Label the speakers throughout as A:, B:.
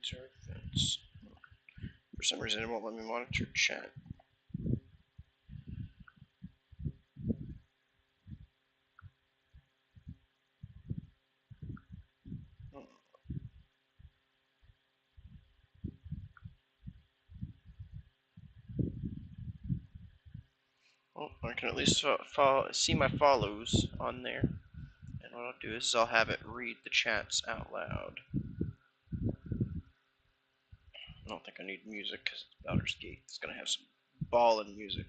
A: Sorry, fence. For some reason, it won't let me monitor chat. Well, I can at least see my follows on there. And what I'll do is I'll have it read the chats out loud. I don't think I need music because it's Baldur's Gate. It's going to have some ballin' music.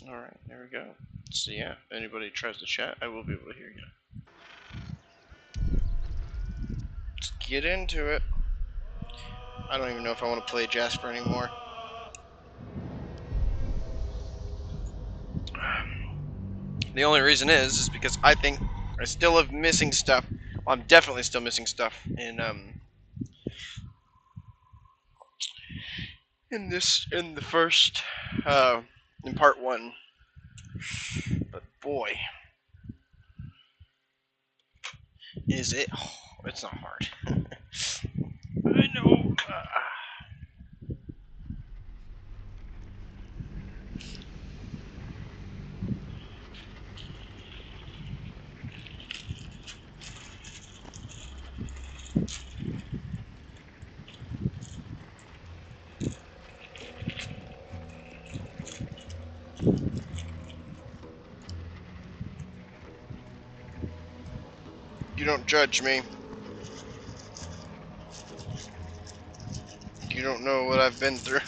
A: Alright, there we go. So yeah, if anybody tries to chat, I will be able to hear you. Let's get into it. I don't even know if I want to play Jasper anymore. The only reason is because I think I still have missing stuff. Well, I'm definitely still missing stuff in the first in part 1. But boy, is it? Oh, it's not hard. I know. You don't judge me. You don't know what I've been through.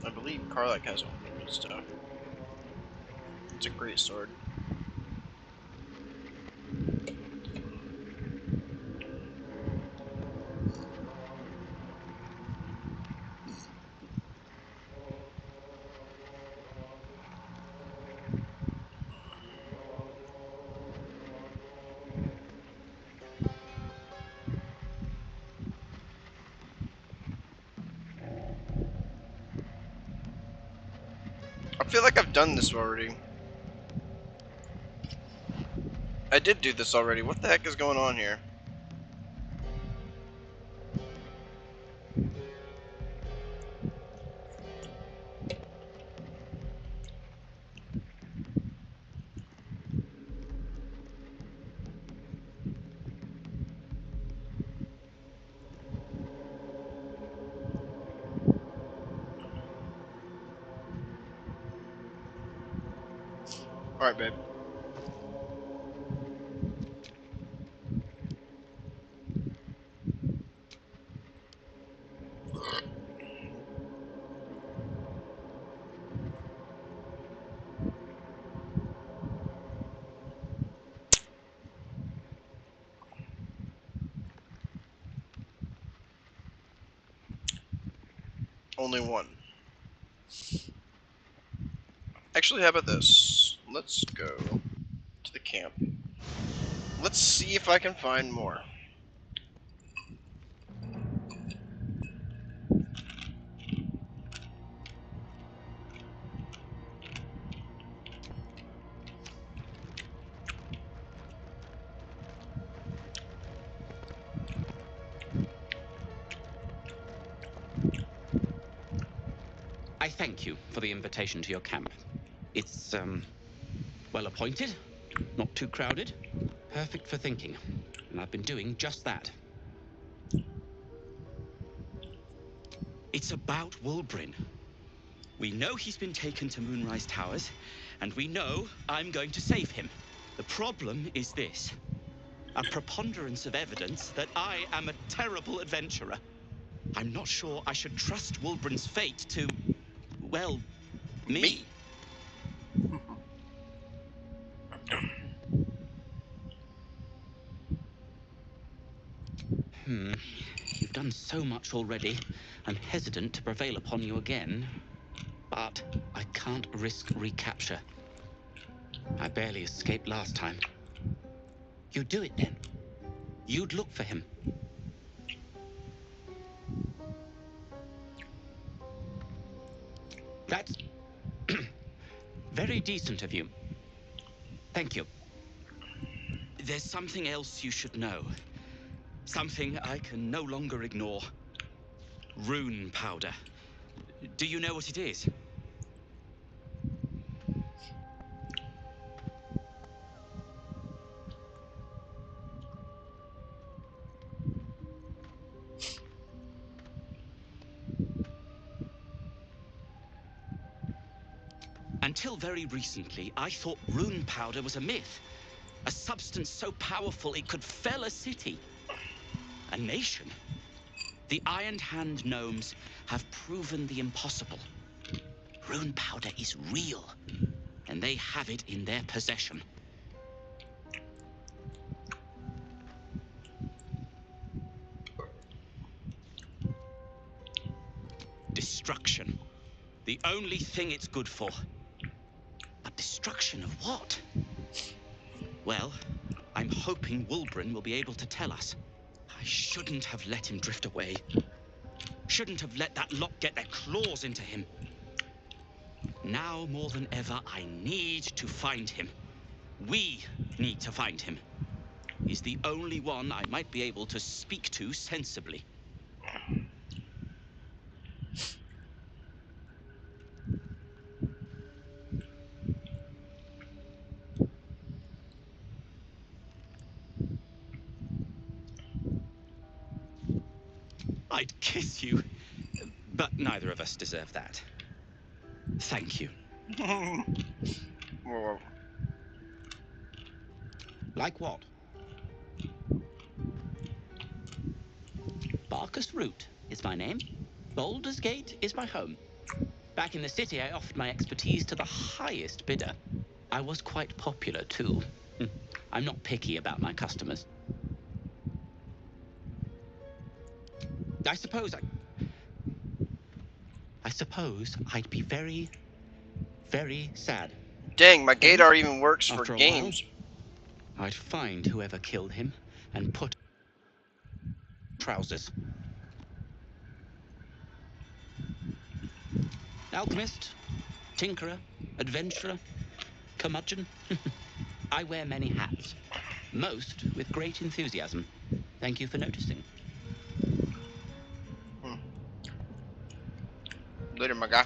A: I believe Karlak has one of those stuff. It's a great sword. I feel like I've done this already. I did do this already. What the heck is going on here? Alright, babe. Only one. Actually, how about this? let's go to the camp. Let's see if I can find more.
B: I thank you for the invitation to your camp. It's, well appointed, not too crowded, perfect for thinking, and I've been doing just that. It's about Wulbrin. We know he's been taken to Moonrise Towers, and we know I'm going to save him. The problem is this: a preponderance of evidence that I am a terrible adventurer. I'm not sure I should trust Wulbrin's fate to, well, me. You've done so much already. I'm hesitant to prevail upon you again, but I can't risk recapture. I barely escaped last time. You'd do it then. You'd look for him. That's very decent of you. Thank you. There's something else you should know. Something I can no longer ignore. Rune powder. Do you know what it is? Until very recently, I thought rune powder was a myth. A substance so powerful it could fell a city. A nation. The Iron Hand gnomes have proven the impossible. Rune powder is real, and they have it in their possession. Destruction. The only thing it's good for. But destruction of what? Well, I'm hoping Wulbrin will be able to tell us. I shouldn't have let him drift away. Shouldn't have let that lot get their claws into him. Now more than ever, I need to find him. We need to find him. He's the only one I might be able to speak to sensibly. I'd kiss you, but neither of us deserve that. Thank you.
A: Whoa.
B: Like what? Barkus Root is my name. Baldur's Gate is my home. Back in the city, I offered my expertise to the highest bidder. I was quite popular, too. I'm not picky about my customers. I suppose I'd be very, very sad.
A: Dang, my gaydar even works for
B: After a
A: games.
B: while, I'd find whoever killed him and put trousers. Alchemist, tinkerer, adventurer, curmudgeon. I wear many hats, most with great enthusiasm. Thank you for noticing.
A: Later, my guy.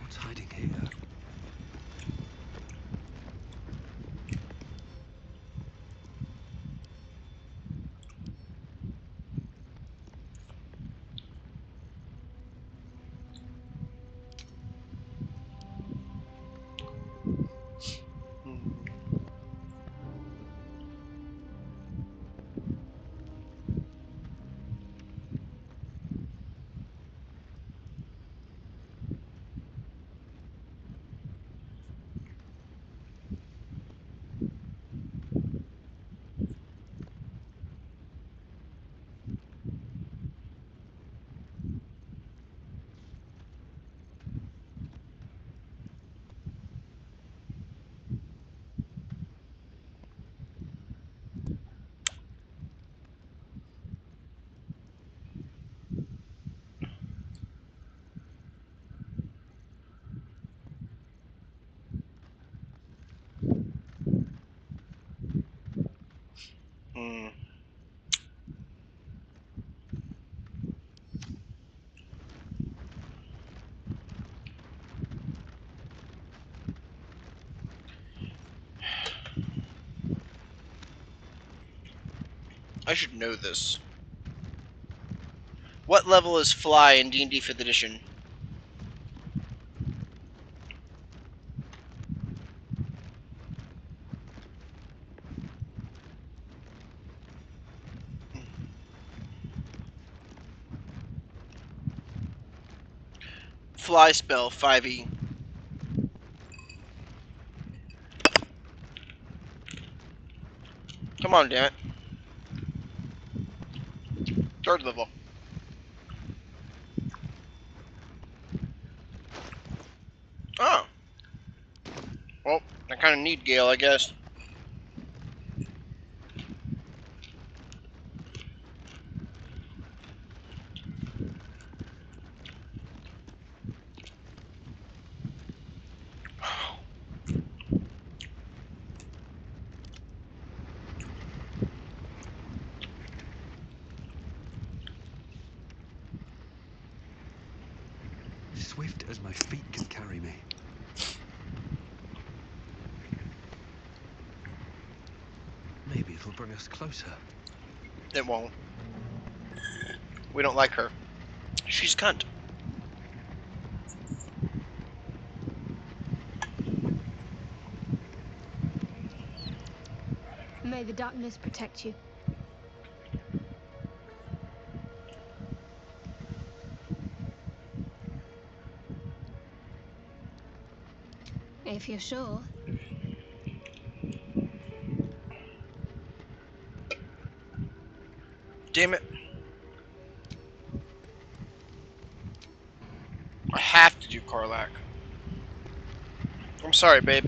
C: What's hiding here?
A: Hmm. I should know this. What level is Fly in D&D 5th edition? Fly spell 5e. Come on, damn it. 3rd level. Oh. Well, I kind of need Gale, I guess.
C: Swift as my feet can carry me. Maybe it'll bring us closer.
A: It won't. We don't like her. She's cunt.
D: May the darkness protect you. If you're sure.
A: Damn it. I have to do Karlak. I'm sorry, babe.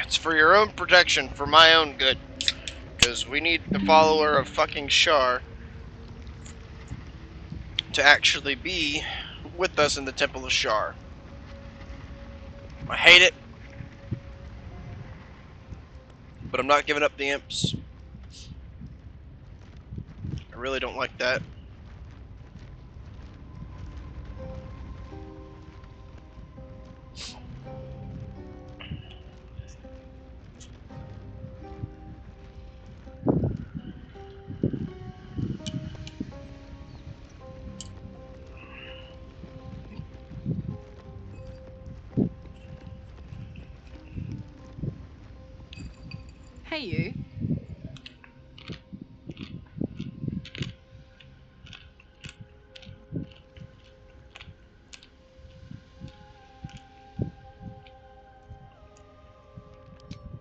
A: It's for your own protection, for my own good. Because we need the follower of fucking Shar to actually be with us in the Temple of Shar. I hate it, but I'm not giving up the imps. I really don't like that.
E: Hey, you.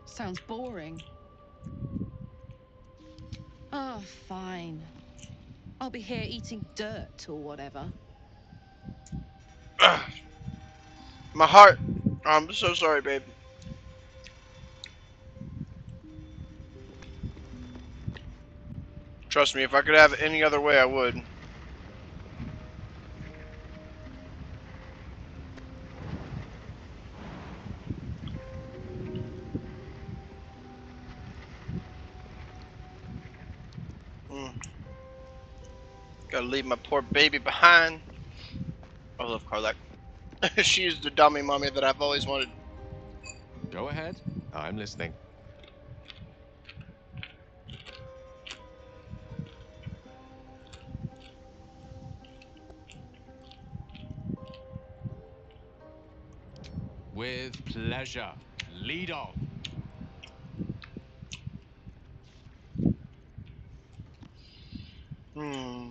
E: Sounds boring. Oh, fine. I'll be here eating dirt or whatever.
A: My heart. I'm so sorry, babe. Trust me, if I could have it any other way, I would. Gotta leave my poor baby behind. I love Karlak. She is the dummy mommy that I've always wanted.
F: Go ahead. I'm listening. With pleasure. Lead on.
A: Hmm.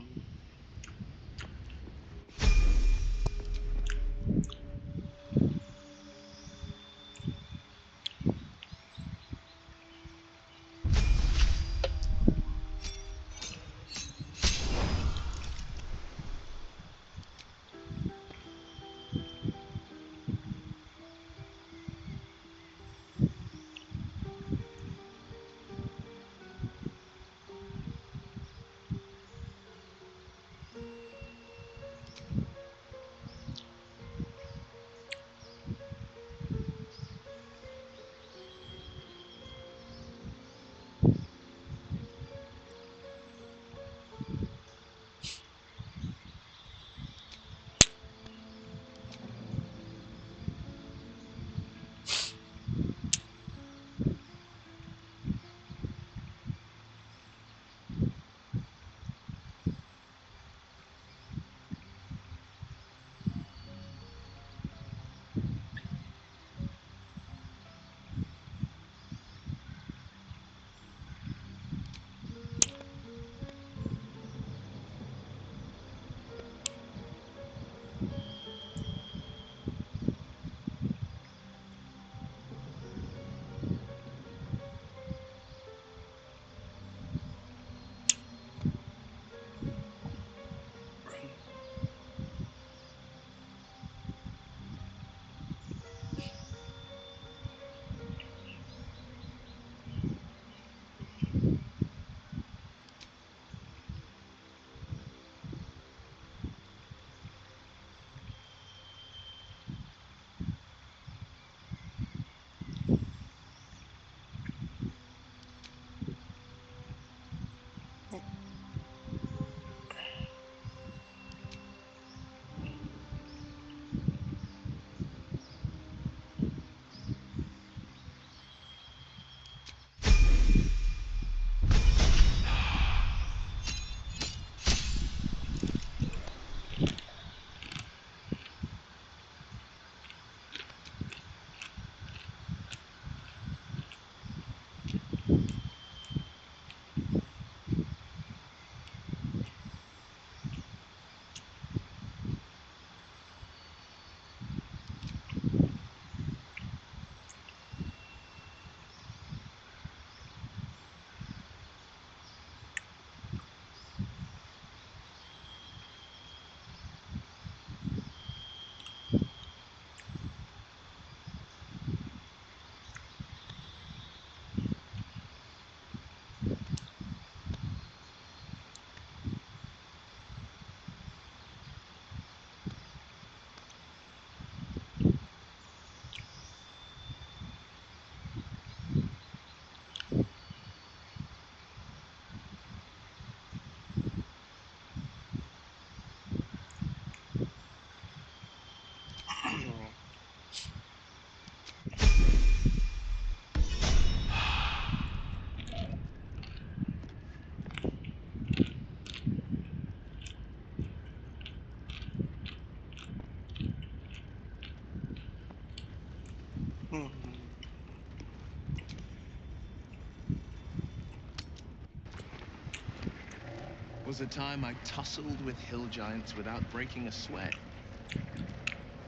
G: was a time I tussled with hill giants without breaking a sweat.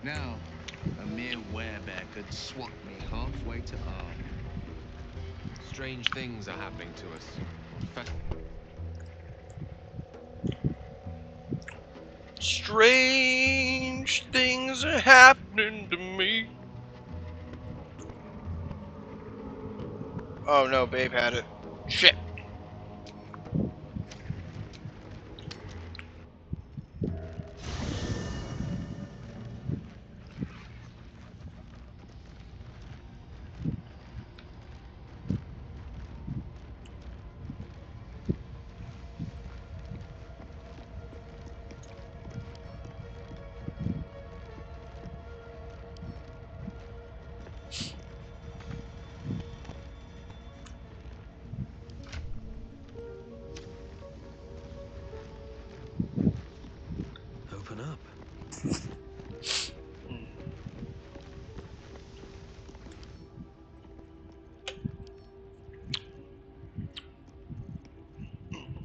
G: Now, a mere werebear could swat me halfway to arm.
F: Strange things are happening to us.
A: Strange things are happening to me. Oh no, babe had it. Shit.
C: Open up.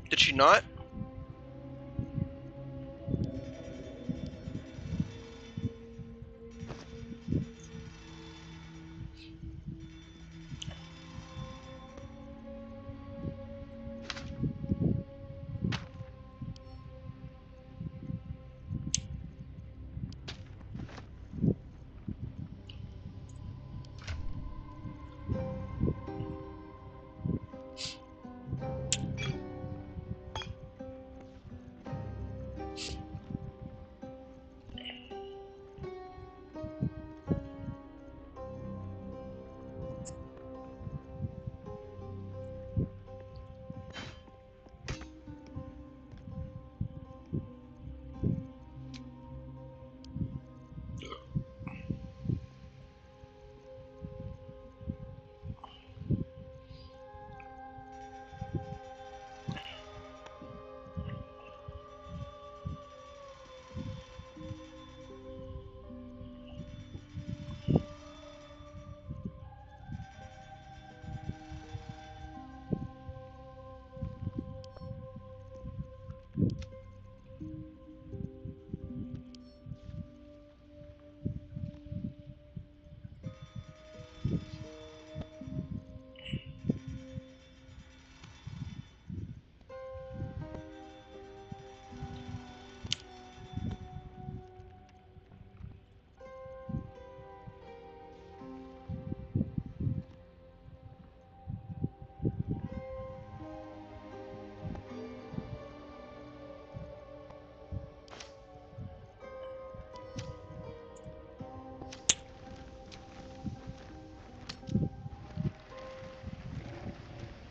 A: Did she not?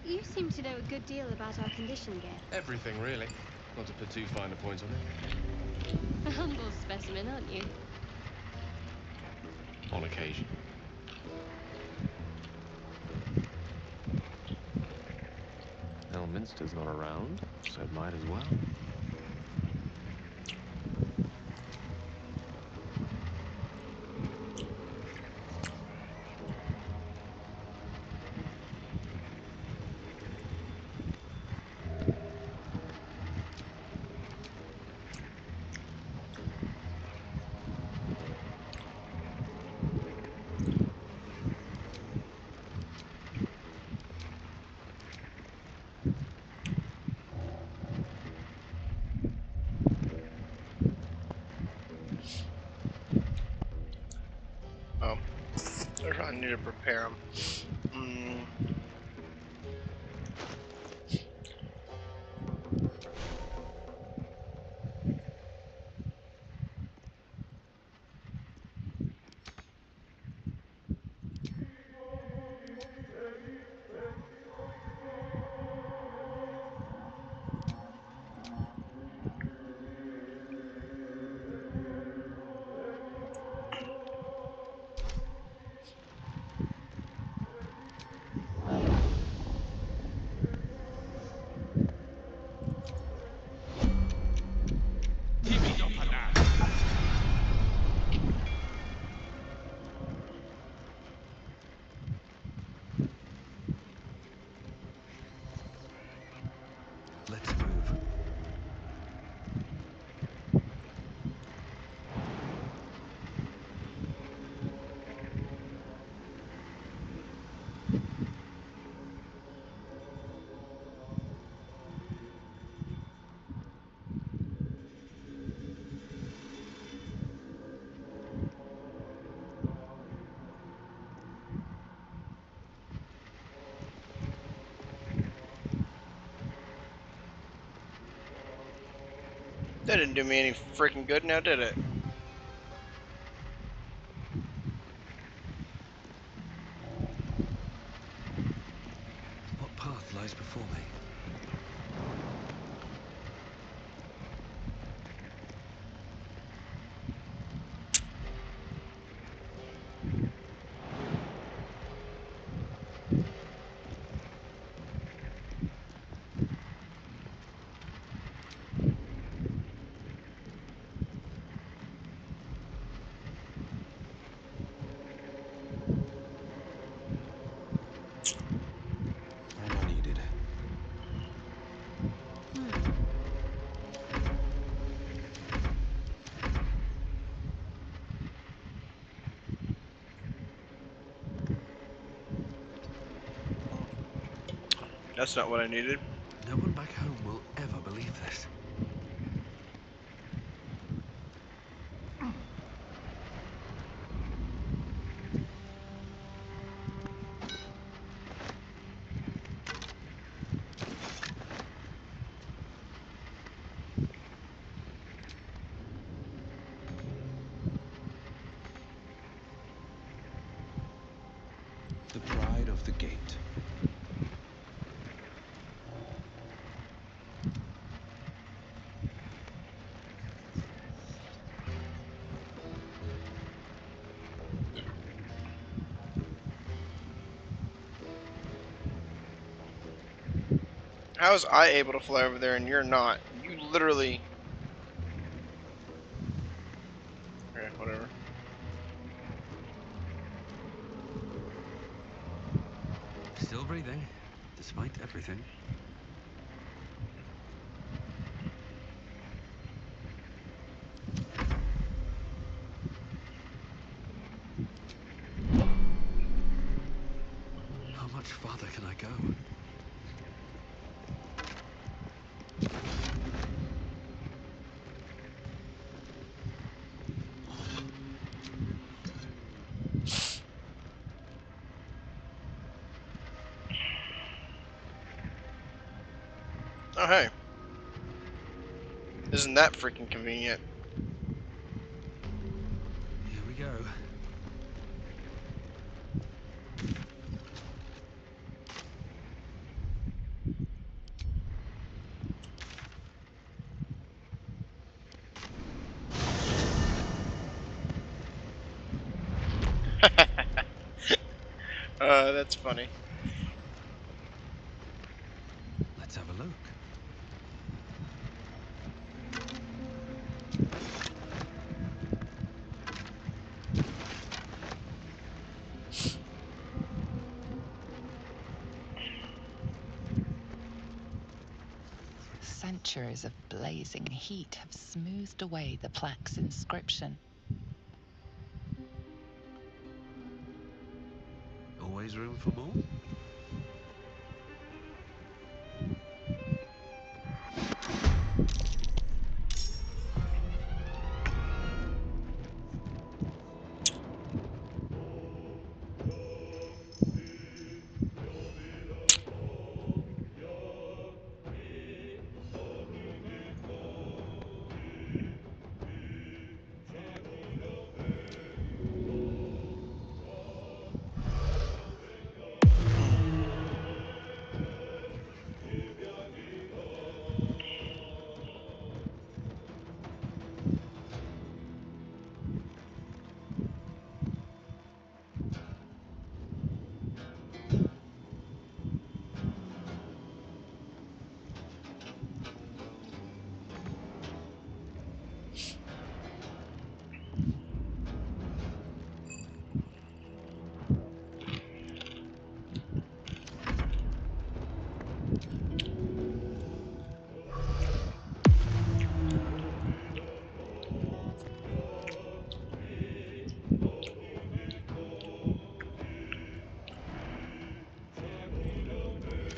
D: You seem to know a good deal about our condition, Gale.
F: Everything, really. Not to put too fine a point on it.
E: A humble specimen, aren't you?
F: On occasion. Elminster's not around, so it might as well.
A: Oh. I need to prepare them. That didn't do me any freaking good now, did it?
C: What path lies before me? All I needed.
A: That's not what I needed.
C: No one back home will ever believe this. The pride of the gate.
A: How is I able to fly over there and you're not? You literally... Okay, whatever.
C: Still breathing, despite everything. How much farther can I go?
A: Oh, hey. Isn't that freaking convenient?
C: Here we go.
A: That's funny.
C: Let's have a look.
H: Centuries of blazing heat have smoothed away the plaque's inscription.
C: Always room for more?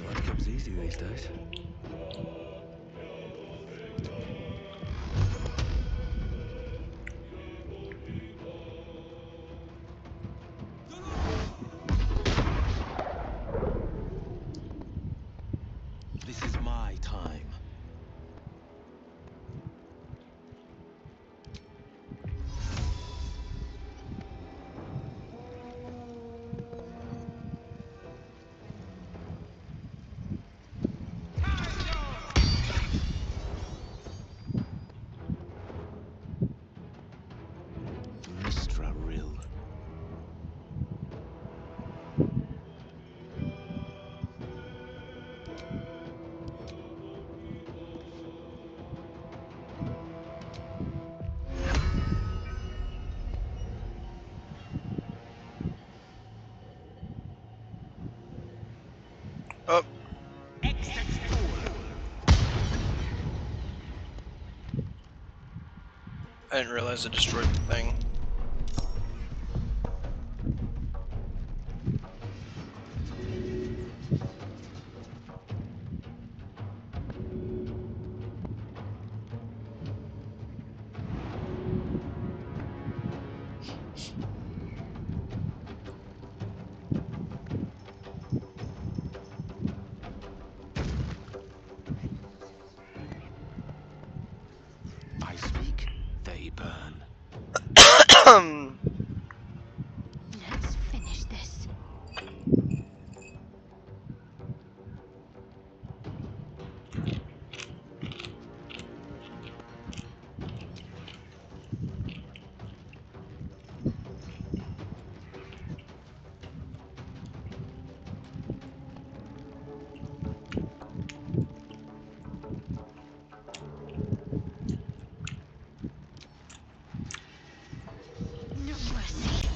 C: Blood comes easy these days. This is my time.
A: I didn't realize it destroyed the thing.
C: I speak, they burn.
D: Let's finish this. No mercy.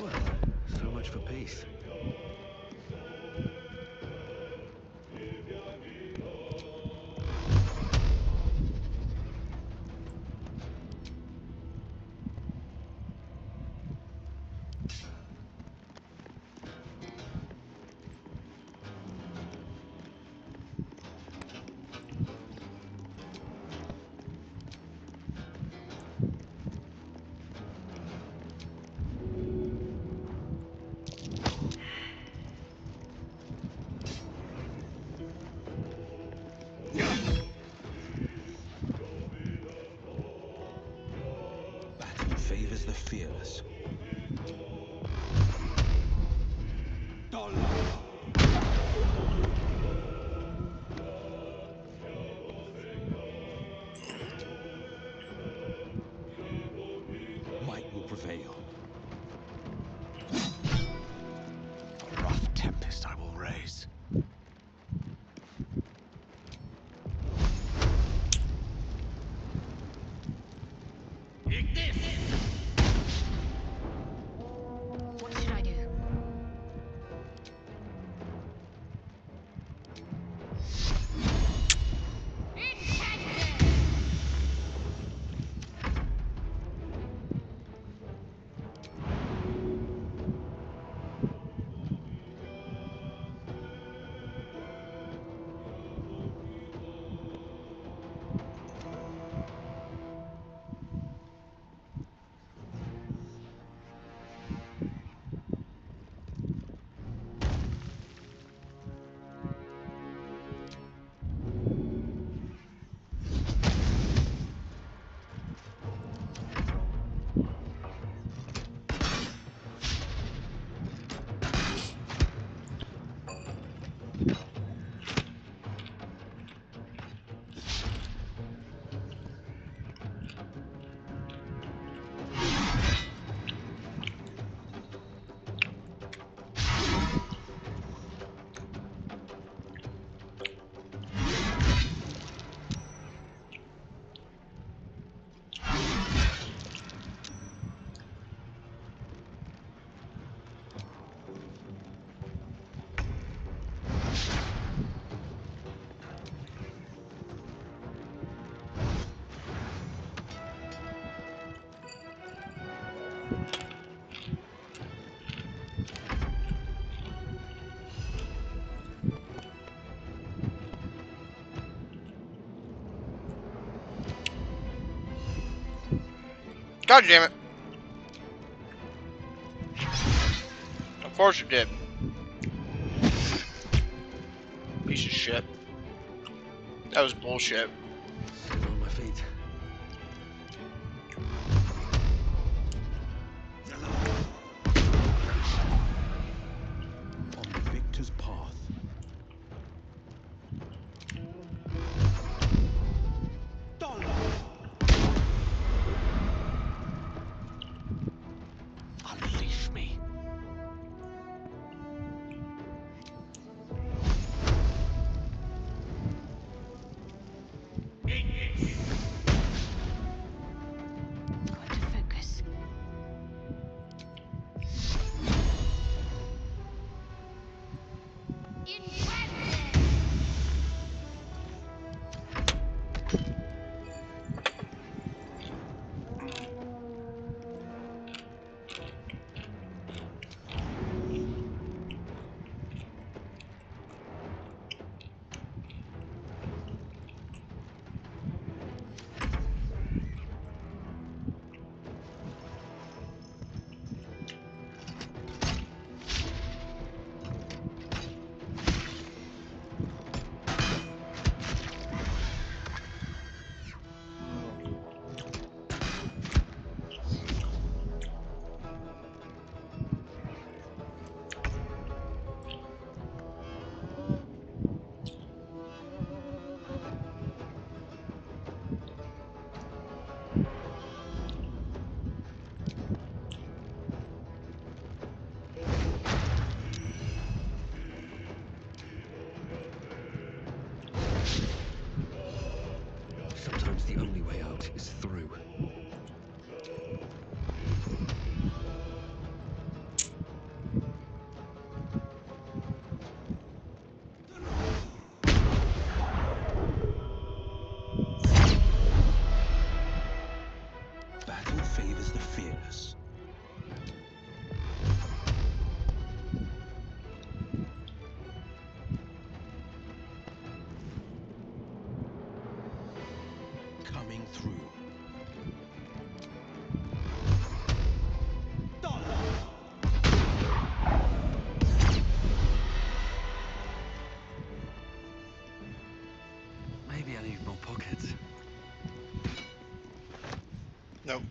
C: Well, so much for peace. Battle favors the fearless. Might will prevail. A rough tempest I will raise.
A: God damn it. Of course you did. Piece of shit. That was bullshit.
C: Still on my feet.
I: On the victor's path.
B: Unleash me.
D: Got to focus.
C: Sometimes the only way out is through.
I: Battle favors the fearless. Coming through.
C: Maybe I need more pockets.
A: Nope.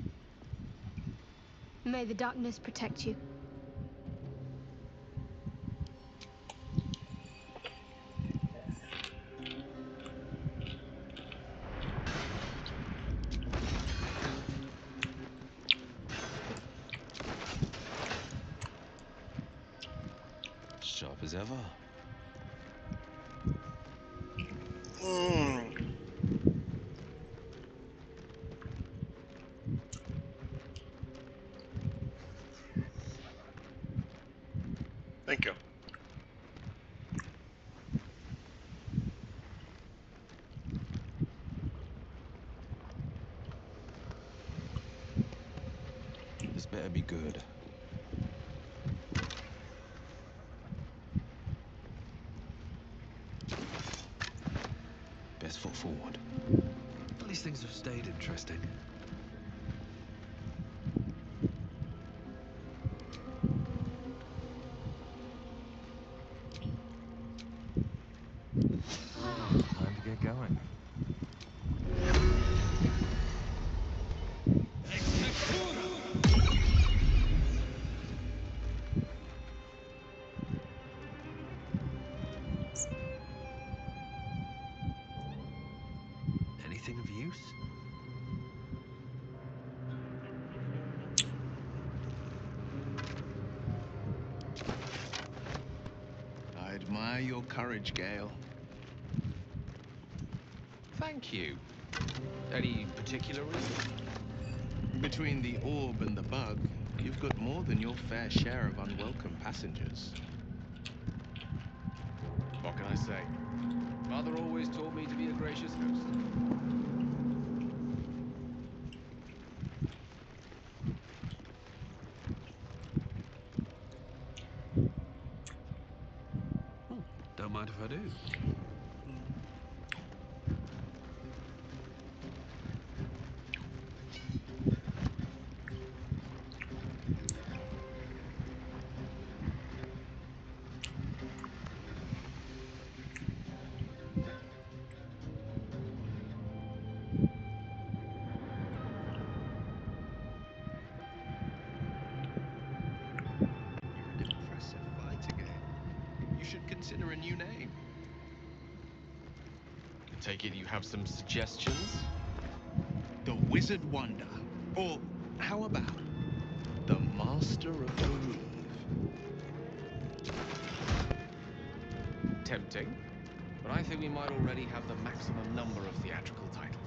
D: May the darkness protect you.
C: Sharp as ever.
A: Thank you.
I: This better be good. Best foot forward.
C: At least things have stayed interesting. Time to get going. Anything of use?
G: I admire your courage, Gale.
F: Thank you. Any particular reason?
G: Between the orb and the bug, you've got more than your fair share of unwelcome passengers.
F: What can I say? Mother always taught me to be a gracious host.
C: Don't mind if I do.
F: Take it you have some suggestions?
G: The Wizard Wonder. Or how about the Master of Believe?
F: Tempting. But I think we might already have the maximum number of theatrical titles.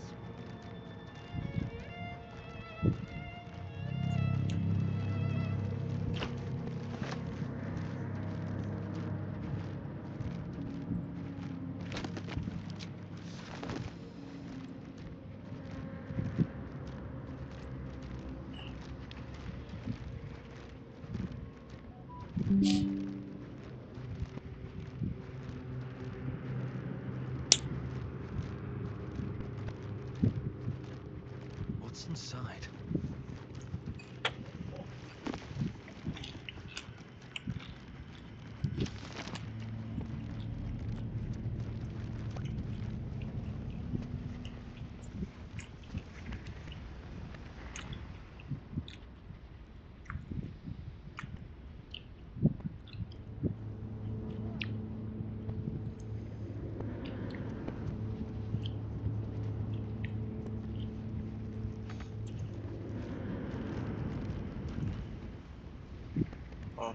C: What's inside?
A: Oh.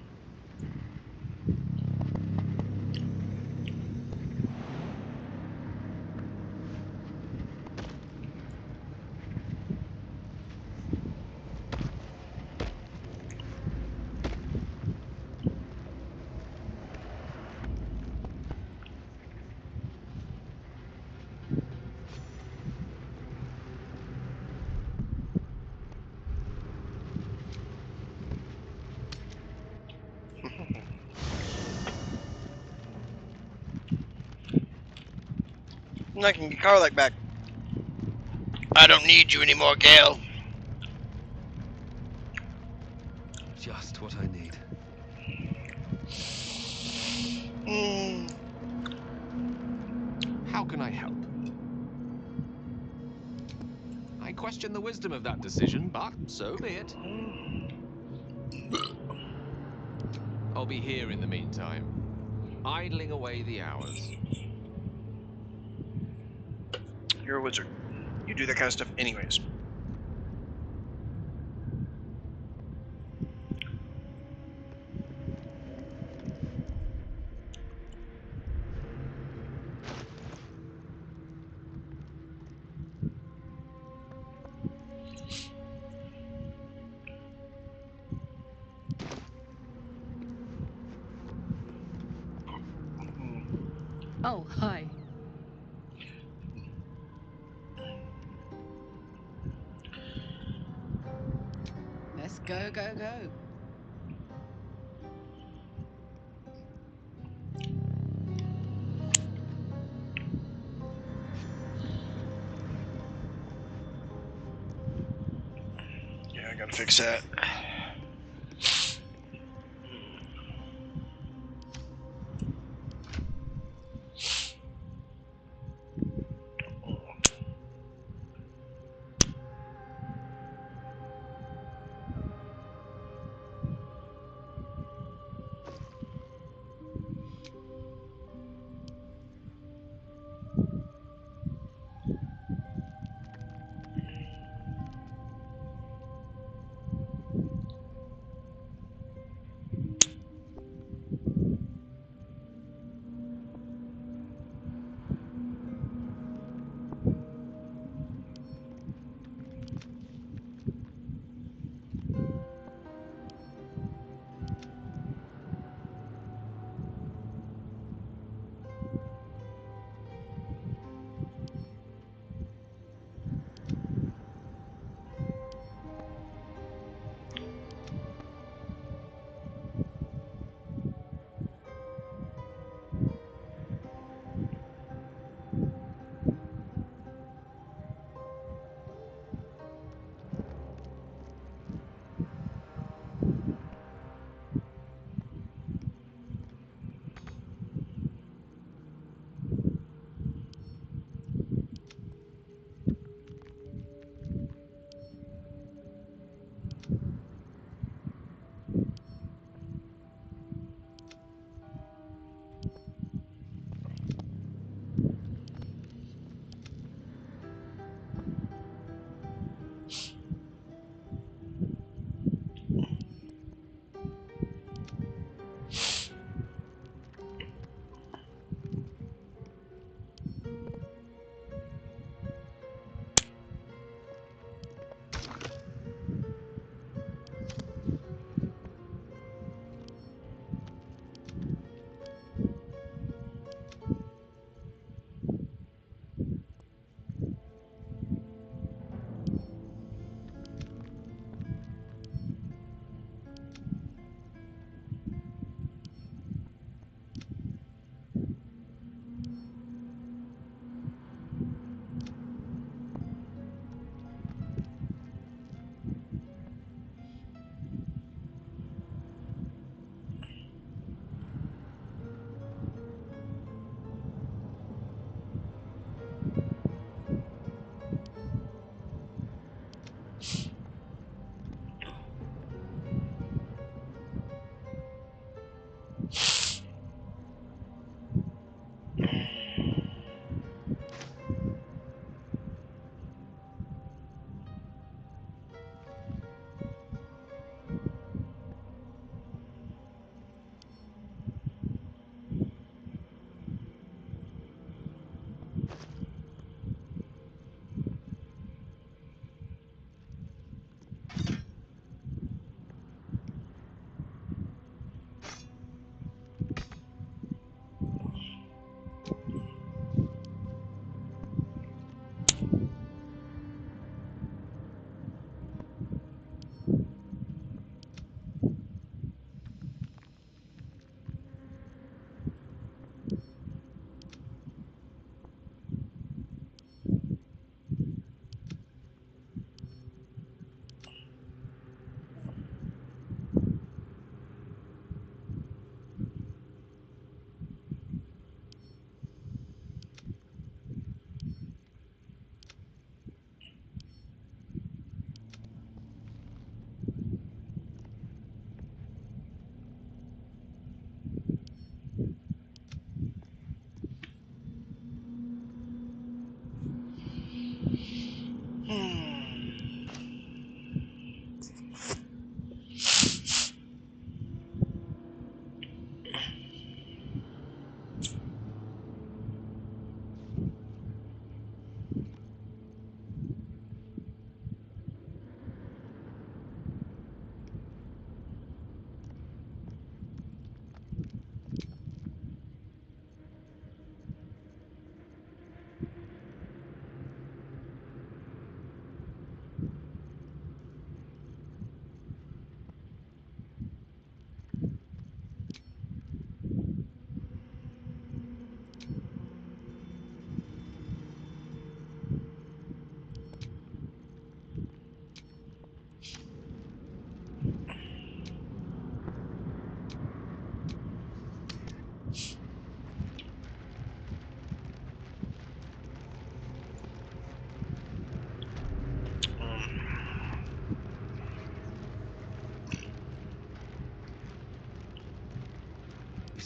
A: And I can get Carlac back. I don't need you anymore, Gale.
C: Just what I need.
F: How can I help? I question the wisdom of that decision, but so be it. I'll be here in the meantime, idling away the hours.
A: You're a wizard. You do that kind of stuff anyways.
E: Oh, hi. Let's go, go, go.
A: Yeah, I gotta fix that.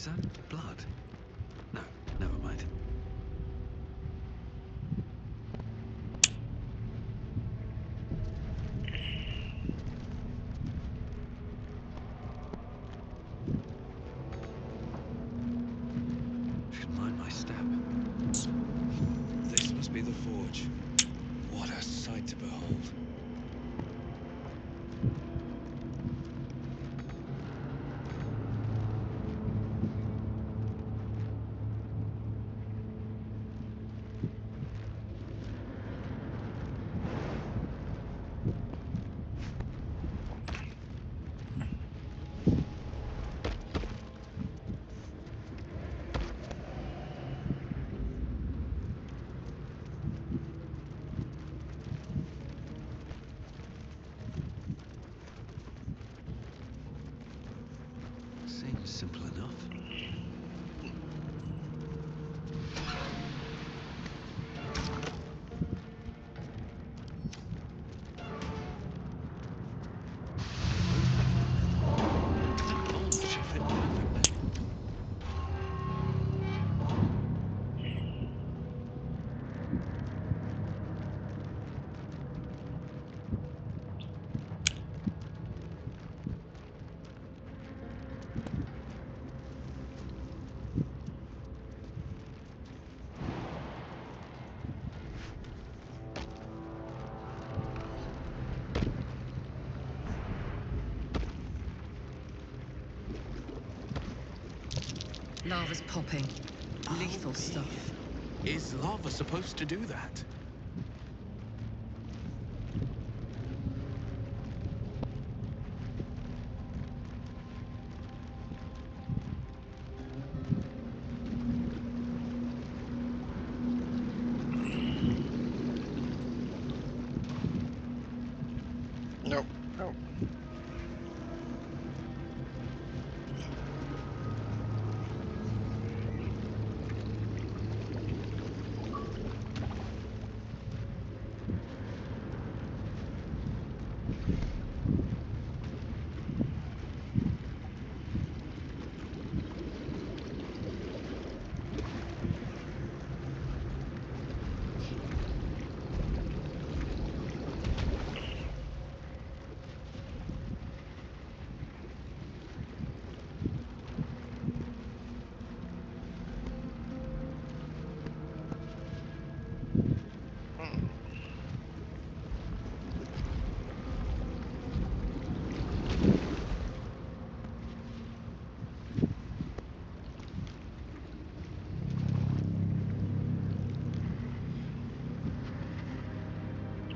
C: Is that blood? No, never mind. Should mind my step. This must be the forge. What a sight to behold. Seems simple enough. That bulb should fit perfectly.
E: Lava's popping. Lethal stuff.
G: Is lava supposed to do that?
A: Nope. Nope.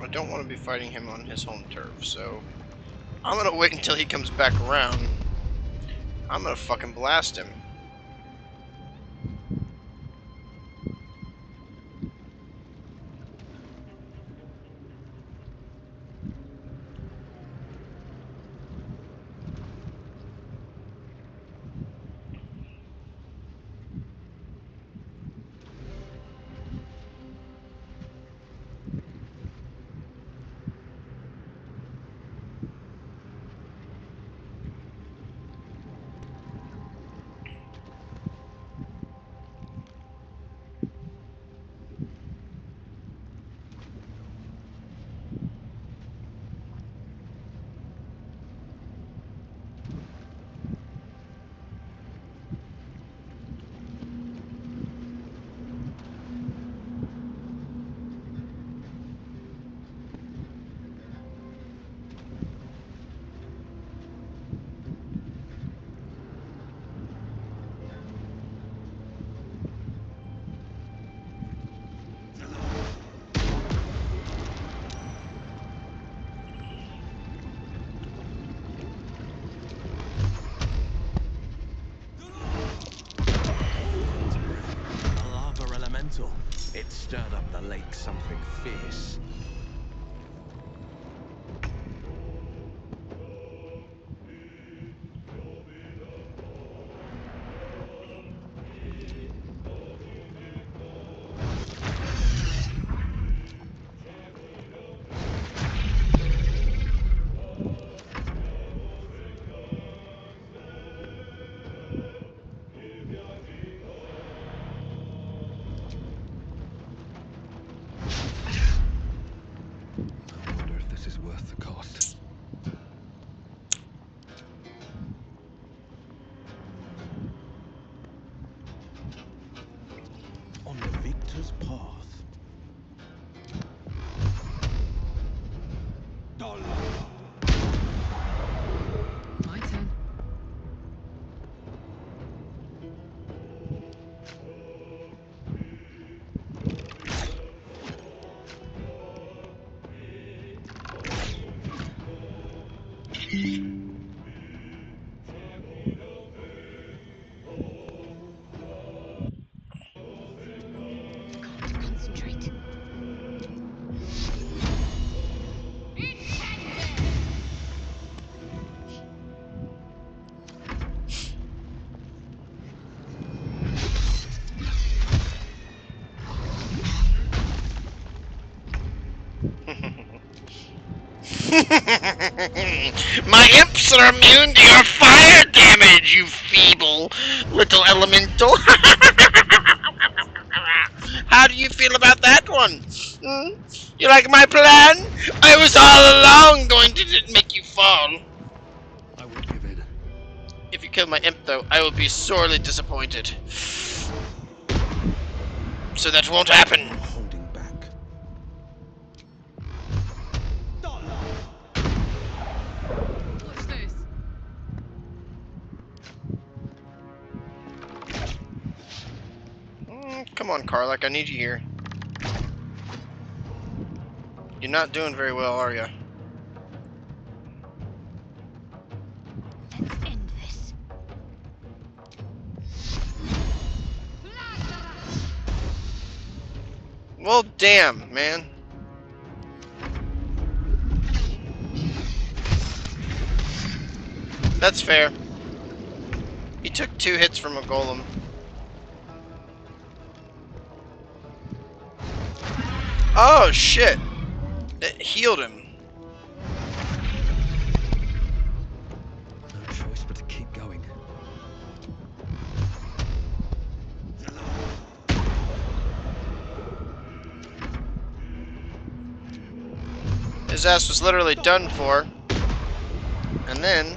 A: I don't want to be fighting him on his home turf, so I'm gonna wait until he comes back around. I'm gonna fucking blast him.
G: It stirred up the lake something fierce.
D: Concentrate.
A: My imps are immune to your fire damage, you feeble little elemental. How do you feel about that one? Hmm? You like my plan? I was all along going to make you fall.
C: I won't give in.
A: If you kill my imp, though, I will be sorely disappointed. So that won't happen.
I: No holding back.
E: Watch this.
A: Come on, Karlak, I need you here. You're not doing very well, are you?
D: Let's end this.
A: Well, damn, man. That's fair. He took 2 hits from a golem. Oh, shit. It healed him.
C: No choice but to keep going.
A: His ass was literally done for. And then...
E: All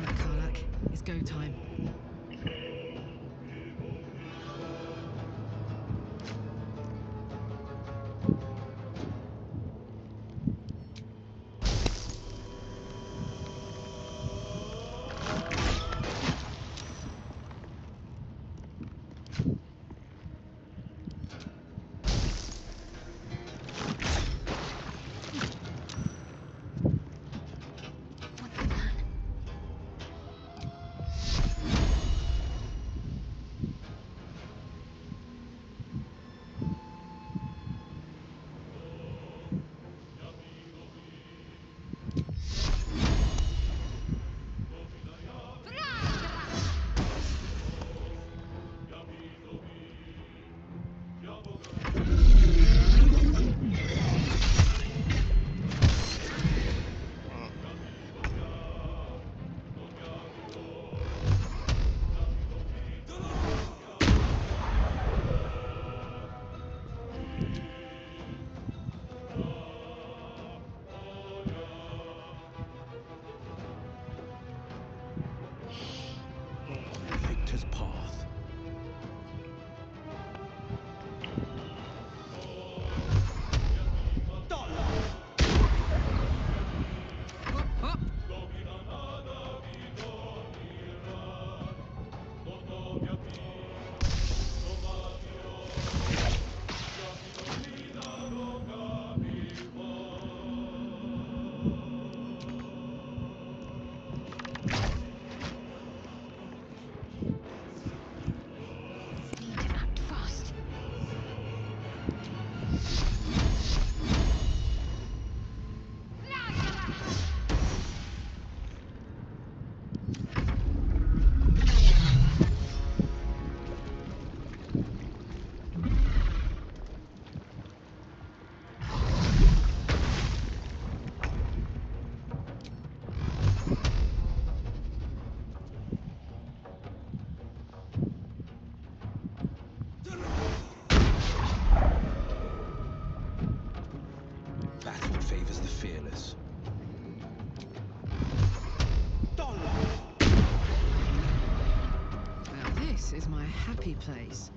E: right, Karlak. It's go time.
D: What's the plan?
I: Victor's path.
E: Up, up.
D: Need to act fast.
I: Battle favors the fearless.
E: Now this is my happy place.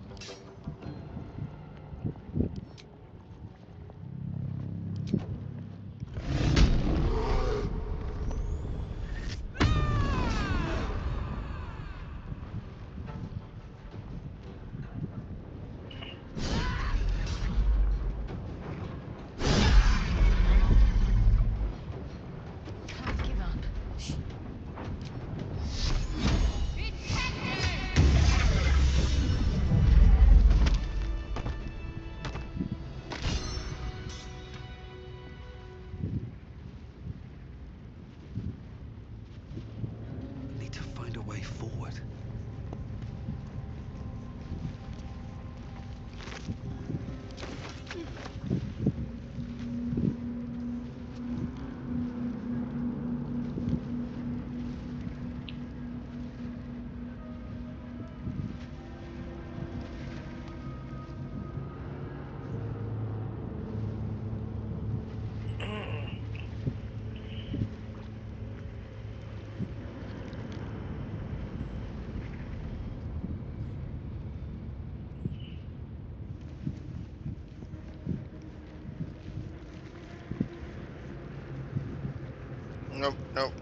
D: Can't give up.
A: Nope, nope.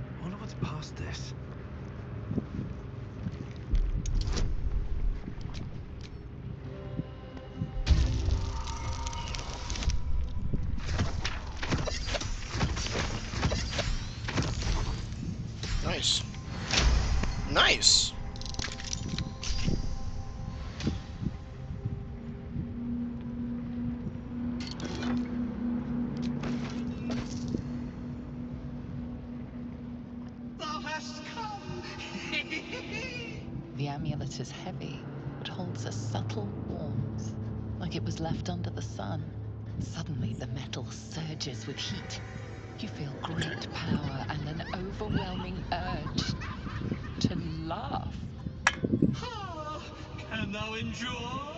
C: I wonder what's past this.
A: Nice. Nice!
G: Thou hast come!
H: The amulet is heavy, but holds a subtle warmth, like it was left under the sun. Suddenly, the metal surges with heat. You feel great power and an overwhelming urge to laugh.
G: Can thou endure?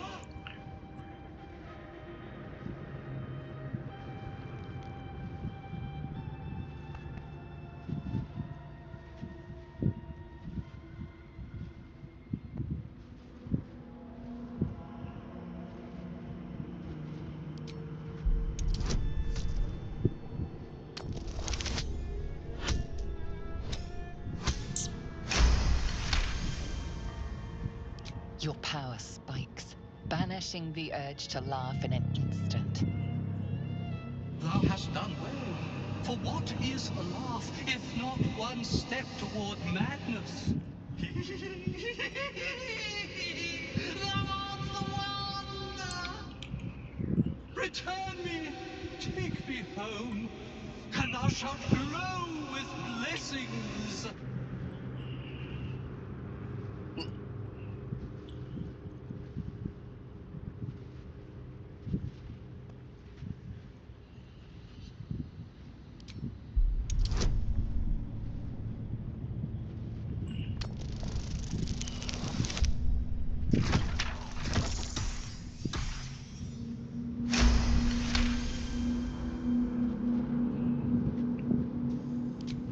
H: Your power spikes, banishing the urge to laugh in an instant.
G: Thou hast done well. For what is a laugh if not one step toward madness? Thou art the one! Return me, take me home, and thou shalt grow with blessings.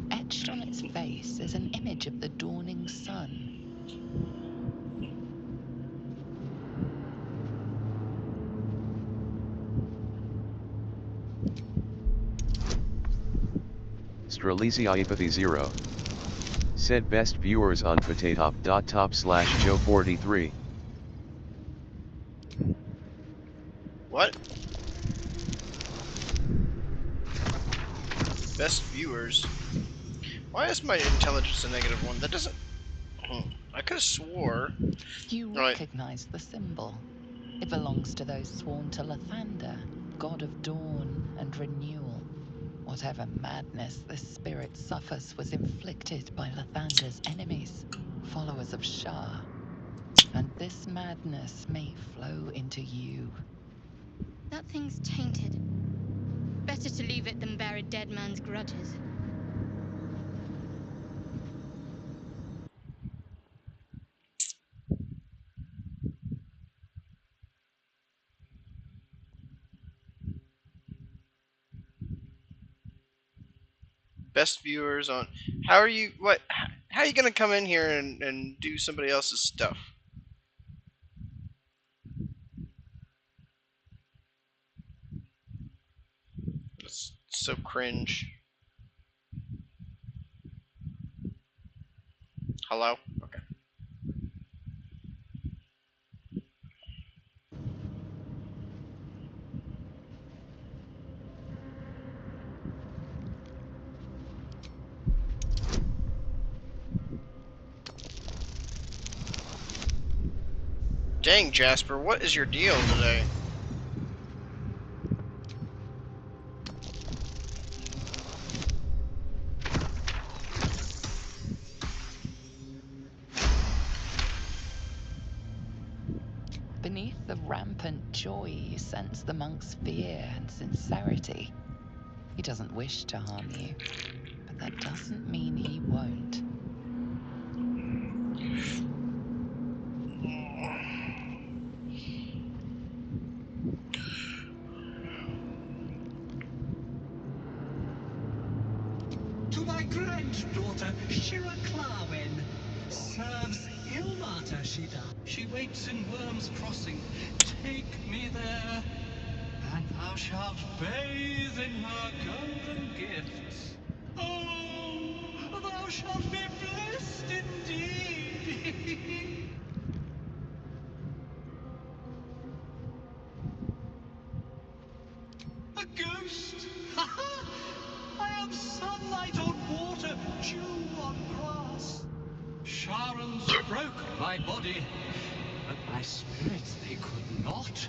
H: Etched on its face is an image of the dawning sun.
J: Strelizi Apathy 0. Said best viewers on potatop.top/Joe43.
A: What? Best viewers? Why is my intelligence a -1? That doesn't... I could have swore...
H: You
A: Right.
H: recognize the symbol. It belongs to those sworn to Lathander, god of dawn and renewal. Whatever madness this spirit suffers was inflicted by Lathander's enemies, followers of Shah. And this madness may flow into you.
D: That thing's tainted. Better to leave it than bear a dead man's grudges.
A: Best viewers on... How are you... What? How are you gonna come in here and do somebody else's stuff? That's so cringe. Hello? Okay. Dang, Jasper, what is your deal today?
H: Beneath the rampant joy, you sense the monk's fear and sincerity. He doesn't wish to harm you, but that doesn't mean he won't.
K: To my granddaughter, Shira Clarwen. Serves Ilmata, she does. She waits in Worm's Crossing. Take me there, and thou shalt bathe in her golden gifts. Oh, thou shalt be blessed indeed. A ghost! Ha ha! I am sunlight on water, dew on grass. Sharons broke my body, but my spirits they could not.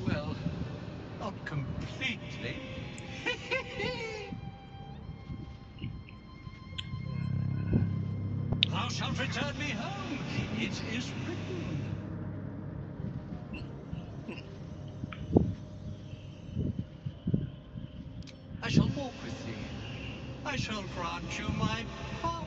K: Well, not completely. Thou shalt return me home. It is written. I shall walk with thee. I shall grant you my power.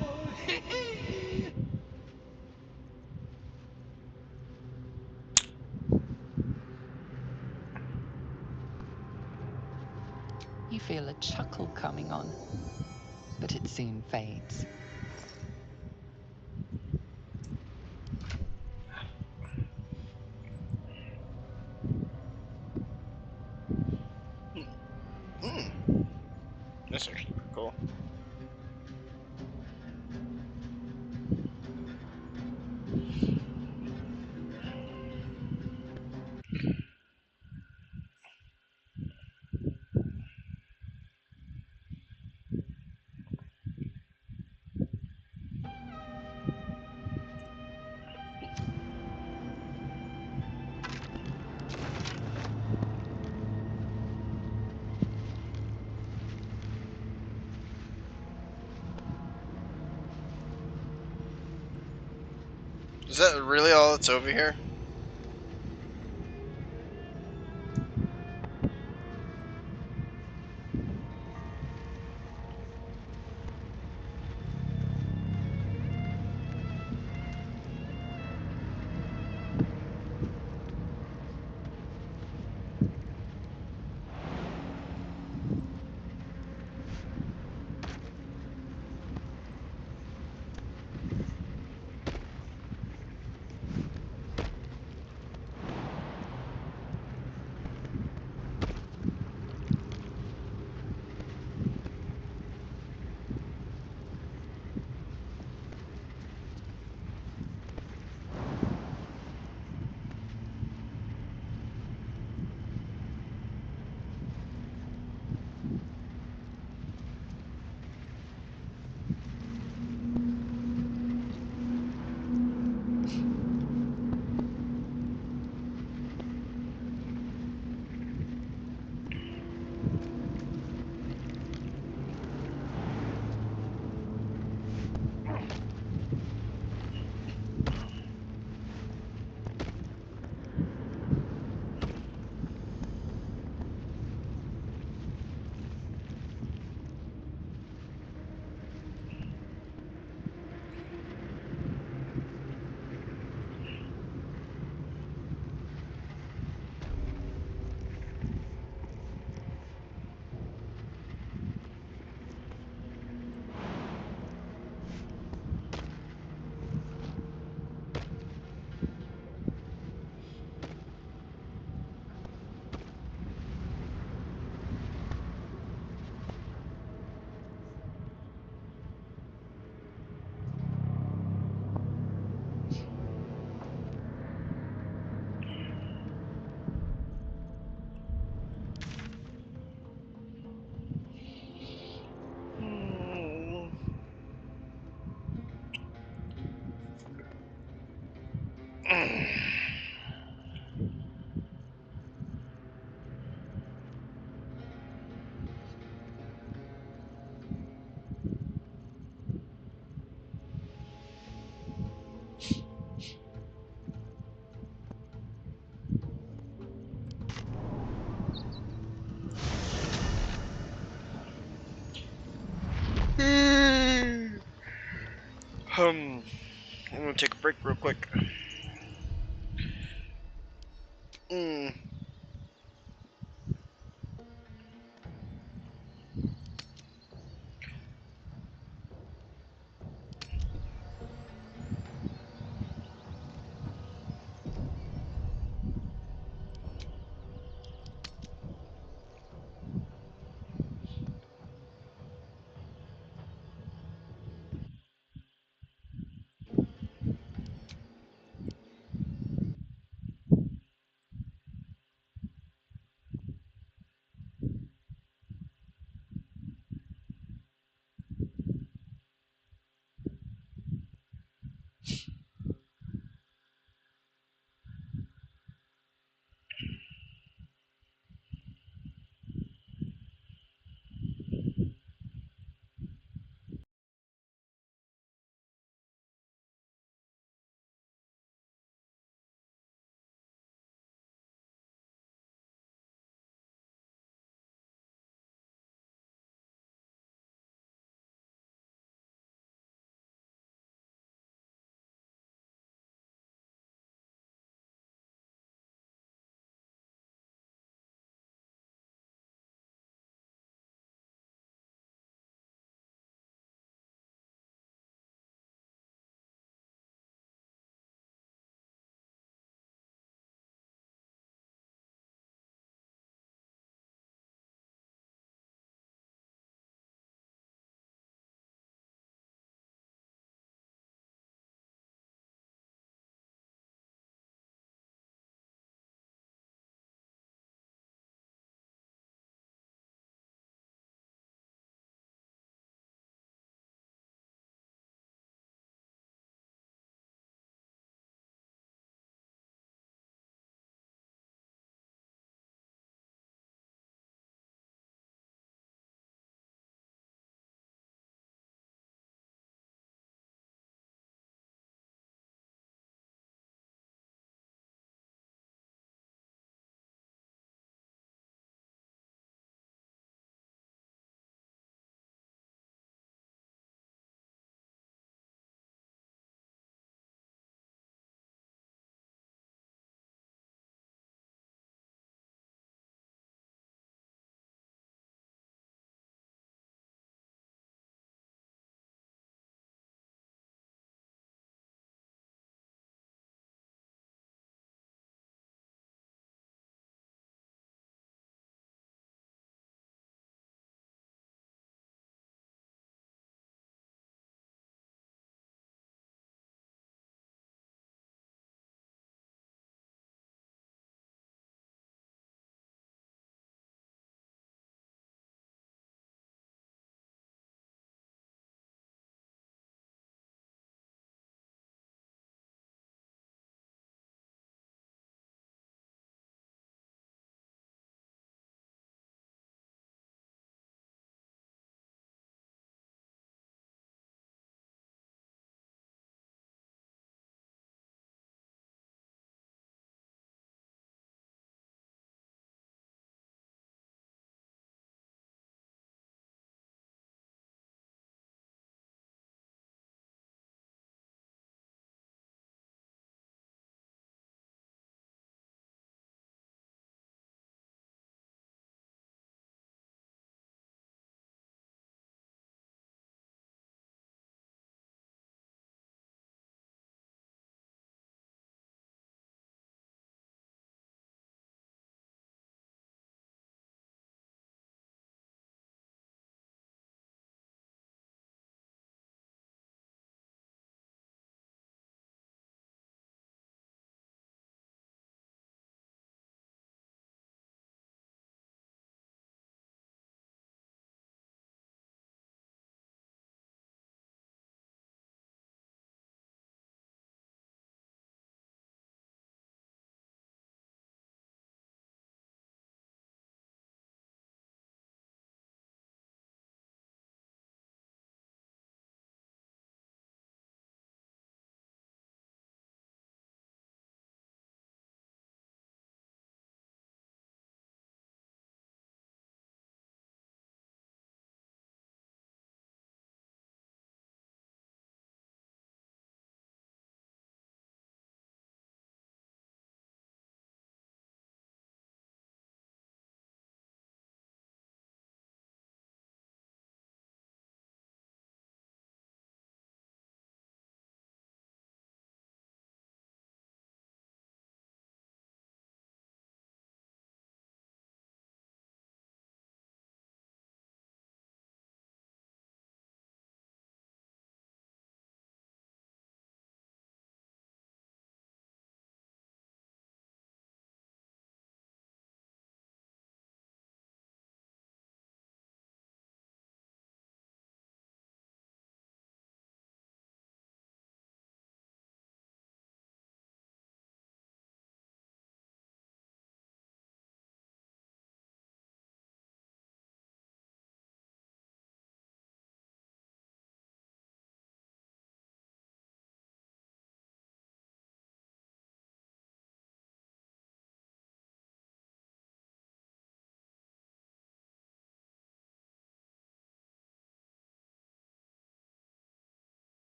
H: You feel a chuckle coming on, but it soon fades.
A: That's actually pretty cool. Is that really all that's over here? I'm gonna take a break real quick.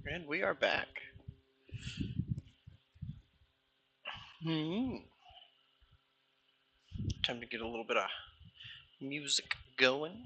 A: And we are back. Time to get a little bit of music going.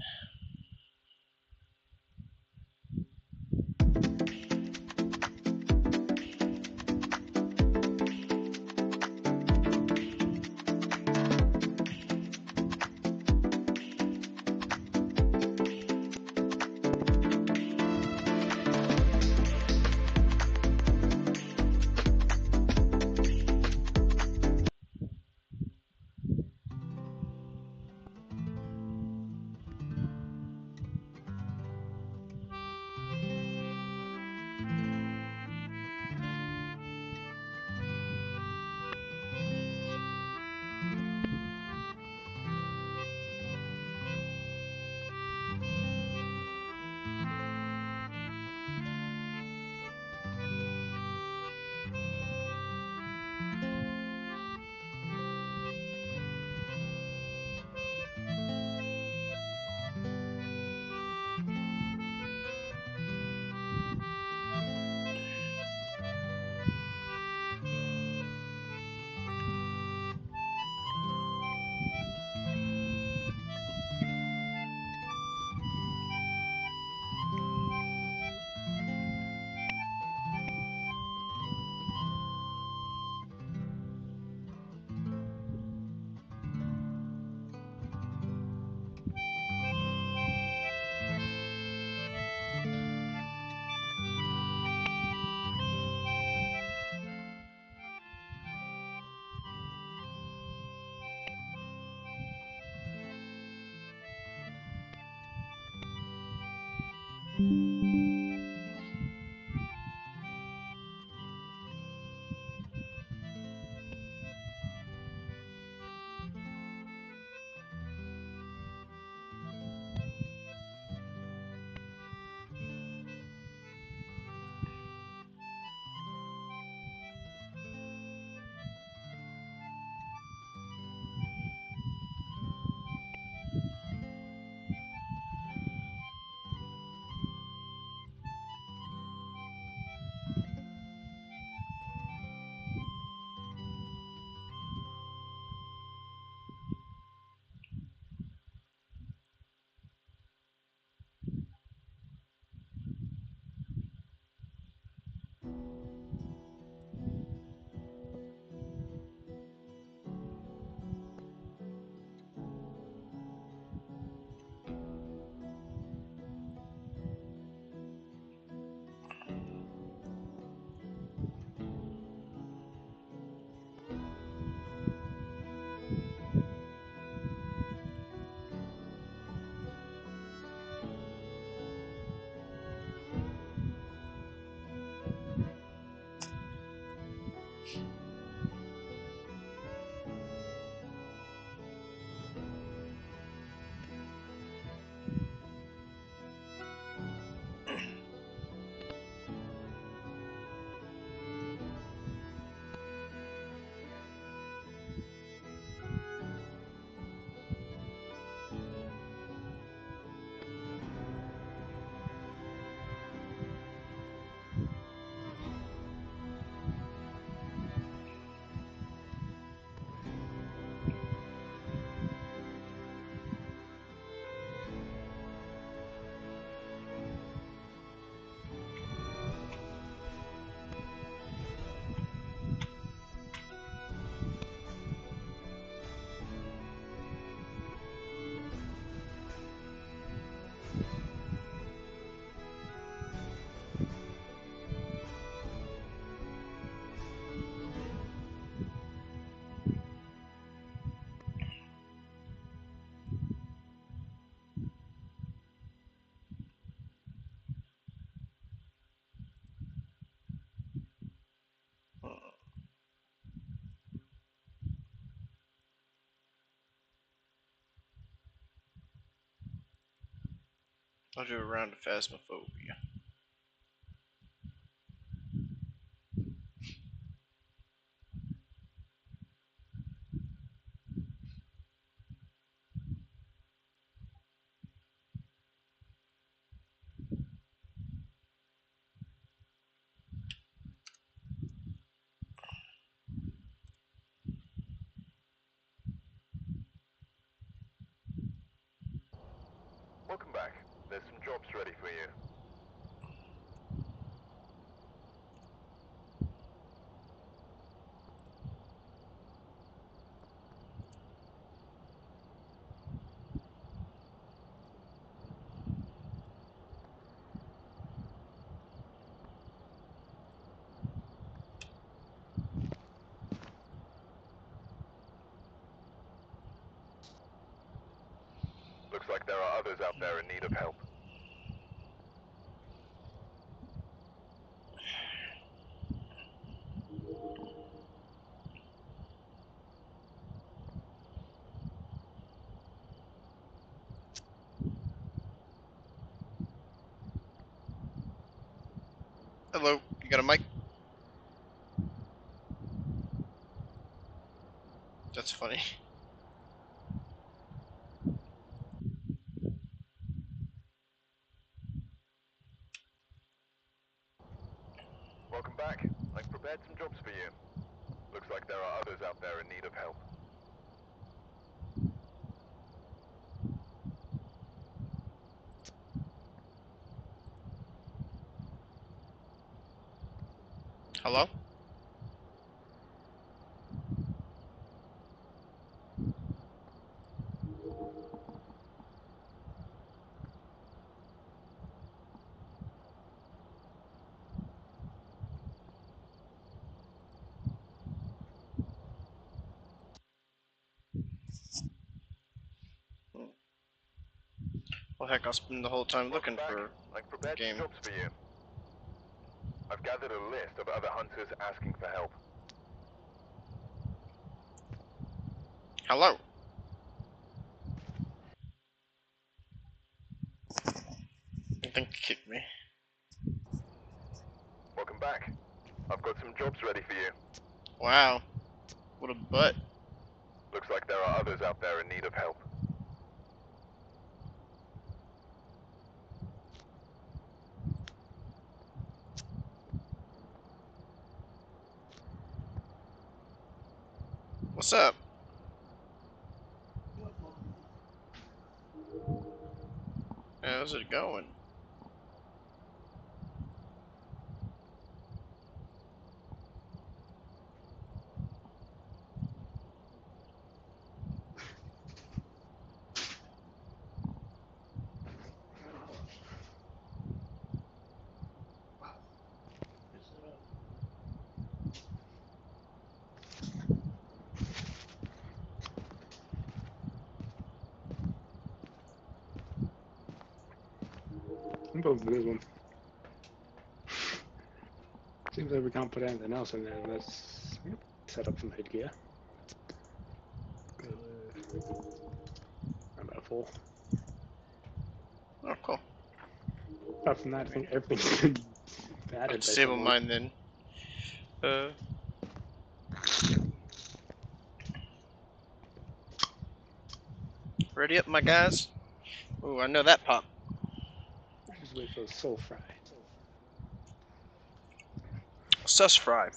A: I'll do a round of Phasmophobia.
L: There's some jobs ready for you. Looks like there are others out there in need of help.
A: Hello, you got a mic? That's funny.
L: Welcome back. I've prepared some jobs for you. Looks like there are others out there in need of help.
A: Hello? Well, heck, I'll spend the whole time looking for
L: I've prepared
A: game.
L: some jobs for you. I've gathered a list of other hunters asking for help.
A: Hello? I think you kicked me.
L: Welcome back. I've got some jobs ready for you.
A: Wow. What a butt.
L: Looks like there are others out there in need of help.
A: What's up? How's it going?
M: I'm voting for this one. Seems like we can't put anything else in there unless set up some headgear. I'm at 4.
A: Oh, cool.
M: Apart from that, I think everything's been
A: I'll
M: added by
A: disable
M: someone.
A: mine then. Ready up, my guys? Ooh, I know that pop.
M: Just wait for the soul fry.
A: Sus fry.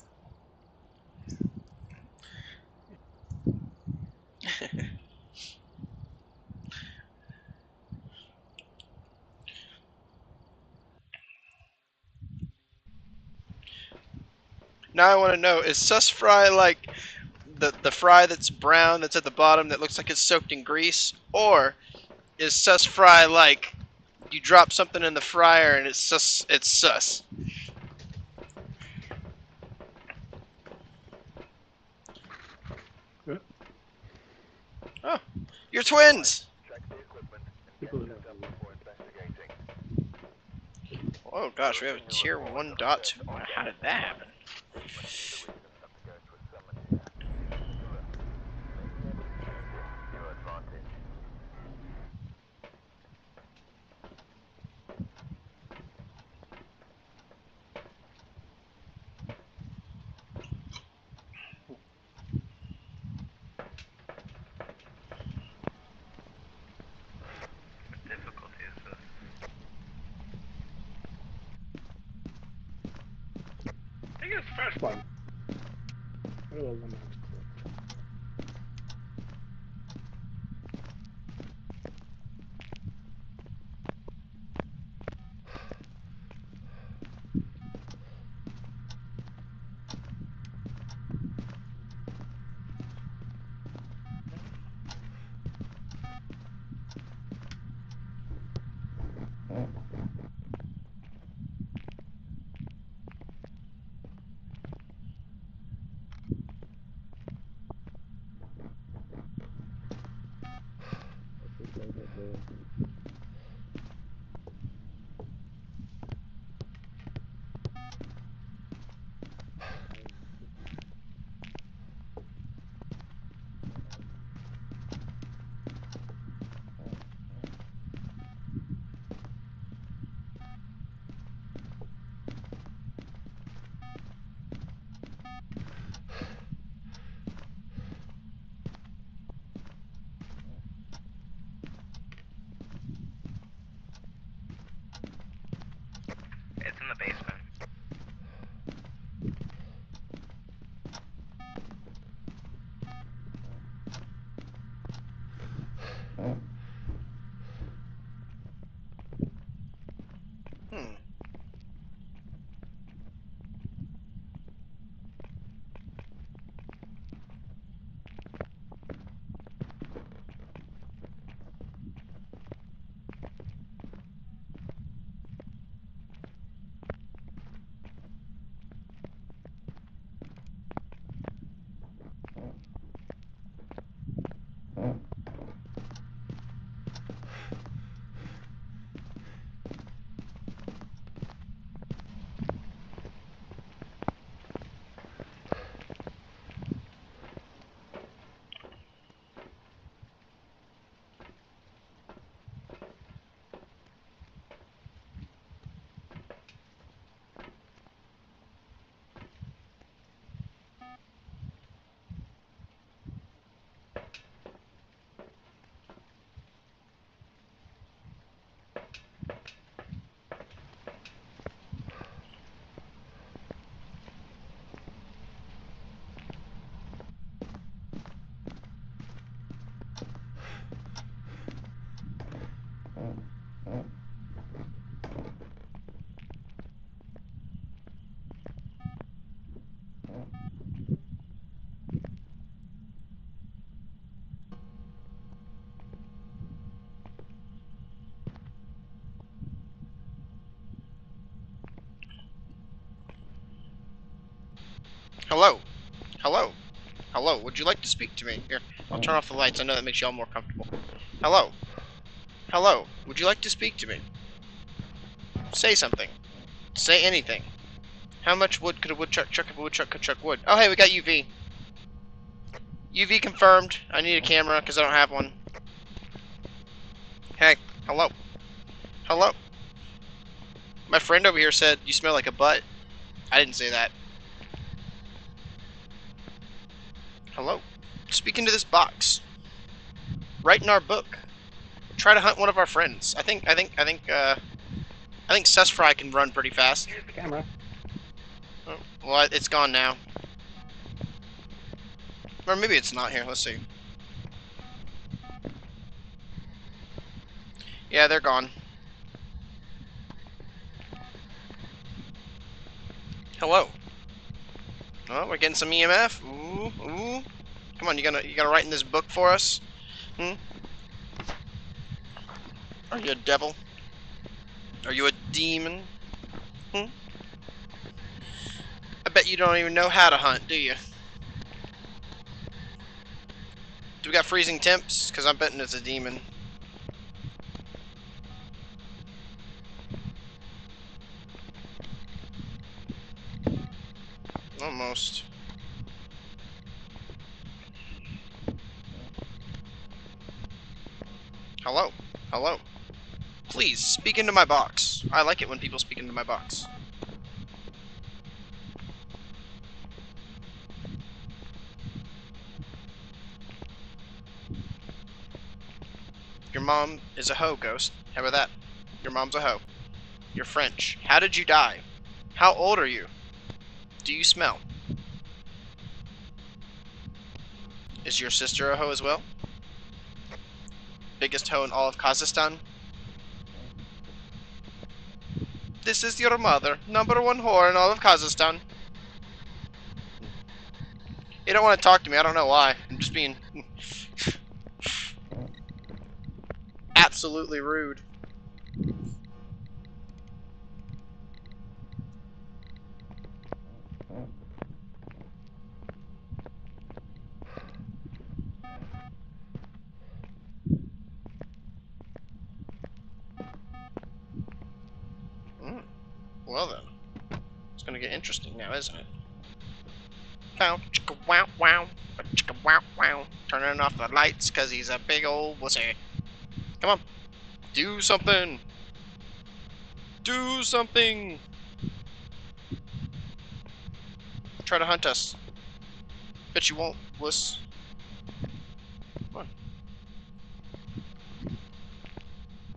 A: Now I want to know, is sus fry like the fry that's brown that's at the bottom that looks like it's soaked in grease? Or is sus fry like you drop something in the fryer and it's sus? It's sus.
M: Yeah.
A: Oh, you're twins!
M: People who
A: Oh gosh, we have a tier 1 dot. How did that happen?
M: I think it's the first one. I don't know when that's called.
A: Hello? Hello? Hello? Would you like to speak to me? Here, I'll turn off the lights. I know that makes y'all more comfortable. Hello? Hello? Would you like to speak to me? Say something. Say anything. How much wood could a woodchuck chuck if a woodchuck could chuck wood? Oh, hey, we got UV. UV confirmed. I need a camera because I don't have one. Hey, hello. Hello. My friend over here said, you smell like a butt. I didn't say that. Hello. Speaking to this box. Write in our book. Try to hunt one of our friends. I think Cessfry can run pretty fast.
M: Here's the camera.
A: Oh, well, it's gone now. Or maybe it's not here. Let's see. Yeah, they're gone. Hello. Oh, we're getting some EMF. Ooh, ooh. Come on, you gonna write in this book for us? Hmm? Are you a devil? Are you a demon? Hmm? I bet you don't even know how to hunt, do you? Do we got freezing temps? Because I'm betting it's a demon. Almost. Hello? Hello? Please, speak into my box. I like it when people speak into my box. Your mom is a hoe, Ghost. How about that? Your mom's a hoe. You're French. How did you die? How old are you? Do you smell? Is your sister a hoe as well? Biggest hoe in all of Kazakhstan? This is your mother, #1 whore in all of Kazakhstan. You don't want to talk to me, I don't know why. I'm just being absolutely rude. Well then, it's gonna get interesting now, isn't it? Pow, chicka wow wow, chicka wow wow. Turning off the lights because he's a big old wussy. Come on, do something. Do something. Try to hunt us. Bet you won't, wuss. Come on.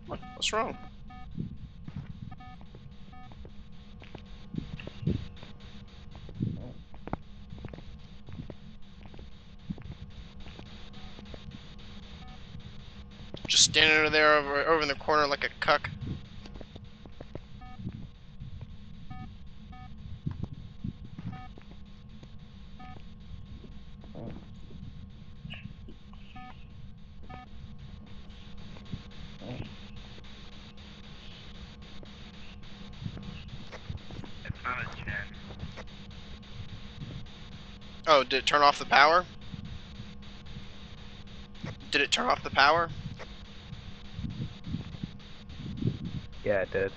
A: Come on, what's wrong? Just standing over there, over in the corner like a cuck.
N: It's not a chin.
A: Oh, did it turn off the power? Did it turn off the power?
N: Yeah, it did.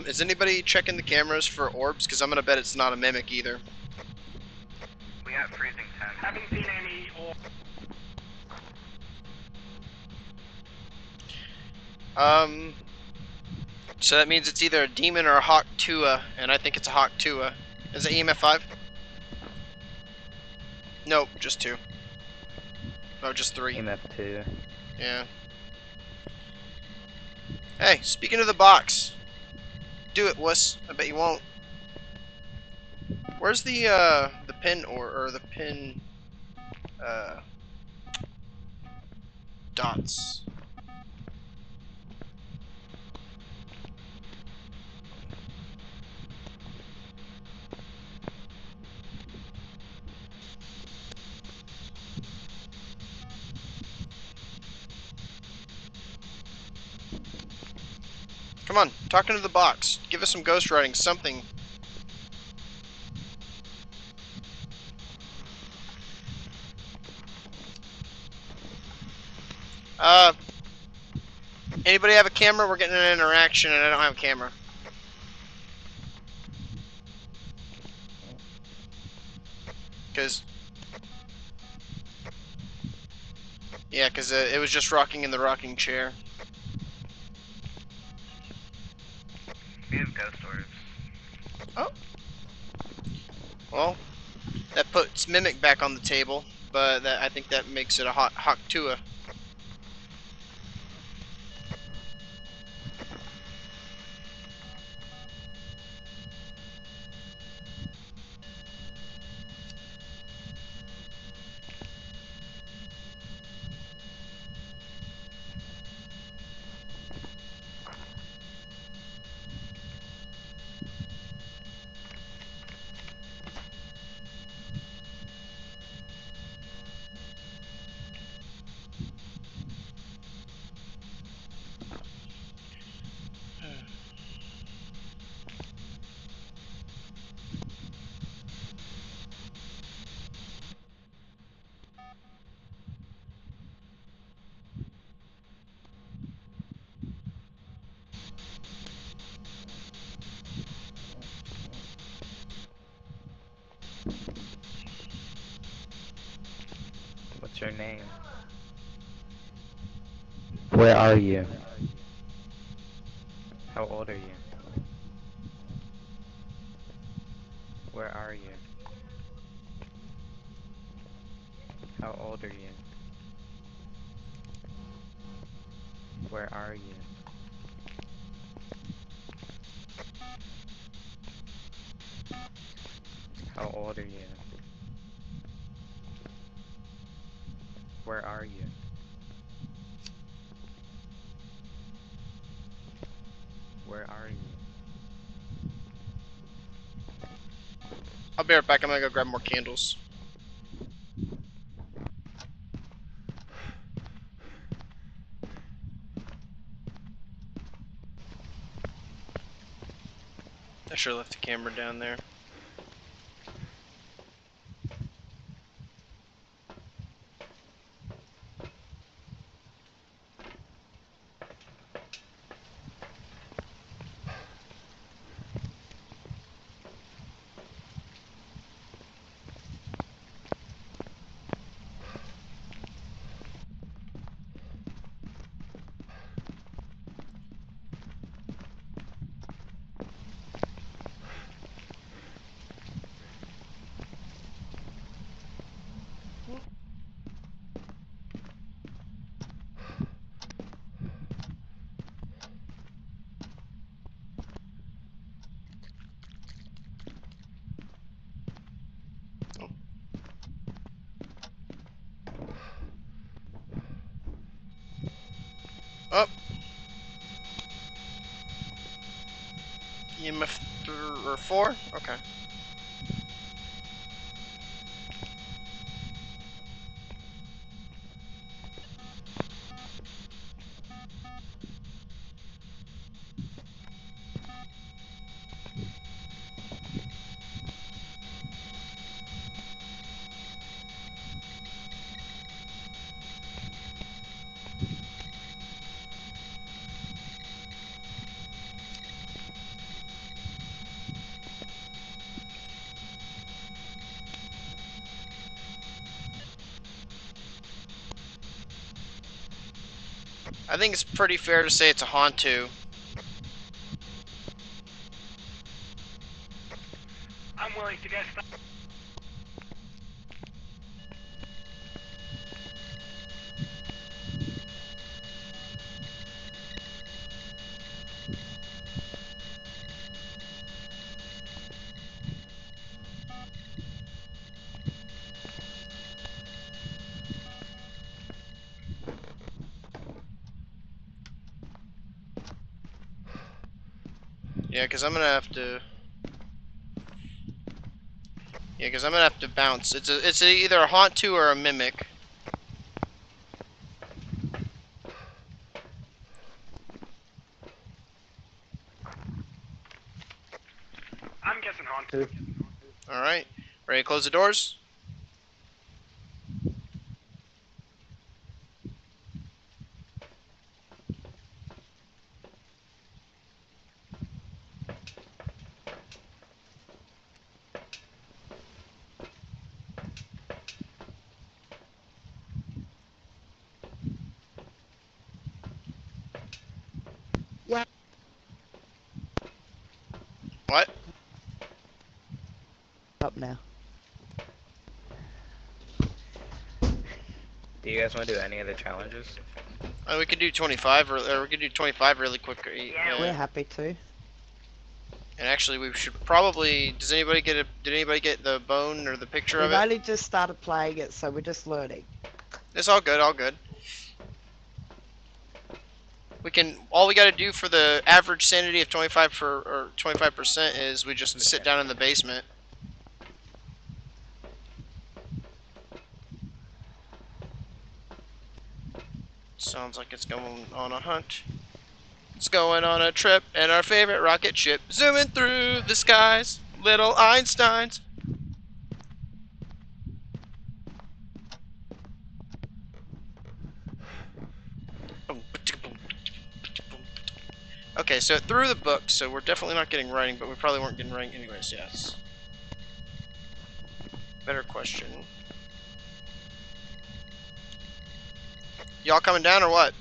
A: Is anybody checking the cameras for orbs? Because I'm gonna bet it's not a mimic either.
N: We got freezing temps. Haven't seen any or
A: So that means it's either a demon or a Hawk Tua, and I think it's a Hawk Tua. Is it EMF 5? Nope, just 2. Oh, just 3.
N: EMF 2.
A: Yeah. Hey, speaking of the box. Do it, wuss. I bet you won't. Where's the pin or the pin dots? Come on, talk into the box. Give us some ghostwriting, something. Anybody have a camera? We're getting an interaction and I don't have a camera. Cause it was just rocking in the rocking chair.
N: We have ghost orbs.
A: Oh. Well, that puts Mimic back on the table, but I think that makes it a hot Tua.
O: What's your name?
P: Where are you?
O: How old are you? Where are you? How old are you? Where are you? How old are you? Where are you? Where are you?
A: I'll be right back. I'm gonna go grab more candles. I sure left the camera down there. Oh. EMF 4? Okay. I think it's pretty fair to say it's a Hantu.
N: I'm willing to guess that.
A: Yeah, because I'm gonna have to. Yeah, because I'm gonna have to bounce. It's either a Hantu or a Mimic.
N: I'm guessing haunted.
A: All right, ready to close the doors?
P: Up now.
O: Do you guys want to do any of the challenges?
A: We could do 25, or we could do 25 really quick.
P: We're happy to.
A: And actually, we should probably. Did anybody get the bone or the picture
P: We've
A: of it?
P: only just started playing it, so we're just learning.
A: It's all good. All good. All we got to do for the average sanity of 25% is we just sit down in the basement. Sounds like it's going on a hunt. It's going on a trip in our favorite rocket ship, zooming through the skies, little Einsteins. Okay, so through the book, so we're definitely not getting writing, but we probably weren't getting writing anyways, yes. Better question. Y'all coming down or what?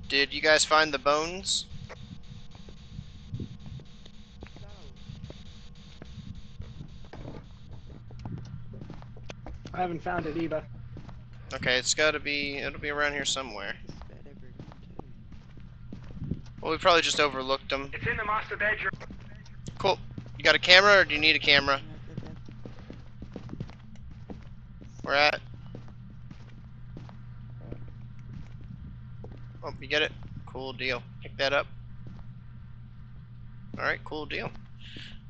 A: Did you guys find the bones?
M: I haven't found it either.
A: Okay, it'll be around here somewhere. Well, we probably just overlooked them.
N: It's in the master bedroom.
A: Cool. You got a camera, or do you need a camera? Where at? Oh, you get it? Cool deal. Pick that up. Alright, cool deal.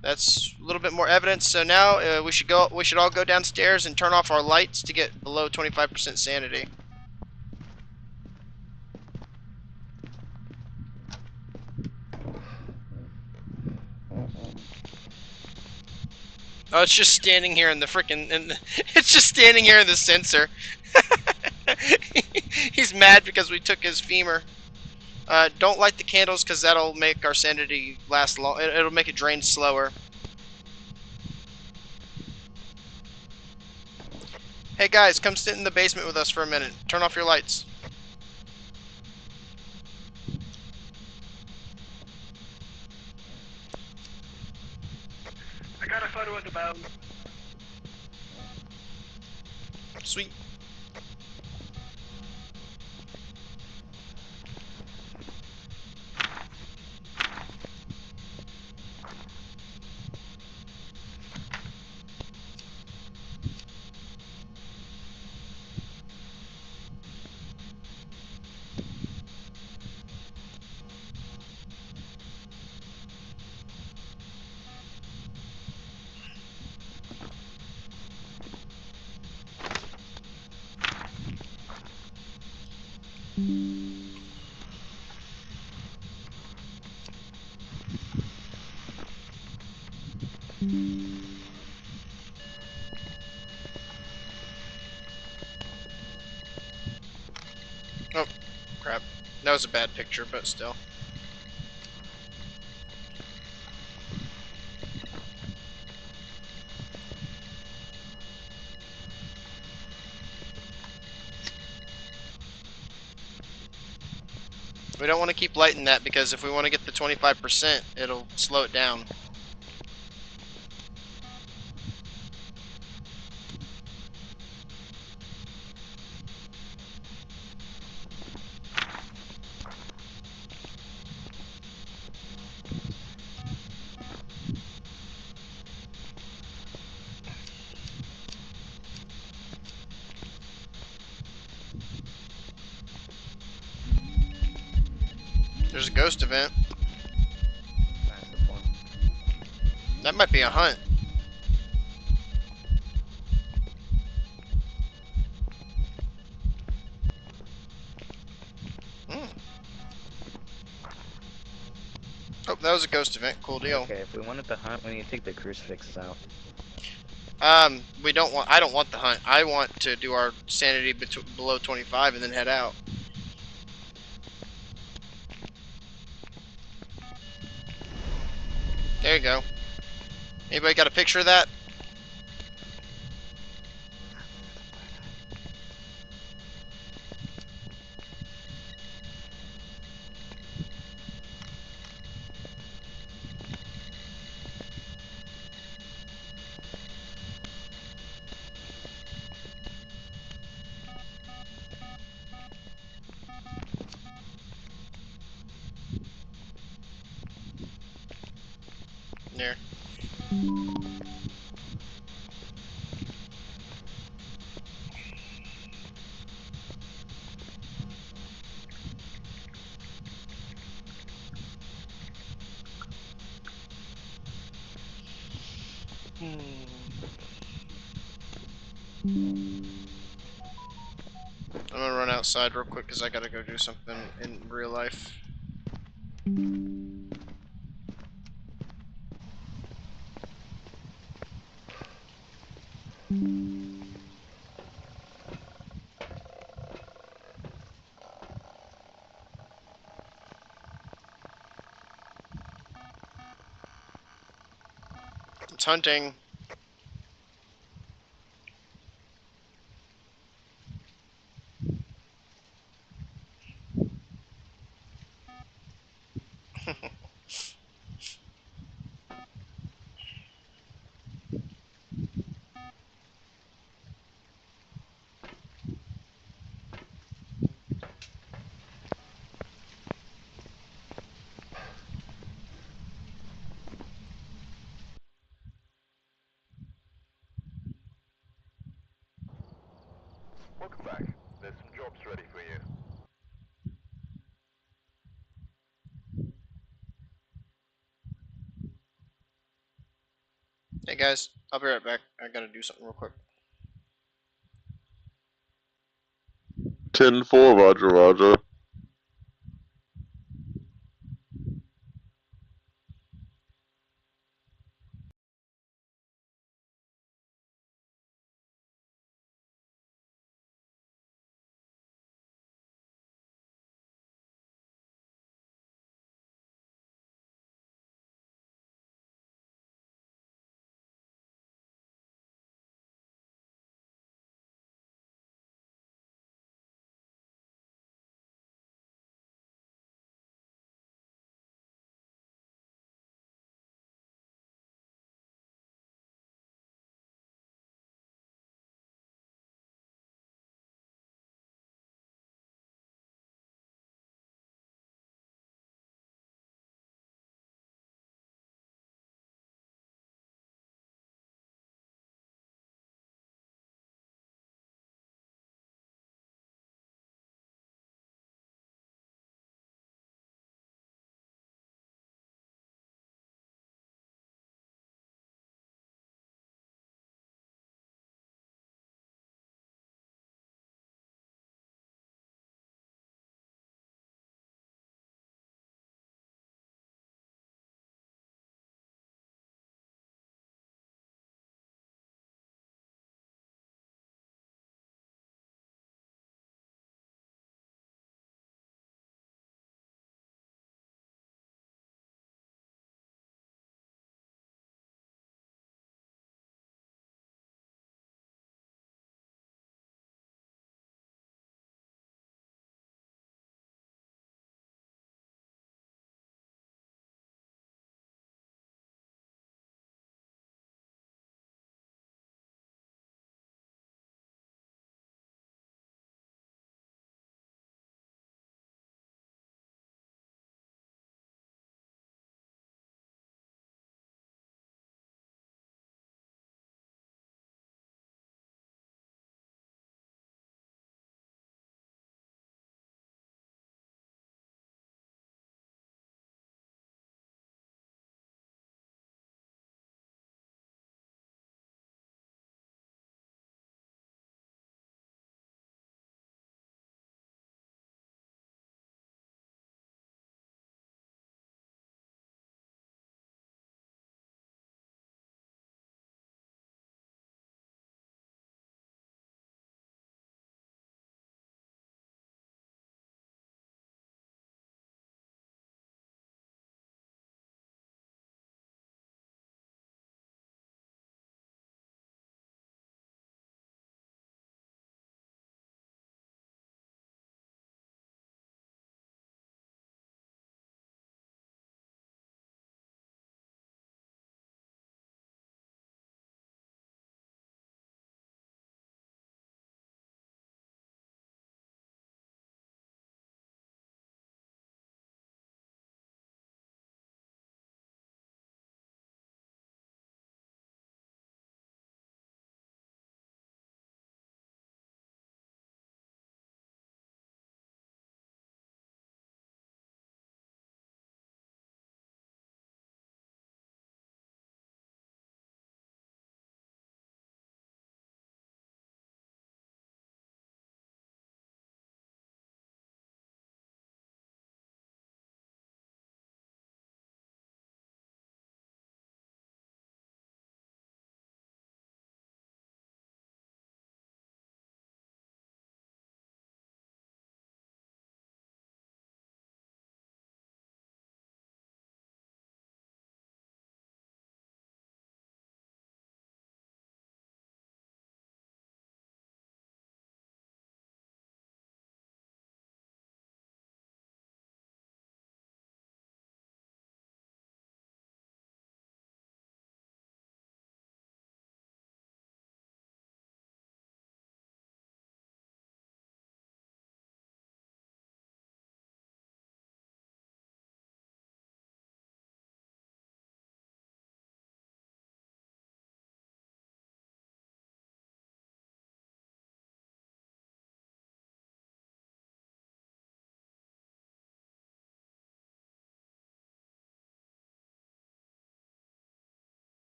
A: That's a little bit more evidence. So now we should all go downstairs and turn off our lights to get below 25% sanity. Oh, it's just standing here in the frickin' it's just standing here in the sensor. He's mad because we took his femur. Don't light the candles because that'll make our sanity last long. It'll make it drain slower. Hey guys, come sit in the basement with us for a minute. Turn off your lights.
N: I got a photo of the bone.
A: Sweet. Oh, crap. That was a bad picture, but still. We don't want to keep lighting that because if we want to get the 25%, it'll slow it down. There's a ghost event. That might be a hunt. Oh, that was a ghost event. Cool deal.
O: Okay, if we wanted the hunt, we need to take the crucifixes out.
A: We don't want. I don't want the hunt. I want to do our sanity below 25 and then head out. There you go. Anybody got a picture of that? I'm gonna run outside real quick because I gotta go do something in real life. It's hunting.
L: Welcome back. There's some jobs ready for you.
A: Hey guys, I'll be right back. I gotta do something real quick.
Q: 10-4, Roger, Roger.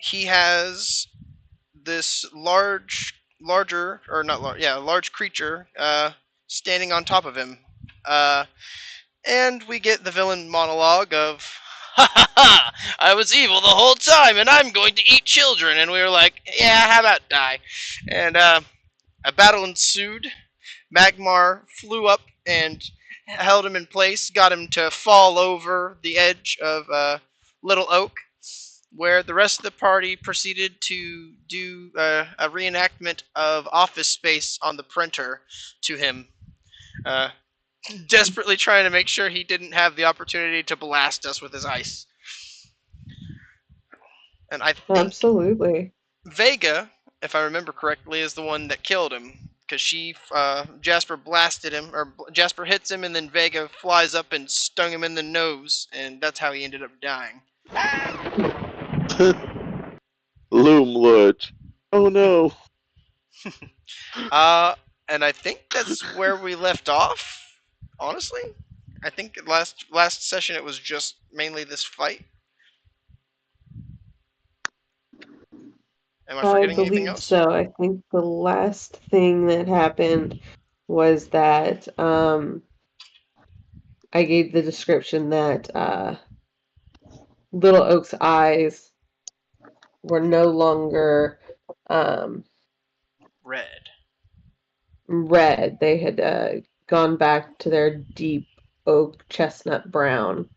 A: he has this larger, or not large, yeah, large creature standing on top of him. And we get the villain monologue of, "Ha ha ha! I was evil the whole time, and I'm going to eat children." And we were like, "Yeah, how about die?" And a battle ensued. Magmar flew up and held him in place, got him to fall over the edge of Little Oak, where the rest of the party proceeded to do a reenactment of Office Space on the printer to him, desperately trying to make sure he didn't have the opportunity to blast us with his ice. And I think
Q: Absolutely.
A: Vega, if I remember correctly, is the one that killed him. Because Jasper blasted him, or Jasper hits him, and then Vega flies up and stung him in the nose, and that's how he ended up dying.
R: Loom Lurch. Oh no.
A: And I think that's where we left off. Honestly, I think last session it was just mainly this fight. Am I forgetting anything
Q: believe
A: else?
Q: so. I think the last thing that happened was that I gave the description that Little Oak's eyes were no longer
A: Red.
Q: red. They had gone back to their deep oak chestnut brown.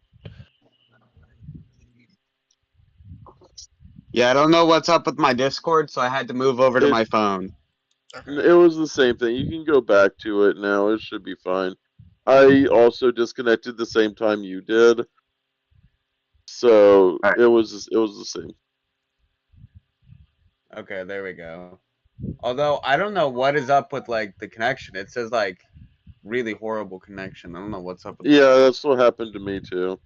S: Yeah, I don't know what's up with my Discord, so I had to move over to my phone.
R: It was the same thing. You can go back to it now. It should be fine. I also disconnected the same time you did, so it was the same.
S: Okay, there we go. Although I don't know what is up with like the connection. It says like really horrible connection. I don't know what's up with
R: Yeah, that's what happened to me too.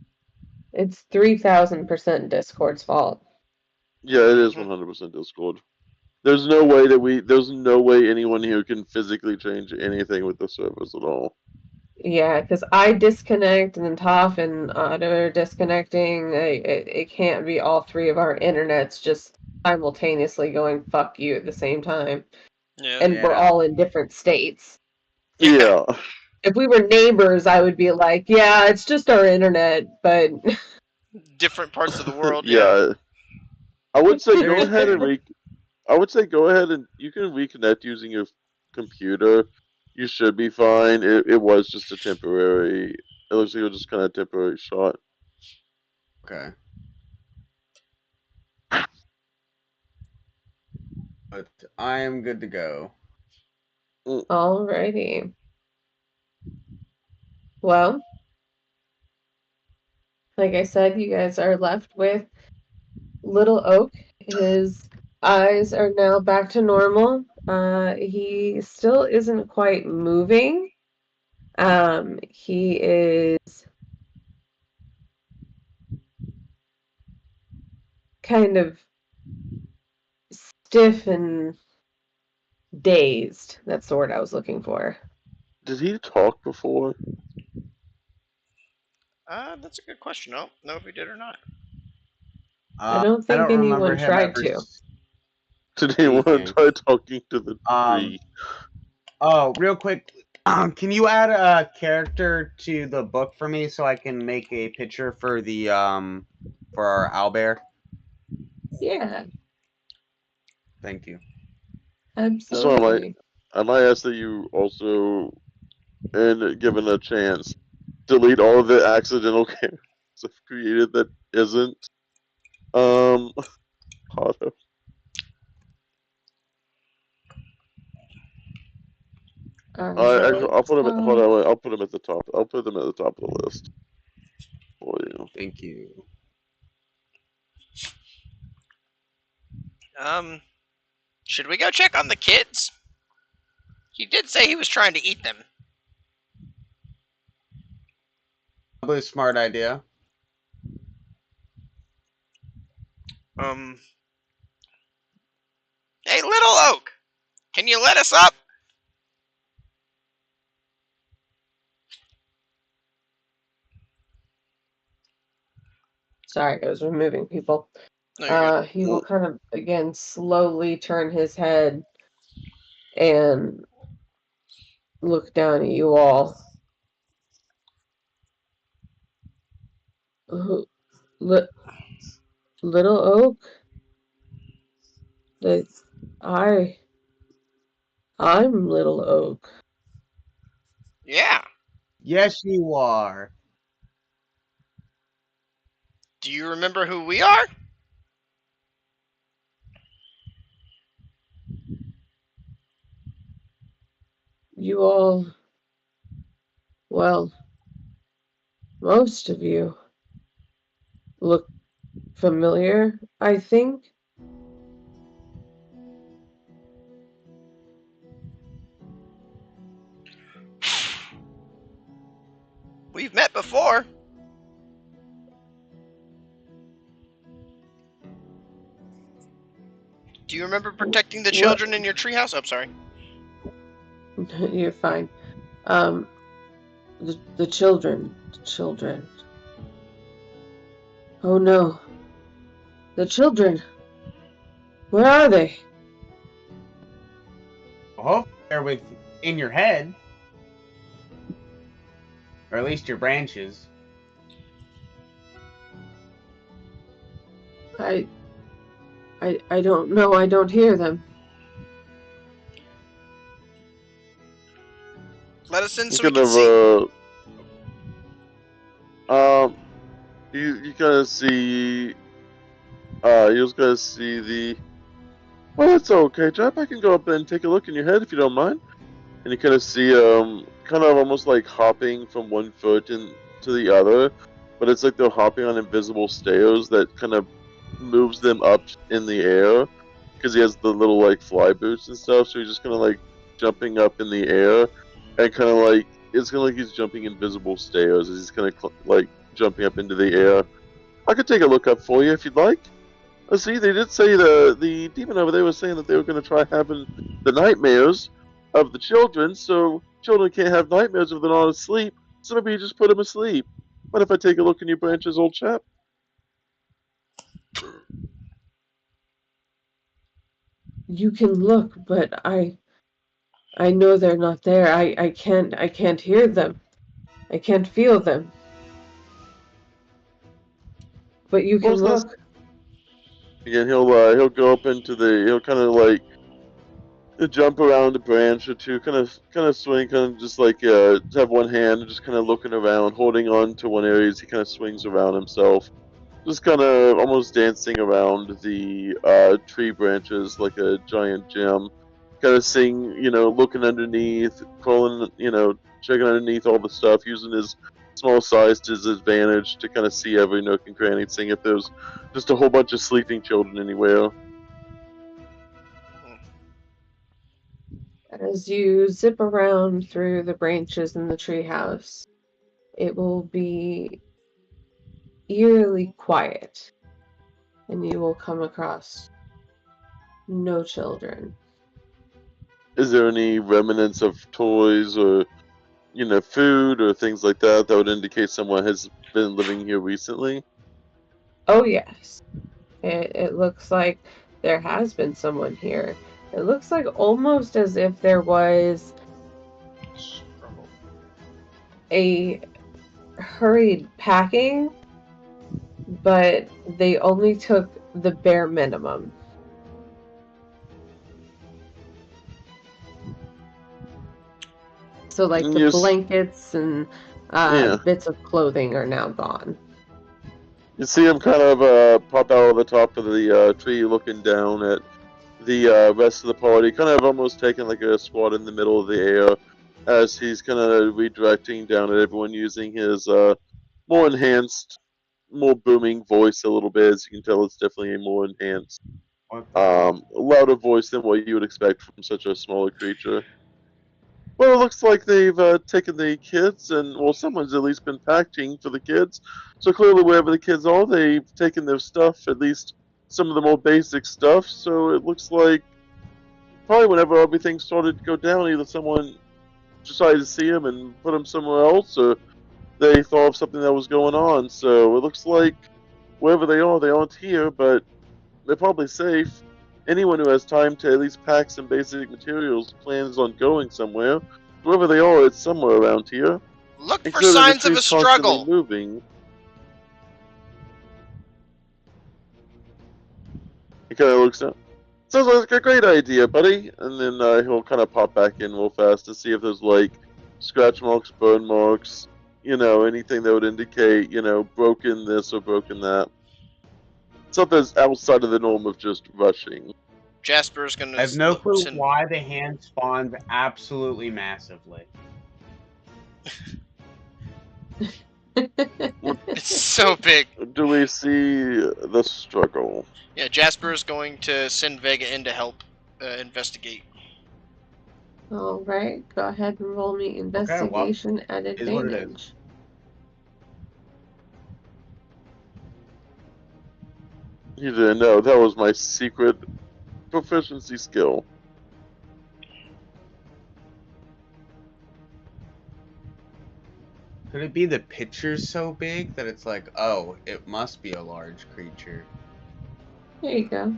Q: It's 3000% Discord's fault.
R: Yeah, it is 100% Discord. There's no way anyone here can physically change anything with the servers at all.
Q: Yeah, because I disconnect and then Toph and Otto are disconnecting. It can't be all three of our internets just simultaneously going fuck you at the same time.
A: Yeah.
Q: And we're all in different states.
R: Yeah.
Q: If we were neighbors, I would be like, yeah, it's just our internet, but
A: Different parts of the world.
R: Yeah. I would say go ahead and you can reconnect using your computer. You should be fine. It was just a temporary. It looks like it was just kind of a temporary shot.
S: Okay. But I am good to go.
Q: Alrighty. Well, like I said, you guys are left with Little Oak. His eyes are now back to normal. He still isn't quite moving. He is kind of stiff and dazed. That's the word I was looking for.
R: Did he talk before?
A: That's a good question. I don't know if he did or not.
Q: I don't think anyone tried to.
R: Did anyone try talking to the tree?
S: Oh, real quick, can you add a character to the book for me so I can make a picture for the for our owlbear?
Q: Yeah.
S: Thank you.
Q: Absolutely.
R: I might ask that you also, and given a chance, delete all of the accidental characters I've created that isn't Otto. I'll put them. Hold on, I'll put them at the top. I'll put them at the top of the list for you.
S: Thank you.
A: Should we go check on the kids? He did say he was trying to eat them.
S: Probably a smart idea.
A: Hey, Little Oak, can you let us up?
Q: Sorry, I was removing people.
A: No, you're good.
Q: He will kind of again slowly turn his head and look down at you all. Little Oak? I'm Little Oak.
A: Yeah.
S: Yes, you are.
A: Do you remember who we are?
Q: You all, well, most of you look familiar, I think.
A: We've met before. Do you remember protecting the children in your treehouse? Oh, sorry.
Q: You're fine. The children. Oh no. The children. Where are they?
S: Oh, they're in your head. Or at least your branches.
Q: I don't know. I don't hear them.
A: Let us in so we can see.
R: You kind of see. You just gotta see the. Well, it's okay, Jack. I can go up and take a look in your head if you don't mind. And you kind of see, kind of almost like hopping from one foot to the other, but it's like they're hopping on invisible stairs that kind of moves them up in the air because he has the little like fly boots and stuff. So he's just kind of like jumping up in the air and kind of like it's kind of like he's jumping invisible stairs as he's kind of like jumping up into the air. I could take a look up for you if you'd like. See, they did say the demon over there was saying that they were going to try having the nightmares of the children, so children can't have nightmares if they're not asleep. So maybe you just put them asleep. What if I take a look in your branches, old chap?
Q: You can look, but I know they're not there. I can't hear them. I can't feel them. But you can look.
R: Again, he'll go up into he'll kind of like jump around a branch or two, kind of swing, kind of just like have one hand and just kind of looking around, holding on to one area as he kind of swings around himself, just kind of almost dancing around the tree branches like a giant gym, kind of seeing, looking underneath, crawling, checking underneath all the stuff, using his small size to his advantage to kind of see every nook and cranny, seeing if there's just a whole bunch of sleeping children anywhere.
Q: As you zip around through the branches in the treehouse, it will be eerily quiet, and you will come across no children.
R: Is there any remnants of toys or, food or things like that that would indicate someone has been living here recently?
Q: Oh yes. It looks like there has been someone here. It looks like almost as if there was a hurried packing, but they only took the bare minimum. So like the blankets and bits of clothing are now gone.
R: You see him kind of pop out of the top of the tree looking down at the rest of the party, kind of almost taking like a squat in the middle of the air as he's kind of redirecting down at everyone using his more enhanced, more booming voice a little bit. As you can tell, it's definitely a more enhanced, louder voice than what you would expect from such a smaller creature. Well, it looks like they've taken the kids, and well, someone's at least been packing for the kids. So clearly, wherever the kids are, they've taken their stuff, at least some of the more basic stuff. So it looks like probably whenever everything started to go down, either someone decided to see them and put them somewhere else, or they thought of something that was going on. So it looks like wherever they are, they aren't here. But they're probably safe. Anyone who has time to at least pack some basic materials plans on going somewhere. Wherever they are, it's somewhere around here.
A: Look for
R: Considering the
A: signs of a
R: tree's constantly
A: struggle.
R: moving. He kind of looks up. Sounds like a great idea, buddy. And then he'll kind of pop back in real fast to see if there's like scratch marks, burn marks, anything that would indicate, broken this or broken that. Something's outside of the norm of just rushing.
A: Jasper's gonna.
S: I have no clue why the hand spawns absolutely massively.
A: It's so big.
R: Do we see the struggle?
A: Yeah, Jasper's going to send Vega in to help investigate.
Q: All right, go ahead and roll me investigation at
S: is what it is.
Q: advantage.
R: You didn't know that was my secret proficiency skill.
S: Could it be the picture's so big that it's like, oh, it must be a large creature?
Q: There you go.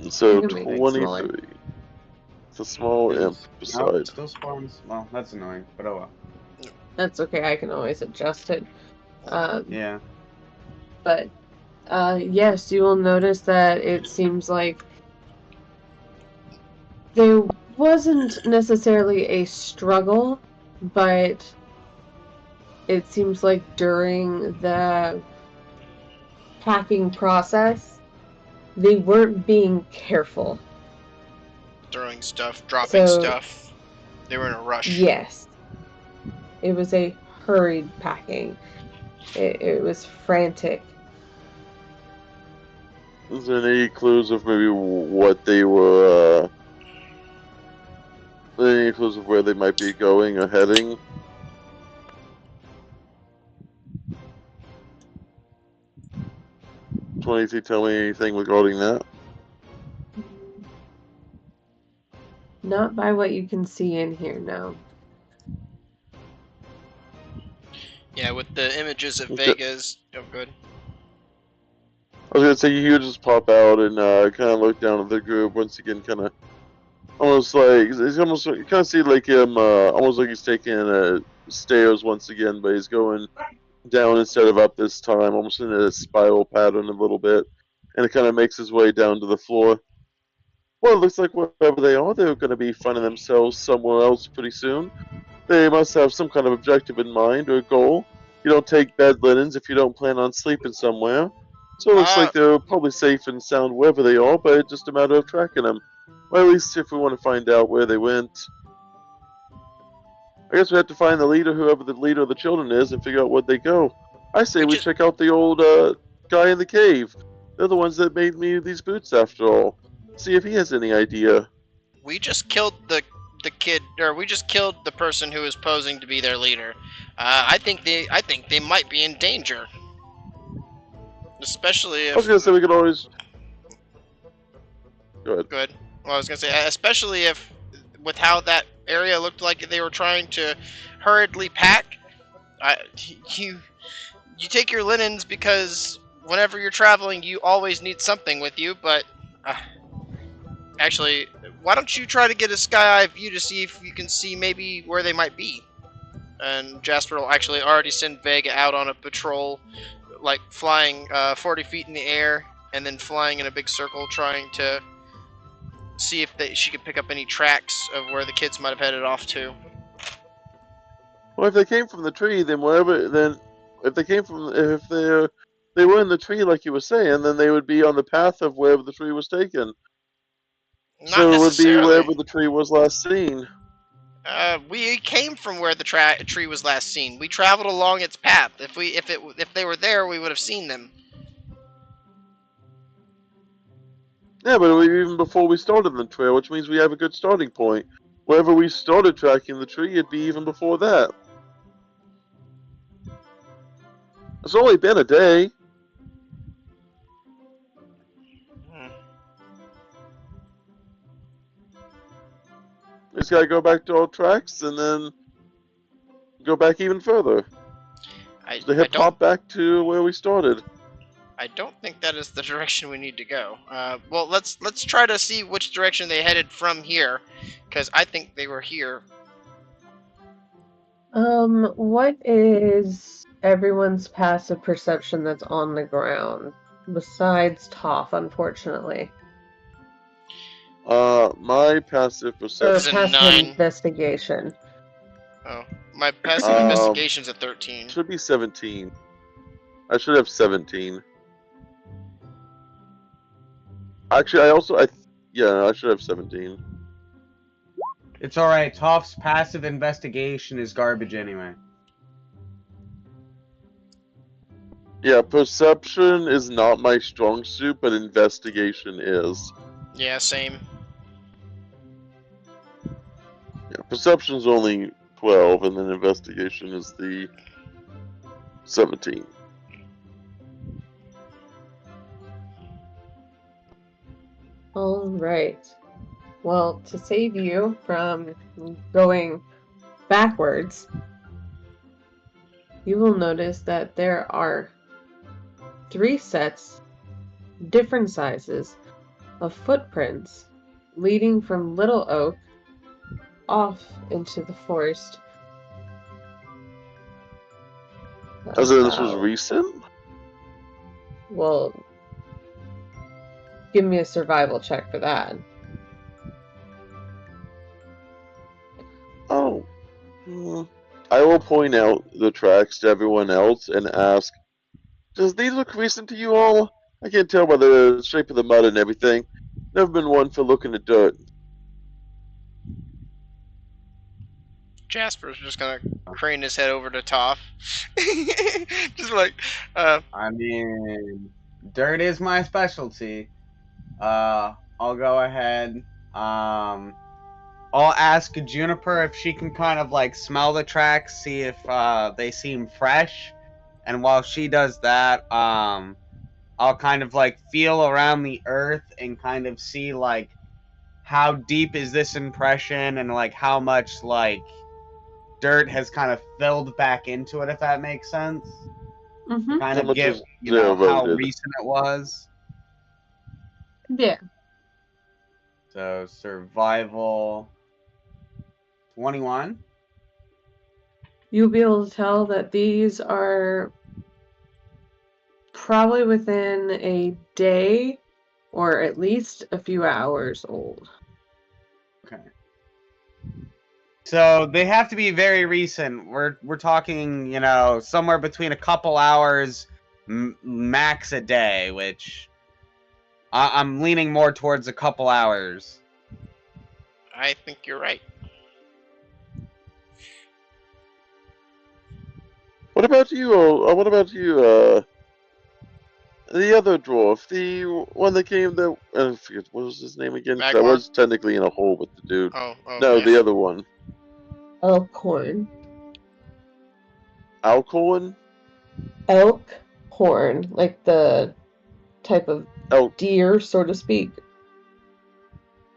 R: So
Q: You can make it smaller.
R: 23. It's a small imp beside.
S: No, it still spawns. Well, that's annoying, but oh well.
Q: That's okay. I can always adjust it.
S: Yeah.
Q: But yes, you will notice that it seems like there wasn't necessarily a struggle, but it seems like during the packing process, they weren't being careful.
A: Throwing stuff, dropping
Q: So-
A: stuff. They were in a rush.
Q: Yes. It was a hurried packing. It was frantic.
R: Is there any clues of maybe what they were? Any clues of where they might be going or heading? Tell me anything regarding that?
Q: Not by what you can see in here, no.
A: Yeah, with the images of
R: Okay.
A: Vegas. Oh, good.
R: I was gonna say you would just pop out and kind of look down at the group once again, kind of almost like it's almost you kind of see like him almost like he's taking stairs once again, but he's going down instead of up this time, almost in a spiral pattern a little bit, and it kind of makes his way down to the floor. Well, it looks like wherever they are, they're going to be finding themselves somewhere else pretty soon. They must have some kind of objective in mind or goal. You don't take bed linens if you don't plan on sleeping somewhere. So it looks like they're probably safe and sound wherever they are, but it's just a matter of tracking them. Or at least if we want to find out where they went. I guess we have to find the leader, whoever the leader of the children is, and figure out where they go. I say we check out the old guy in the cave. They're the ones that made me these boots after all. See if he has any idea.
A: We just killed the kid, or we just killed the person who was posing to be their leader. I think they might be in danger. Especially if...
R: I was gonna say we could always... Go ahead.
A: Good. Well, I was gonna say, especially if, with how that area looked like they were trying to hurriedly pack, you take your linens because whenever you're traveling, you always need something with you, but... actually, why don't you try to get a sky eye view to see if you can see maybe where they might be? And Jasper will actually already send Vega out on a patrol, like flying 40 feet in the air and then flying in a big circle, trying to see if she could pick up any tracks of where the kids might have headed off to.
R: Well, if they came from the tree, then if they were in the tree like you were saying, then they would be on the path of wherever the tree was taken. So it would be wherever the tree was last seen.
A: We came from where the tree was last seen. We traveled along its path. If they were there, we would have seen them.
R: Yeah, but even before we started the trail, which means we have a good starting point. Wherever we started tracking the tree, it'd be even before that. It's only been a day. We just gotta go back to our tracks and then go back even further. They had popped back to where we started.
A: I don't think that is the direction we need to go. Well, let's try to see which direction they headed from here, because I think they were here.
Q: What is everyone's passive perception that's on the ground? Besides Toph, unfortunately.
R: My passive
Q: Or
R: perception.
Q: passive investigation.
A: Oh, my passive investigation's at 13.
R: Should be 17. I should have 17. Actually, I should have 17.
S: It's alright, Toph's passive investigation is garbage anyway.
R: Yeah, perception is not my strong suit, but investigation is.
A: Yeah, same.
R: Yeah, perception's only 12, and then investigation is the 17.
Q: Alright. Well, to save you from going backwards, you will notice that there are 3 sets, different sizes, of footprints leading from Little Oak off into the forest.
R: As in, this was recent?
Q: Well, give me a survival check for that.
R: Oh. I will point out the tracks to everyone else and ask, does these look recent to you all? I can't tell by the shape of the mud and everything. Never been one for looking at dirt.
A: Jasper's just gonna crane his head over to Toph. Just like,
S: I mean, dirt is my specialty. I'll go ahead. I'll ask Juniper if she can kind of like smell the tracks, see if they seem fresh. And while she does that, I'll kind of like feel around the earth and kind of see like how deep is this impression and like how much like dirt has kind of filled back into it, if that makes sense.
Q: Mm-hmm.
S: Kind of get, you know, how recent it was.
Q: Yeah.
S: So survival 21.
Q: You'll be able to tell that these are probably within a day or at least a few hours old.
S: Okay. So they have to be very recent. We're talking, you know, somewhere between a couple hours, max a day, which I'm leaning more towards a couple hours.
A: I think you're right.
R: What about you, the other dwarf, the one that came there, I forget, what was his name again? 'Cause I was technically in a hole with the dude. No,
A: yeah.
R: the other one.
Q: Elkhorn.
R: Alcorn?
Q: Elkhorn, like the type of deer, so to speak.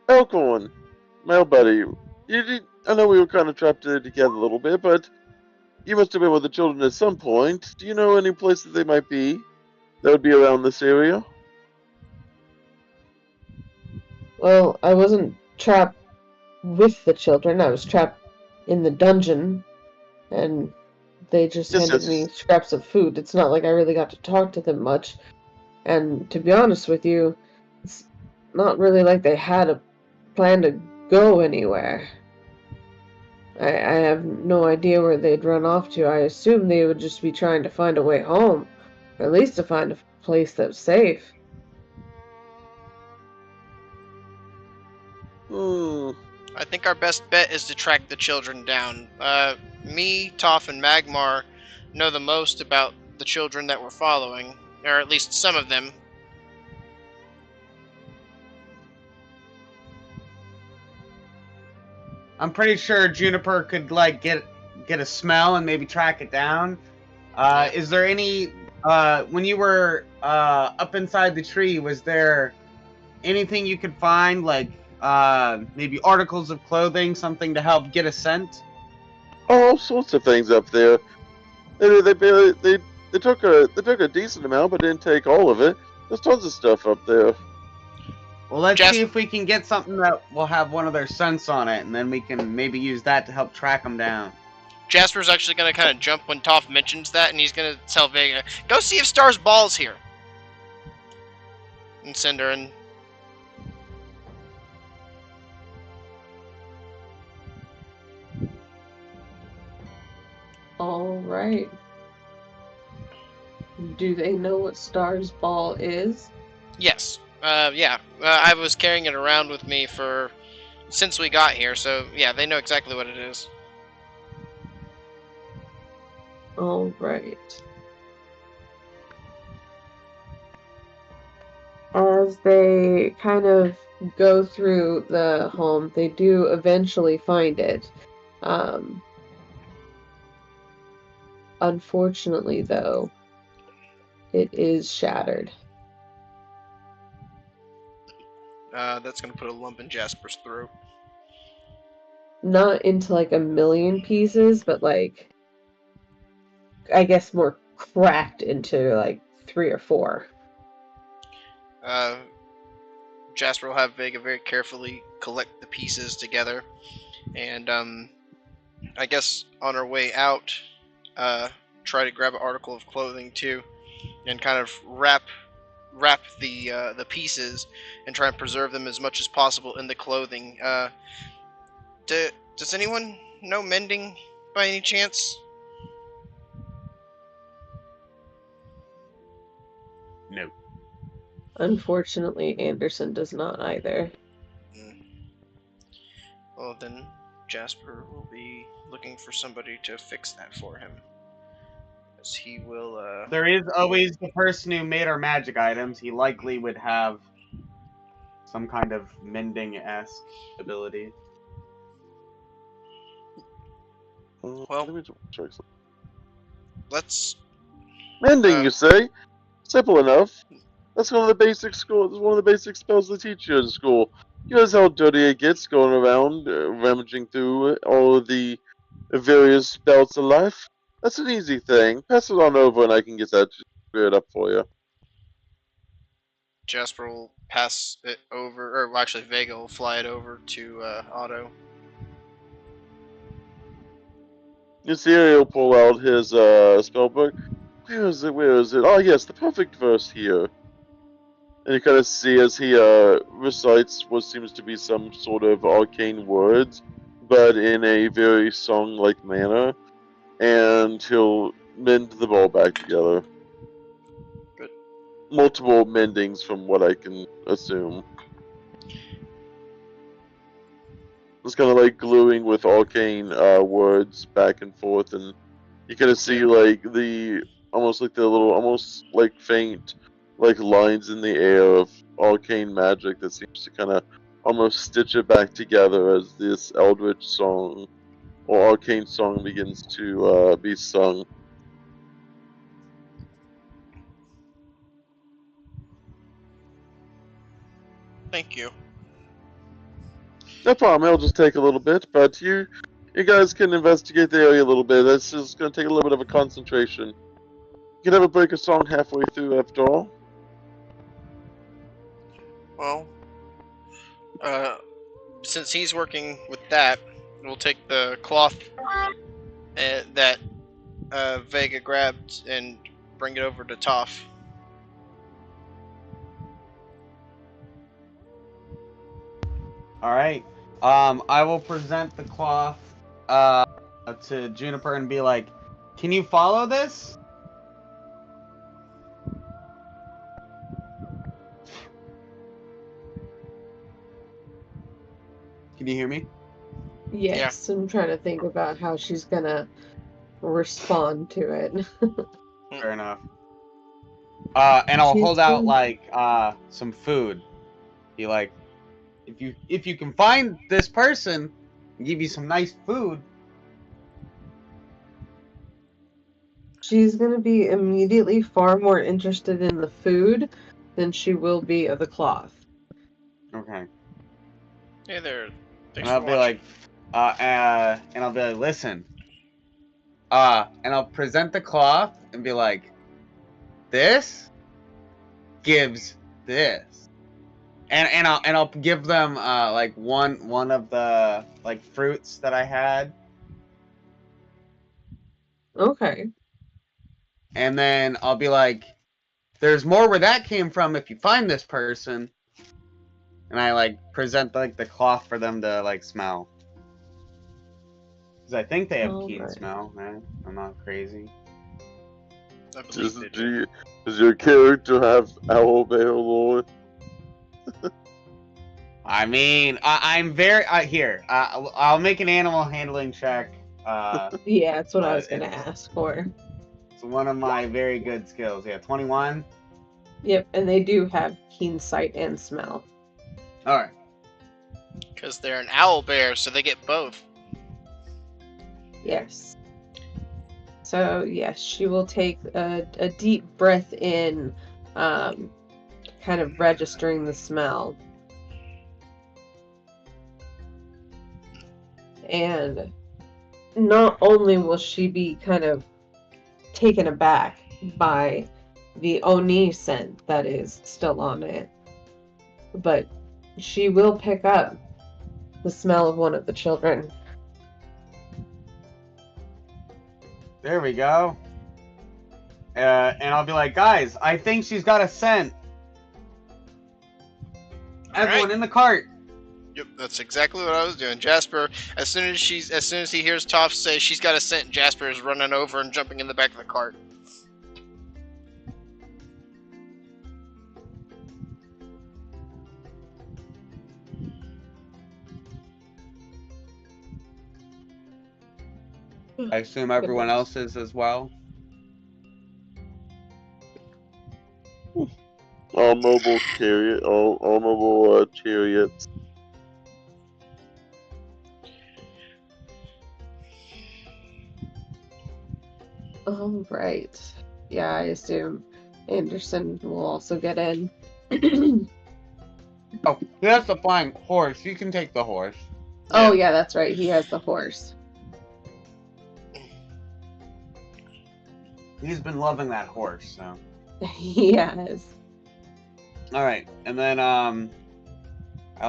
R: Elkhorn, my buddy. I know we were kind of trapped together a little bit, but you must have been with the children at some point. Do you know any place that they might be that would be around this area?
Q: Well, I wasn't trapped with the children. I was trapped in the dungeon, and they just handed me scraps of food. It's not like I really got to talk to them much. And to be honest with you, it's not really like they had a plan to go anywhere. I have no idea where they'd run off to. I assume they would just be trying to find a way home, or at least to find a place that's safe.
A: I think our best bet is to track the children down. Me, Toph, and Magmar know the most about the children that we're following, or at least some of them.
S: I'm pretty sure Juniper could like get a smell and maybe track it down. Is there any when you were up inside the tree, was there anything you could find, like maybe articles of clothing, something to help get a scent?
R: All sorts of things up there. They took a decent amount, but didn't take all of it. There's tons of stuff up there.
S: Well, let's see if we can get something that will have one of their scents on it, and then we can maybe use that to help track them down.
A: Jasper's actually going to kind of jump when Toph mentions that, and he's going to tell Vega, go see if Star's Ball's here. And send her in.
Q: All right. Do they know what Star's Ball is?
A: Yes. Yeah. I was carrying it around with me since we got here, so yeah, they know exactly what it is.
Q: All right. As they kind of go through the home, they do eventually find it. Unfortunately, though, it is shattered.
A: That's going to put a lump in Jasper's throat.
Q: Not into like a million pieces, but like, I guess more cracked into like 3 or 4.
A: Jasper will have Vega very carefully collect the pieces together, and I guess on her way out, try to grab an article of clothing too, and kind of wrap the pieces and try and preserve them as much as possible in the clothing. Does anyone know mending by any chance?
S: No.
Q: Unfortunately, Anderson does not either.
A: Well, then Jasper will be looking for somebody to fix that for him. As he will,
S: There is always the person who made our magic items. He likely would have some kind of mending-esque ability.
A: Well, let's...
R: Mending, you say? Simple enough. That's one of the basic spells they teach you in school. You know how dirty it gets going around, rummaging through all of the various belts of life. That's an easy thing. Pass it on over and I can get that cleared up for you.
A: Jasper will pass it over, or actually Vega will fly it over to Otto.
R: You see he'll pull out his spell book. Where is it? Oh yes, the perfect verse here. And you kind of see as he recites what seems to be some sort of arcane words, but in a very song-like manner, and he'll mend the ball back together.
A: Good.
R: Multiple mendings from what I can assume. It's kind of like gluing with arcane words back and forth, and you kind of see like almost like faint like lines in the air of arcane magic that seems to kind of almost stitch it back together as this eldritch song or arcane song begins to be sung.
A: Thank you.
R: No problem, it'll just take a little bit, but you guys can investigate the area a little bit. This is going to take a little bit of a concentration. You can never break a song halfway through, after all.
A: Well, since he's working with that, we'll take the cloth that Vega grabbed and bring it over to Toph.
S: Alright. I will present the cloth to Juniper and be like, can you follow this? Can you hear me?
Q: Yes, I'm trying to think about how she's gonna respond to it.
S: Fair enough. And I'll hold out like some food. Be like, if you can find this person, and give you some nice food.
Q: She's gonna be immediately far more interested in the food than she will be of the cloth.
S: Okay.
A: Hey there.
S: And I'll be like, listen, And I'll present the cloth and be like, this gives this. And I'll give them like one of the like fruits that I had.
Q: Okay.
S: And then I'll be like, there's more where that came from if you find this person. And I like present like the cloth for them to like smell. Because I think they have keen smell, man. I'm not crazy.
R: Does your character have owlbear lore?
S: I mean, I'm very here. I'll make an animal handling check.
Q: Yeah, that's what I was gonna ask for.
S: It's one of my very good skills. Yeah, 21.
Q: Yep, and they do have keen sight and smell.
S: All right.
A: Because they're an owl bear, so they get both.
Q: Yes. So yes, she will take a deep breath in, kind of registering the smell. And not only will she be kind of taken aback by the Oni scent that is still on it, but she will pick up the smell of one of the children.
S: There we go. And I'll be like, guys, I think she's got a scent. Everyone in the cart.
A: Yep, that's exactly what I was doing. Jasper, as soon as he hears Toph say she's got a scent, Jasper is running over and jumping in the back of the cart.
S: I assume everyone else is as well.
R: All mobile chariots.
Q: All right. Yeah, I assume Anderson will also get in.
S: Oh, he has the flying horse. You can take the horse.
Q: Oh, yeah, that's right. He has the horse.
S: He's been loving that horse, so.
Q: He has.
S: All right, and then I'll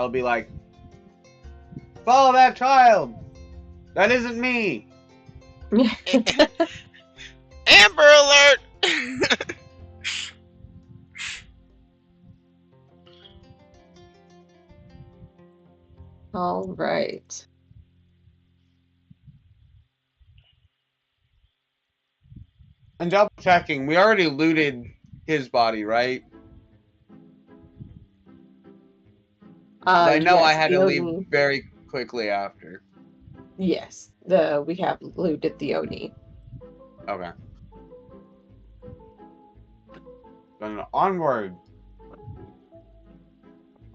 S: be like, follow that child. That isn't me.
A: Amber Alert!
Q: All right.
S: And double checking, we already looted his body, right? I know
Q: yes,
S: I had to
Q: the
S: leave
Q: Oni.
S: very quickly after.
Q: Yes, we have looted the Oni.
S: Okay. Then onward.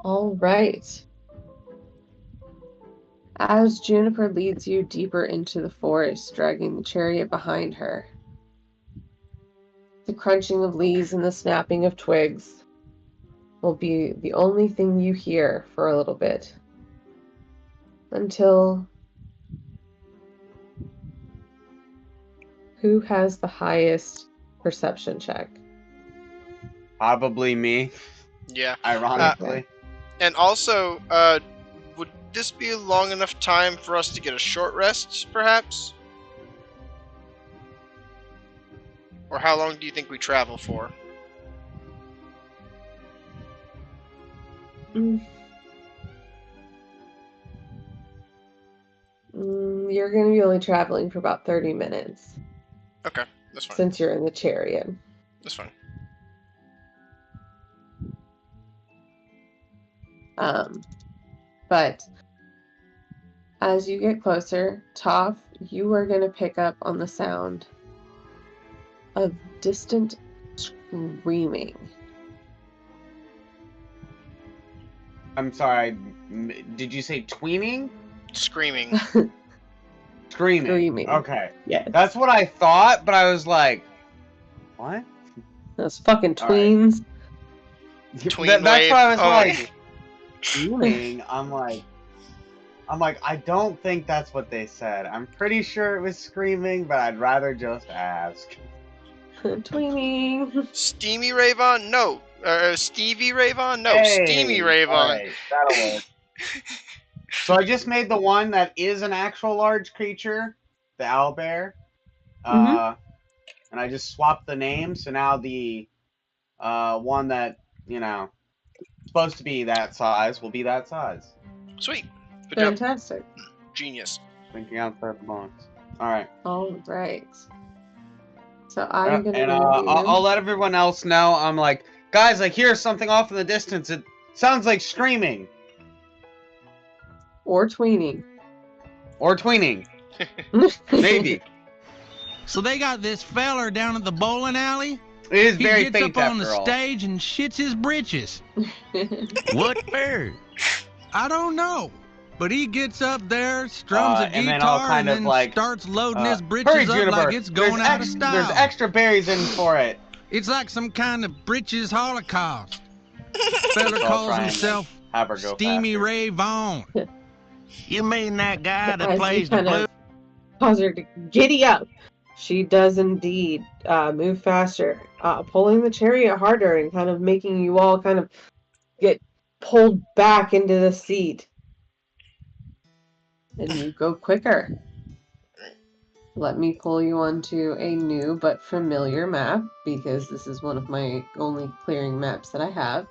Q: All right. As Juniper leads you deeper into the forest, dragging the chariot behind her, the crunching of leaves and the snapping of twigs will be the only thing you hear for a little bit. Until... Who has the highest perception check?
S: Probably me.
A: Yeah.
S: Ironically.
A: And also, would this be a long enough time for us to get a short rest, perhaps? Or how long do you think we travel for?
Q: You're going to be only traveling for about 30 minutes.
A: Okay, that's fine.
Q: Since you're in the chariot.
A: That's fine.
Q: But as you get closer, Toph, you are going to pick up on the sound of distant screaming.
S: I'm sorry, did you say tweening?
A: Screaming.
S: Screaming. Okay.
Q: Yes.
S: That's what I thought, but I was like, what?
Q: Those fucking tweens.
A: Tween
S: That's
A: wave.
S: why I was
A: Oh,
S: like, screaming. I'm like, I'm like, I don't think that's what they said. I'm pretty sure it was screaming, but I'd rather just ask.
Q: Tweening.
A: Steamy Rayvon? No. Stevie Rayvon? No.
S: Hey,
A: Steamy Rayvon.
S: alright, that'll work. So I just made the one that is an actual large creature, the owlbear. And I just swapped the name, so now the one that, you know, supposed to be that size will be that size.
A: Sweet. Good job.
Q: Fantastic.
A: Genius.
S: Thinking outside the box. Alright.
Q: Alright. So I'm gonna
S: and I'll let everyone else know. I'm like, guys, I hear something off in the distance. It sounds like screaming.
Q: Or tweening.
S: Or tweening. Maybe.
T: So they got this feller down at the bowling alley?
S: It is
T: he
S: very
T: gets
S: faint
T: up on the
S: after all.
T: stage and shits his britches. What for? I don't know. But he gets up there, strums a
S: and then I'll
T: guitar,
S: kind
T: and
S: of
T: then
S: like,
T: starts loading his
S: hurry,
T: britches up
S: Juniper.
T: like it's going out of style.
S: There's extra berries in for it.
T: It's like some kind of britches holocaust. Feller
S: So I'll
T: calls
S: try and
T: himself
S: have her go
T: Steamy
S: faster.
T: Ray Vaughan. You mean that guy that
Q: As you
T: plays the
Q: kind
T: blues?
Q: of cause her to giddy up. She does indeed move faster, pulling the chariot harder and kind of making you all kind of get pulled back into the seat. And you go quicker. Let me pull you onto a new but familiar map, because this is one of my only clearing maps that I have.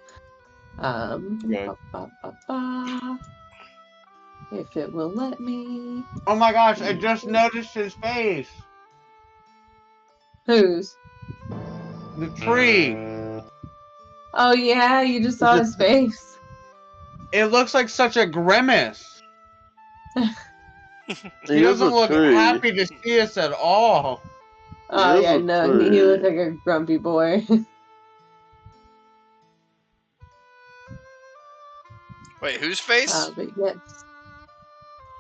Q: If it will let me.
S: Oh my gosh, I just noticed his face.
Q: Whose?
S: The tree.
Q: Oh yeah, you just saw his face.
S: It looks like such a grimace. He
R: He is
S: doesn't
R: a
S: look
R: tree.
S: happy to see us at all.
Q: Oh
R: is
Q: yeah,
R: a
Q: no, he
R: tree.
Q: looks like a grumpy boy.
A: Wait, whose face?
Q: But yes.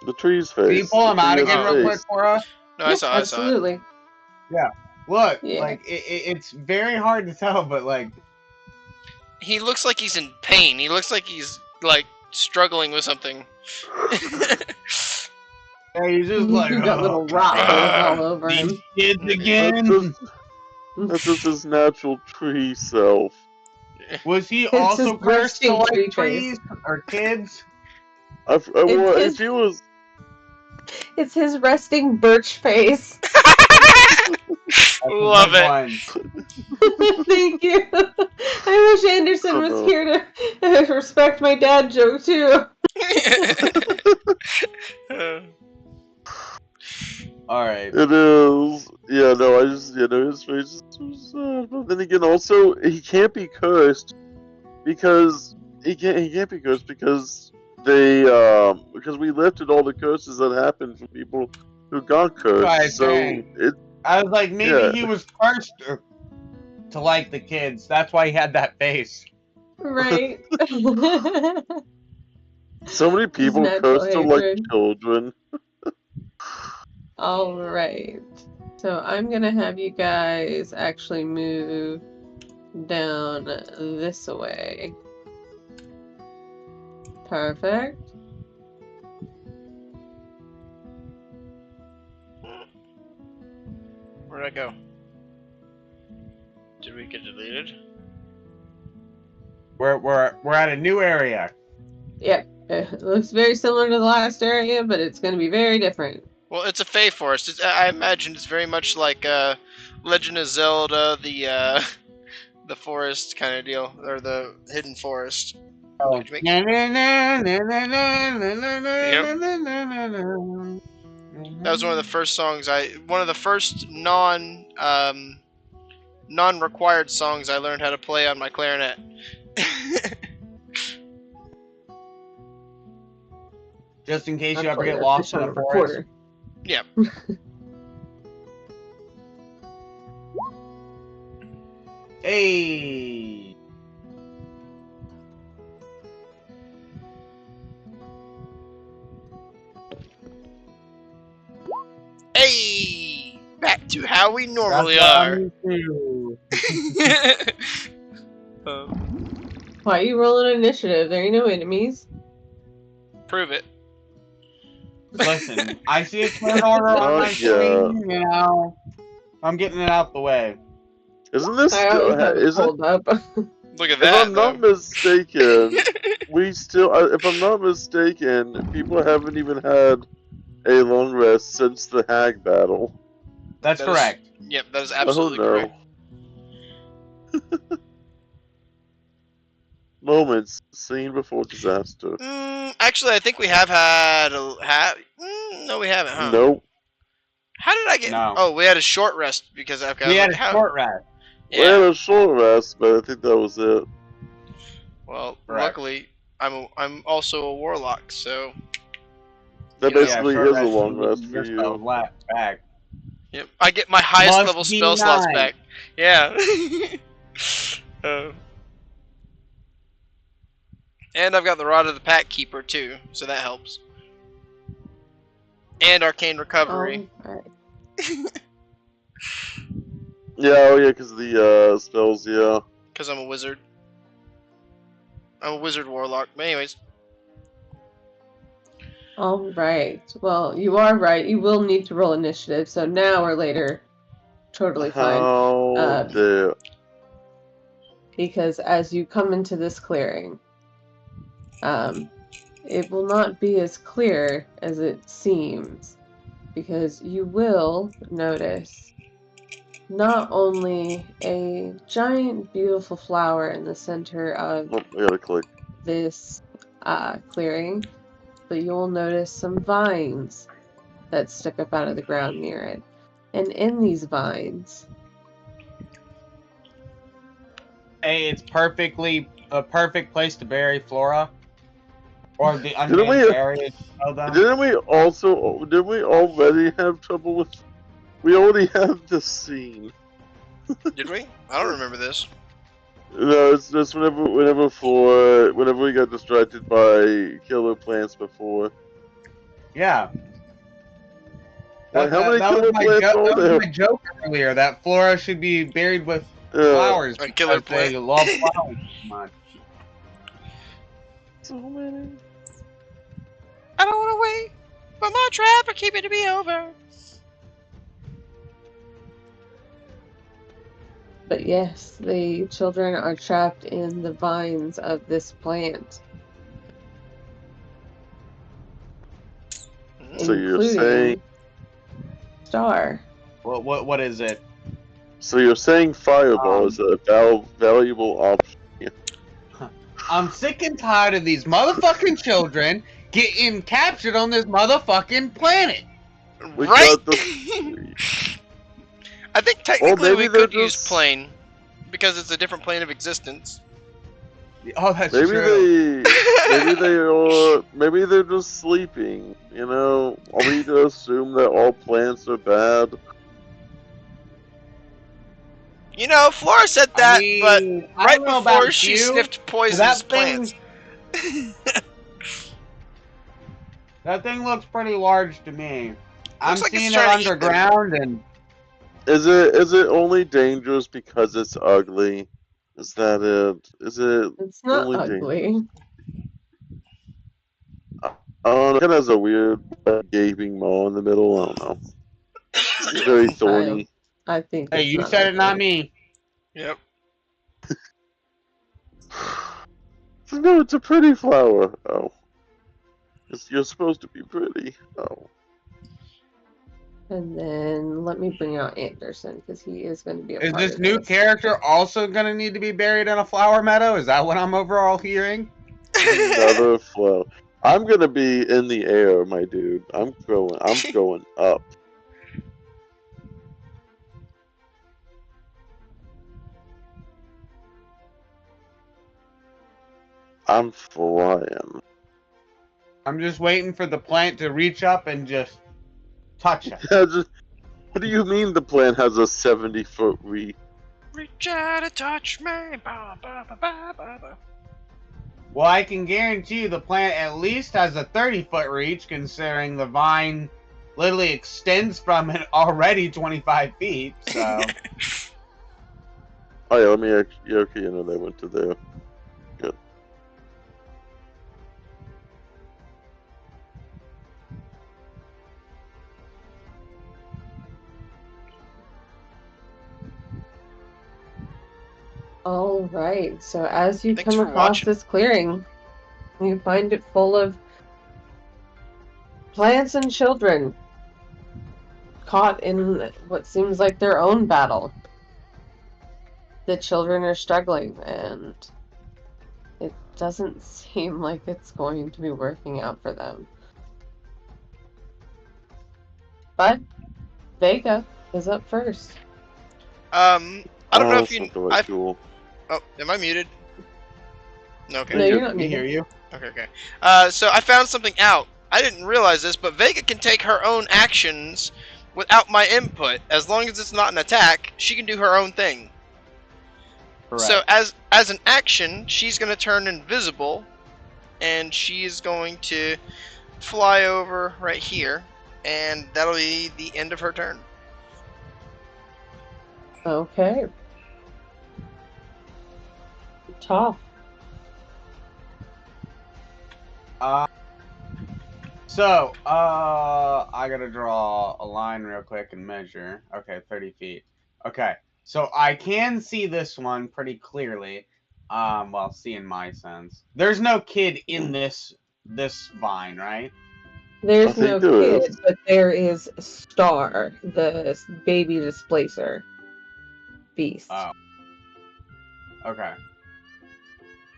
R: The tree's face.
S: Can you pull him
R: The
S: out
R: tree
S: again
R: has a
S: real quick
R: face.
S: for us?
A: No, I saw it.
Q: Absolutely.
S: Yeah. Look,
Q: Yeah.
S: like, it's very hard to tell, but like...
A: He looks like he's in pain. He looks like he's, like, struggling with something.
S: Yeah, he's just like...
Q: He's got little rocks all over him.
S: Kids again!
R: That's just his natural tree self.
S: Was he
Q: It's
S: also
Q: his
S: cursed to
Q: resting
S: like
Q: tree
S: trees or kids?
R: Well,
Q: his-
R: if he was...
Q: It's his resting birch face.
A: Love it.
Q: Thank you. I wish Anderson was here to respect my dad joke too.
S: Alright.
R: It is. Yeah, no, his face is so sad. But then again, also, he can't be cursed because he can't be cursed because because we lifted all the curses that happened from people who got cursed.
S: Right,
R: so
S: dang. I was like, maybe he was cursed to like the kids. That's why he had that face.
Q: Right.
R: so many people
Q: Natural
R: cursed to like
Q: hatred.
R: children.
Q: All right. So I'm gonna have you guys actually move down this way. Perfect.
A: Where'd I go? Did we get deleted?
S: We're at a new area.
Q: Yep. It looks very similar to the last area, but it's gonna be very different.
A: Well, it's a Fey forest. I imagine it's very much like Legend of Zelda, the forest kind of deal, or the hidden forest.
S: Oh.
A: Could you make- That was one of the first songs one of the first non-required songs I learned how to play on my clarinet.
S: Just in case
Q: I'm
S: you ever
Q: playing
S: get
Q: that
S: lost
Q: fish
S: in
Q: on
S: the
Q: a
S: forest.
Q: recorder.
A: Yeah.
S: Hey.
A: Hey! Back to how we normally
S: That's
A: are.
S: what I'm used to.
Q: Why are you rolling initiative? There ain't no enemies.
A: Prove it.
S: Listen, I see a turn order on my screen, you know. I'm getting it out the way.
R: Isn't this
Q: I
R: still?
Q: always have it
R: Is it?
Q: pulled up.
A: Look at
R: If
A: that,
R: I'm
A: though.
R: not mistaken, we still. If I'm not mistaken, people haven't even had a long rest since the hag battle.
S: That's correct.
A: Yep, that is absolutely
R: Oh
A: correct.
R: no. Moments seen before disaster.
A: Actually, I think we have had no, we haven't, huh?
R: Nope.
A: How did I get?
S: No.
A: Oh, we had a short rest because I've got.
S: We had a short rest.
R: We had a short rest, but I think that was it.
A: Well,
S: Correct.
A: luckily, I'm also a warlock, so.
R: That
A: you know.
R: basically
S: short
R: is a
S: rest
R: long
S: and
R: rest for
S: your spells
R: you.
S: back.
A: Yep, I get my highest
S: Must
A: level
S: be
A: spell slots
S: 9.
A: back. Yeah. And I've got the Rod of the Pack Keeper too, so that helps. And Arcane Recovery.
Q: Alright.
R: Yeah, oh yeah, because the spells, yeah.
A: Because I'm a wizard. I'm a wizard warlock. But anyways.
Q: All right. Well, you are right. You will need to roll initiative. So now or later, totally fine.
R: How dare.
Q: Because as you come into this clearing, it will not be as clear as it seems. Because you will notice not only a giant, beautiful flower in the center of
R: Oh, I gotta click.
Q: this clearing, but you'll notice some vines that stick up out of the ground near it. And in these vines,
S: Hey, it's a perfect place to bury Flora. Or the
R: Didn't
S: unnamed
R: we?
S: area.
R: Didn't we already have trouble with? We already have this scene.
A: Did we? I don't remember this.
R: No, it's just whenever we got distracted by killer plants before.
S: Yeah.
R: Like, how many
S: that
R: killer
S: was my
R: plants are
S: that was
R: there?
S: my joke earlier, that Flora should be buried with
R: Yeah.
S: flowers
A: A killer
S: because they
A: plant.
S: love flowers so much.
R: So many.
A: I don't want to wait for my trap or keep it to be over.
Q: but yes, the children are trapped in the vines of this plant.
R: So you're
Q: Including
R: saying?
Q: Star.
S: What is it?
R: So you're saying fireball is a valuable option?
S: I'm sick and tired of these motherfucking children getting captured on this motherfucking planet.
A: Right? I think technically we could use plane because it's a different plane of existence.
S: Oh, that's
R: maybe
S: true.
R: Maybe they're just sleeping. You know, are we to assume that all plants are bad?
A: You know, Flora said that, but
S: I
A: right
S: don't know
A: before
S: about
A: she
S: you,
A: sniffed
S: but
A: poisonous
S: that thing-
A: plants.
S: That thing looks pretty large to me. I'm
A: like it's
S: seeing it
A: trying to eat them.
S: underground, and
R: Is it only dangerous because it's ugly? Is that it? Is it
Q: It's not
R: only
Q: ugly.
R: It has a weird gaping maw in the middle. I don't know. It's very thorny.
Q: I think
S: hey,
Q: it's
S: you
Q: not
S: said it,
Q: ugly.
S: not me.
A: Yep.
R: No, it's a pretty flower. Oh. You're supposed to be pretty. Oh.
Q: And then let me bring out Anderson because he is going to be a
S: Is
Q: part
S: this
Q: of
S: new character also gonna need to be buried in a flower meadow? Is that what I'm overall hearing?
R: Another flower. I'm gonna be in the air, my dude. I'm going up. I'm flying.
S: I'm just waiting for the plant to reach up and just touch it.
R: What do you mean the plant has a 70-foot reach?
A: Reach out and touch me. Ba, ba, ba, ba, ba, ba.
S: Well, I can guarantee you the plant at least has a 30-foot reach, considering the vine literally extends from it already 25 feet, so...
R: Oh yeah, let me actually. Yeah, okay, you know they went to there. Good.
Q: All right. So as you
A: Thanks
Q: come
A: for
Q: across
A: watching.
Q: this clearing, you find it full of plants and children caught in what seems like their own battle. The children are struggling, and it doesn't seem like it's going to be working out for them. But Vega is up first.
A: I don't know if you.
R: Something like cool.
A: Oh, am I muted? No, okay.
Q: No, you're not
S: We
Q: muted.
S: hear you.
A: Okay. So I found something out. I didn't realize this, but Vega can take her own actions without my input. As long as it's not an attack, she can do her own thing.
S: Correct.
A: So as an action, she's going to turn invisible, and she is going to fly over right here, and that'll be the end of her turn.
Q: Okay. Toph.
S: I gotta draw a line real quick and measure. Okay, 30 feet. Okay, so I can see this one pretty clearly. Well, see in my sense. There's no kid in this vine, right?
Q: There's
R: I
Q: no
R: think there
Q: kid,
R: is.
Q: but there is Star, the baby displacer beast.
S: Oh. Okay.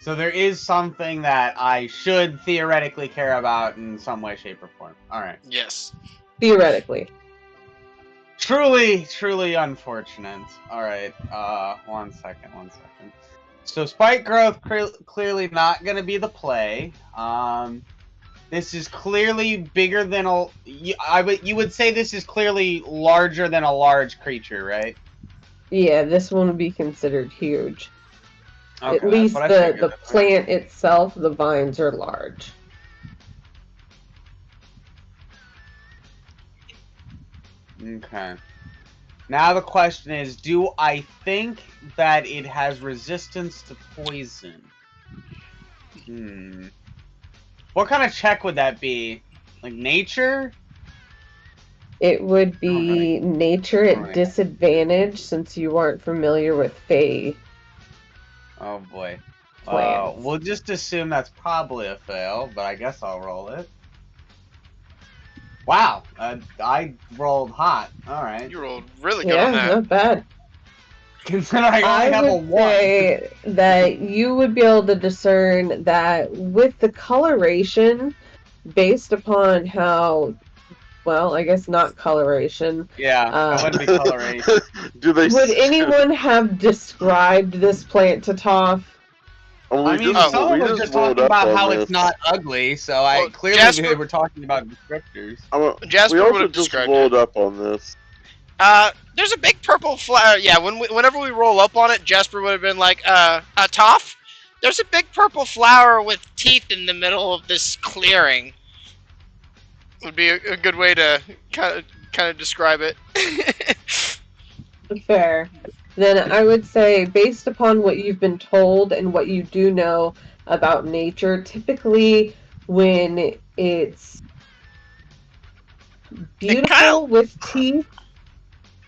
S: So there is something that I should theoretically care about in some way, shape, or form. Alright.
A: Yes.
Q: Theoretically.
S: Truly unfortunate. Alright, one second. So spike growth clearly not gonna be the play. This is clearly bigger than you would say this is clearly larger than a large creature, right?
Q: Yeah, this one would be considered huge.
S: Okay,
Q: At least
S: that's what I figured.
Q: the plant itself, the vines are large.
S: Okay. Now the question is, do I think that it has resistance to poison? What kind of check would that be? Like nature?
Q: It would be nature at disadvantage since you aren't familiar with Fae.
S: Oh boy.
Q: Plants.
S: We'll just assume that's probably a fail, but I guess I'll roll it. Wow, I rolled hot. All right.
A: You rolled really good on that.
Q: Yeah, not bad.
S: Considering I only have a 1.
Q: Say that you would be able to discern that with the coloration, based upon how, well, I guess not coloration.
S: Yeah, it wouldn't be coloration.
Q: Would anyone have described this plant to Toph?
S: I mean, someone was just talking about how it's not ugly, so I clearly they were talking about descriptors.
A: Jasper
R: we
A: would
R: also
A: have
R: just
A: described
R: rolled up on this.
A: There's a big purple flower. Yeah, whenever we roll up on it, Jasper would have been like, Toph, there's a big purple flower with teeth in the middle of this clearing. Would be a good way to kind of describe it.
Q: Fair. Then I would say, based upon what you've been told and what you do know about nature, typically when it's beautiful with teeth,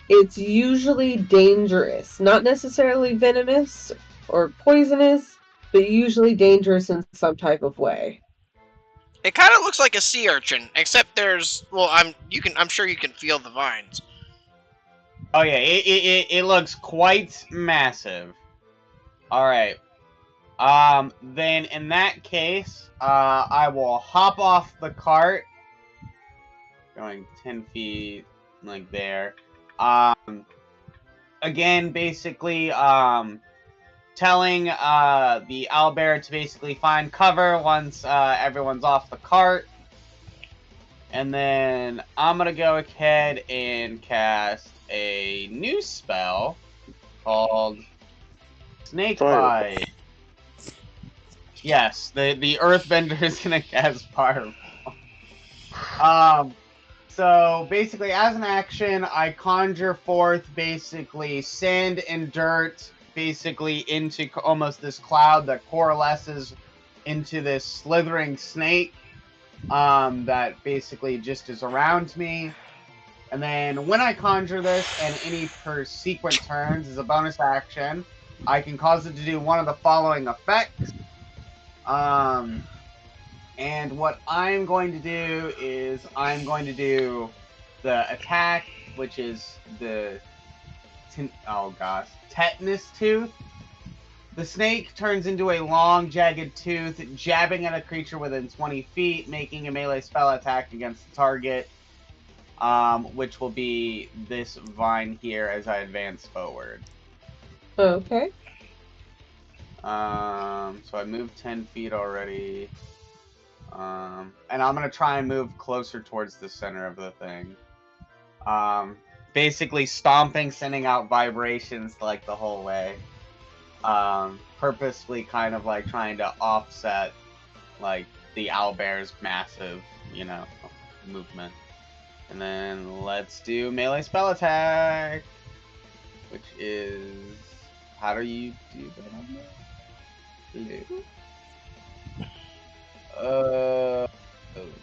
Q: it's usually dangerous. Not necessarily venomous or poisonous, but usually dangerous in some type of way.
A: It kind of looks like a sea urchin, except there's, well, I'm sure you can feel the vines.
S: Oh yeah, it looks quite massive. All right. Then in that case, I will hop off the cart, going 10 feet, like there. Again, basically, telling the owlbear to basically find cover once everyone's off the cart. And then I'm gonna go ahead and cast a new spell called Snake Bite. Yes, the Earthbender is gonna cast Fireball. So basically, as an action, I conjure forth basically sand and dirt, basically into almost this cloud that coalesces into this slithering snake. That basically just is around me. And then when I conjure this, and any per sequent turns as a bonus action, I can cause it to do one of the following effects. And what I'm going to do is I'm going to do the attack, which is the tetanus tooth. The snake turns into a long, jagged tooth, jabbing at a creature within 20 feet, making a melee spell attack against the target, which will be this vine here as I advance forward.
Q: Okay.
S: So I moved 10 feet already. And I'm going to try and move closer towards the center of the thing. Basically stomping, sending out vibrations like the whole way. Purposely kind of like trying to offset like the owlbear's massive, movement. And then let's do melee spell attack, which is, how do you do that on there?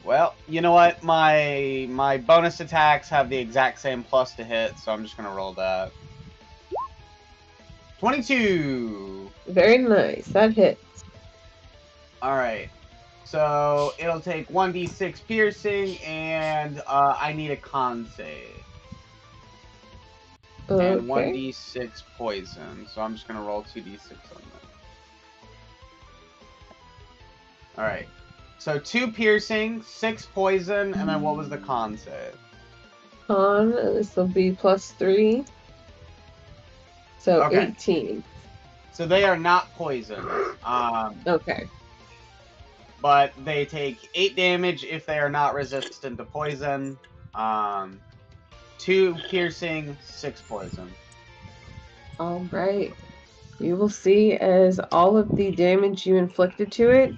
S: Well, you know what? My bonus attacks have the exact same plus to hit, so I'm just gonna roll that. 22.
Q: Very nice. That hits.
S: All right. So it'll take 1d6 piercing, and I need a con save.
Q: Okay.
S: And 1d6 poison. So I'm just gonna roll 2d6 on that. All right. So 2 piercing, 6 poison, and then what was the con save?
Q: Con, this will be +3. So
S: Okay.
Q: 18.
S: So they are not poisoned.
Q: Okay.
S: But they take 8 damage if they are not resistant to poison. 2 piercing, 6 poison.
Q: All right. You will see as all of the damage you inflicted to it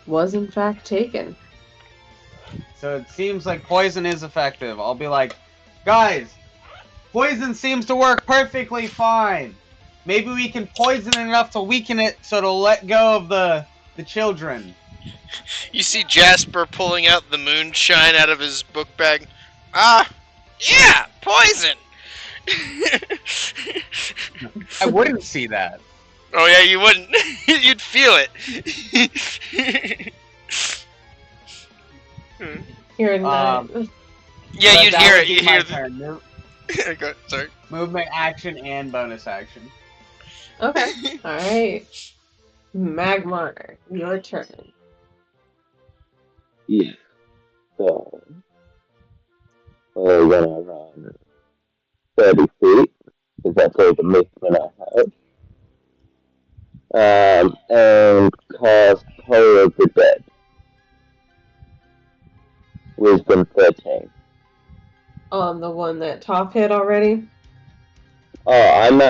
Q: was in fact taken.
S: So it seems like poison is effective. I'll be like, guys, poison seems to work perfectly fine. Maybe we can poison it enough to weaken it so it'll let go of the children.
A: You see Jasper pulling out the moonshine out of his book bag. Yeah, poison!
S: I wouldn't see that.
A: Oh yeah, you wouldn't. You'd feel it.
Q: You're not.
A: Yeah, you'd hear it.
S: You
A: hear
S: the...
A: Go, sorry.
S: Movement, action, and bonus action.
Q: Okay. All right. Magmar, your turn.
R: Yeah. So, we're gonna run 30 feet, because that's all the movement I have. And cast Horror of the Dead. Wisdom 13.
Q: On the one that Top hit already?
R: Oh, I'm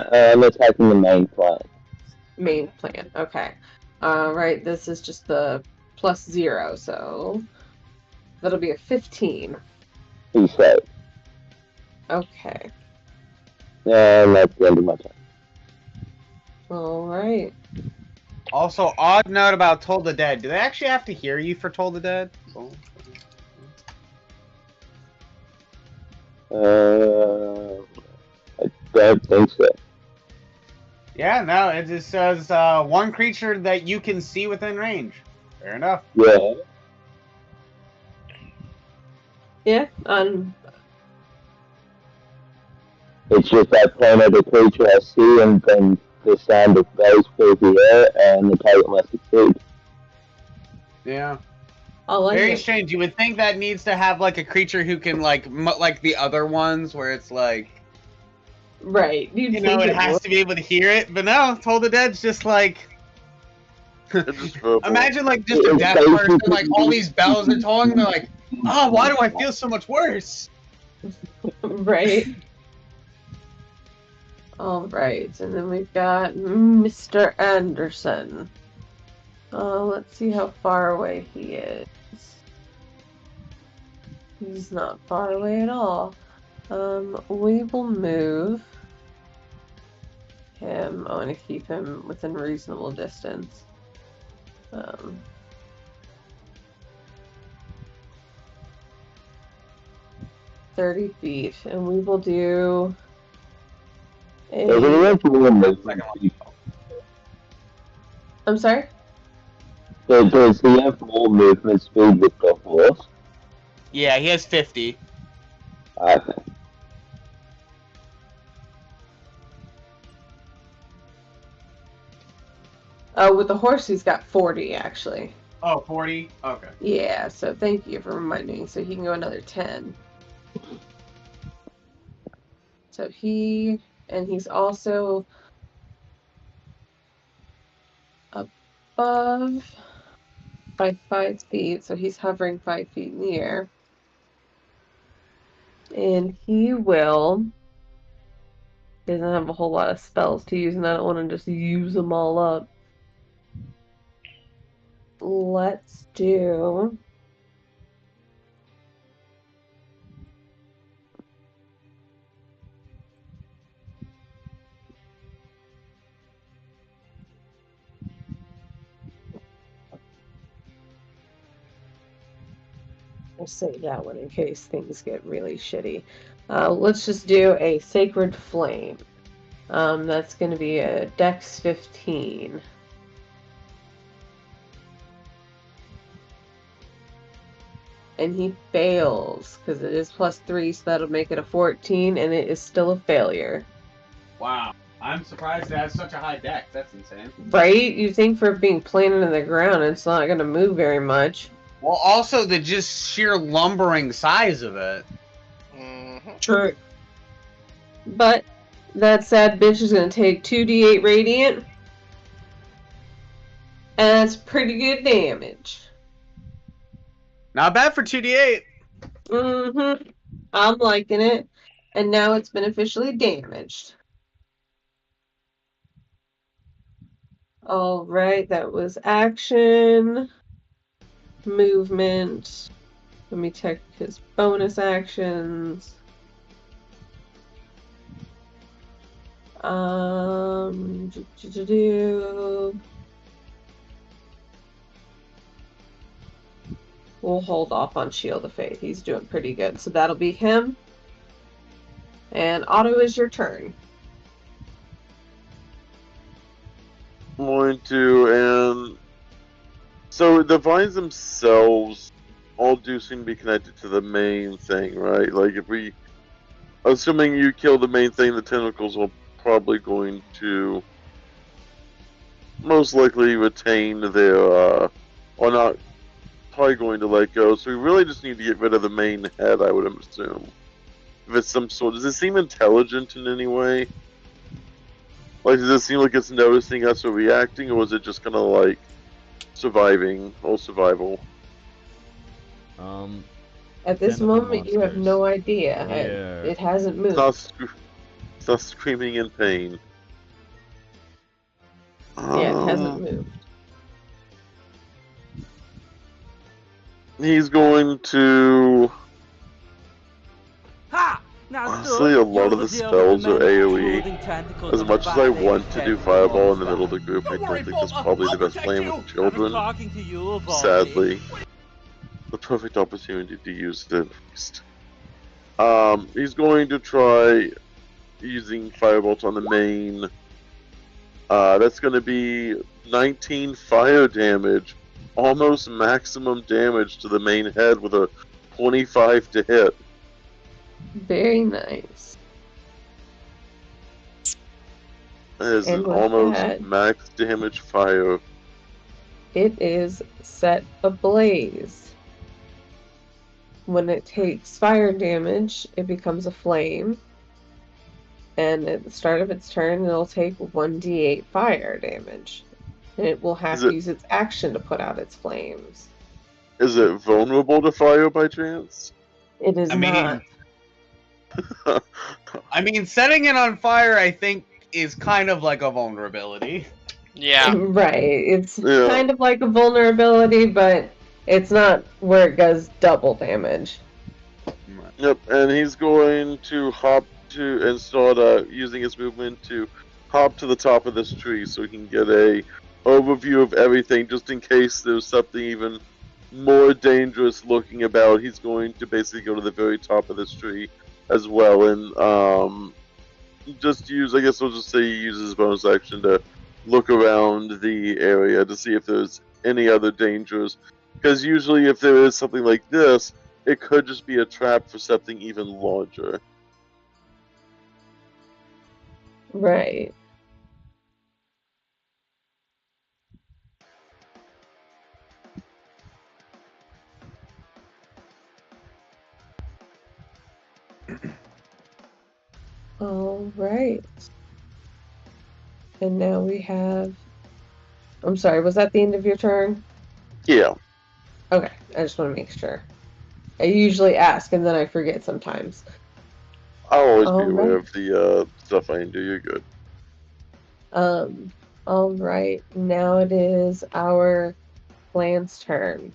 R: attacking the main plan.
Q: Main plan. Okay. Right, this is just the +0, so that'll be a 15.
R: He said.
Q: Okay.
R: And that's the end of my turn.
Q: All right.
S: Also, odd note about Toll the Dead. Do they actually have to hear you for Toll the Dead?
R: I don't think so.
S: Yeah, no, it just says one creature that you can see within range. Fair enough.
R: Yeah.
Q: Yeah,
R: It's just I point at a creature I see and then the sound of goes through the air and the target must succeed.
S: Yeah.
Q: I like
S: Very
Q: it.
S: strange. You would think that needs to have like a creature who can like the other ones where it's like,
Q: right,
S: you know, it has to be able to hear it. But no, Toll the Dead's just like. Imagine like just a deaf person, like all these bells are tolling, and they're like, "Oh, why do I feel so much worse?"
Q: Right. All right, and then we've got Mr. Anderson. Let's see how far away he is. He's not far away at all. We will move him. I want to keep him within reasonable distance. 30 feet, and we will do I'm sorry?
R: Does he have more movement speed with the horse?
S: Yeah, he has 50.
R: Okay.
Q: With the horse, he's got 40, actually.
S: Oh, 40? Okay.
Q: Yeah, so thank you for reminding me. So he can go another 10. So he's also above by 5 feet, so he's hovering 5 feet in the air. And he doesn't have a whole lot of spells to use, and I don't want to just use them all up. Let's do... I'll save that one in case things get really shitty. Let's just do a Sacred Flame. That's going to be a Dex 15. And he fails, because it is +3, so that'll make it a 14, and it is still a failure.
S: Wow. I'm surprised it has such a high dex. That's insane.
Q: Right? You think for being planted in the ground, it's not going to move very much.
S: Well, also the just sheer lumbering size of it.
Q: True. But that sad bitch is going to take 2d8 radiant. And that's pretty good damage.
S: Not bad for 2d8.
Q: Mm-hmm. I'm liking it. And now it's been officially damaged. Alright, that was action. Movement. Let me check his bonus actions. We'll hold off on Shield of Faith. He's doing pretty good. So that'll be him. And Otto, is your turn.
R: Going to, and so the vines themselves all do seem to be connected to the main thing, right? Like if we, assuming you kill the main thing, the tentacles are probably going to most likely retain their, or not, probably going to let go. So we really just need to get rid of the main head, I would assume. If it's some sort, does it seem intelligent in any way? Like, does it seem like it's noticing us or reacting, or was it just kind of like surviving or survival?
Q: At this moment, you have no idea.
U: Yeah.
Q: It hasn't moved.
R: It's not screaming in pain.
Q: Yeah, it hasn't moved.
R: He's going to...
U: Ha! Now,
R: Honestly, a lot of the spells are AoE. As much as I want to do Fireball in the middle of the group, I don't think that's probably the best plan with children. Sadly. The perfect opportunity to use it at least. He's going to try using Firebolt on the main. That's going to be 19 fire damage. Almost maximum damage to the main head with a 25 to hit.
Q: Very nice.
R: That is an
Q: And with
R: almost
Q: that,
R: max damage fire.
Q: it is set ablaze. When it takes fire damage, it becomes a flame. And at the start of its turn, it'll take 1d8 fire damage. And it will have to use its action to put out its flames.
R: Is it vulnerable to fire by chance?
Q: It is not.
S: I mean, setting it on fire, I think, is kind of like a vulnerability.
A: Yeah.
Q: Right. It's kind of like a vulnerability, but it's not where it does double damage.
R: Yep, and he's going to hop to and start using his movement to hop to the top of this tree so he can get a overview of everything, just in case there's something even more dangerous looking about. He's going to basically go to the very top of this tree as well, and just use. I guess we'll just say he uses his bonus action to look around the area to see if there's any other dangers. Because usually, if there is something like this, it could just be a trap for something even larger.
Q: Right. All right. And now we have. I'm sorry, was that the end of your turn?
R: Yeah.
Q: Okay, I just want to make sure. I usually ask and then I forget sometimes.
R: I'll always
Q: All
R: be aware
Q: right.
R: of the stuff I can do. You're good.
Q: All right. Now it is our clan's turn.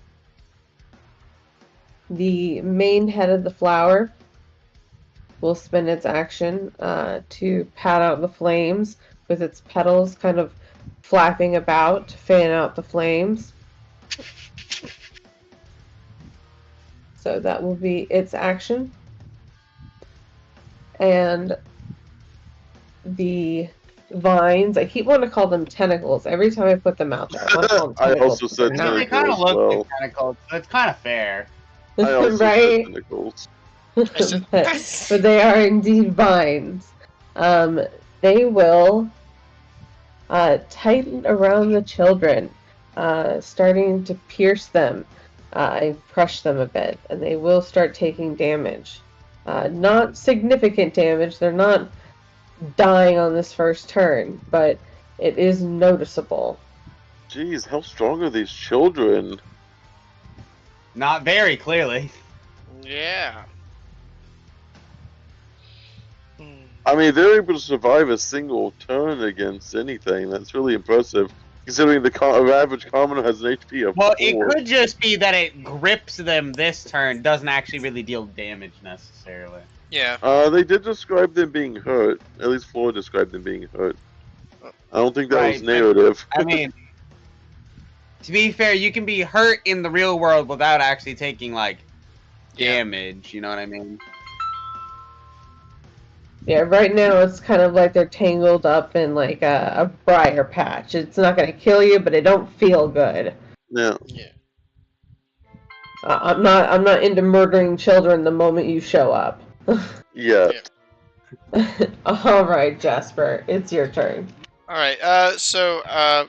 Q: The main head of the flower will spend its action to pat out the flames with its petals kind of flapping about to fan out the flames. So that will be its action. And the vines, I keep wanting to call them tentacles. Every time I put them out there, I want to call them
R: I
Q: tentacles.
R: also said
Q: but they're
S: They
Q: not.
S: kind
R: tentacle
S: of
R: as
S: look
R: well.
S: like tentacles, so it's kind of fair.
R: I also said
Q: Right?
R: tentacles.
Q: but they are indeed vines. They will tighten around the children, starting to pierce them and crush them a bit, and they will start taking damage. Not significant damage, they're not dying on this first turn, but it is noticeable.
R: Jeez, how strong are these children?
S: Not very, clearly.
A: Yeah.
R: I mean, they're able to survive a single turn against anything. That's really impressive, considering the average commoner has an HP of 4.
S: Well, it could just be that it grips them this turn, doesn't actually really deal damage necessarily.
A: Yeah.
R: They did describe them being hurt. At least Floor described them being hurt. I don't think that was
S: Right,
R: narrative.
S: I mean, to be fair, you can be hurt in the real world without actually taking, like, damage, you know what I mean?
Q: Yeah, right now it's kind of like they're tangled up in like a briar patch. It's not going to kill you, but it don't feel good.
R: Yeah.
A: Yeah.
Q: I'm not into murdering children the moment you show up.
R: Yeah.
Q: All right, Jasper, it's your turn.
A: All right. So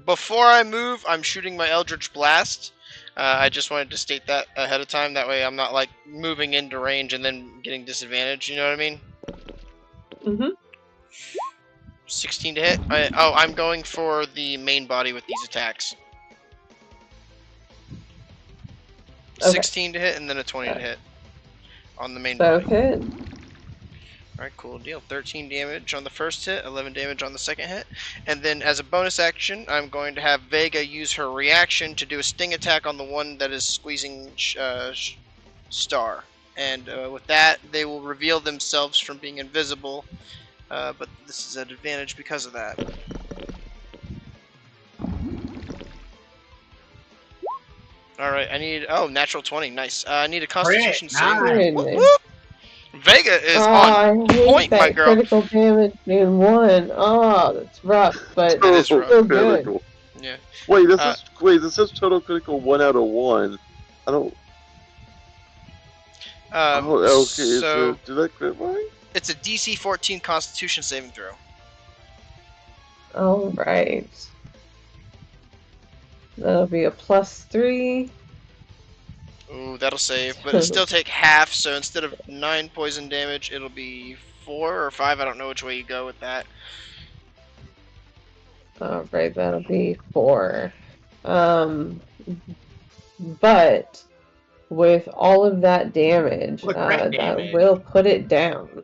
A: before I move, I'm shooting my Eldritch Blast. I just wanted to state that ahead of time. That way, I'm not like moving into range and then getting disadvantage. You know what I mean?
Q: Mm-hmm.
A: 16 to hit. I'm going for the main body with these attacks.
Q: Okay.
A: 16 to hit and then a 20 to hit on the main body.
Q: Okay.
A: Alright, cool deal. 13 damage on the first hit, 11 damage on the second hit. And then as a bonus action, I'm going to have Vega use her reaction to do a sting attack on the one that is squeezing Star. And with that, they will reveal themselves from being invisible. But this is an advantage because of that. Alright, I need... Oh, natural 20. Nice. I need a Constitution save. Whoop, whoop. Vega is on point, my girl.
Q: Critical damage in one. Oh, that's rough, but
A: it's
Q: still
A: rough.
Q: good.
A: Yeah.
R: Wait, this says total critical 1 out of 1. I don't. Okay.
A: So
R: Did that crit right?
A: it's a DC 14 Constitution saving throw.
Q: All right. That'll be a +3.
A: Ooh, that'll save, but it'll still take half. So instead of 9 poison damage, it'll be 4 or 5. I don't know which way you go with that.
Q: All right, that'll be 4. But with all of that damage, that will put it down.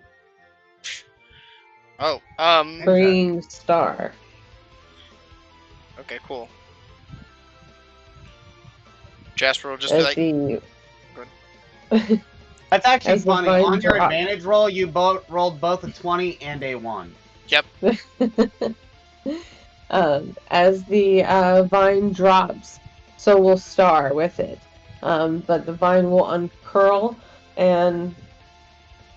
A: Oh,
Q: Freeing Star.
A: Okay, cool. Jasper will just be like.
S: That's actually
Q: As the
S: funny.
Q: vine
S: On your
Q: drop-
S: advantage roll, you rolled both a 20 and a 1.
A: Yep.
Q: As the vine drops, so will Star with it. But the vine will uncurl, and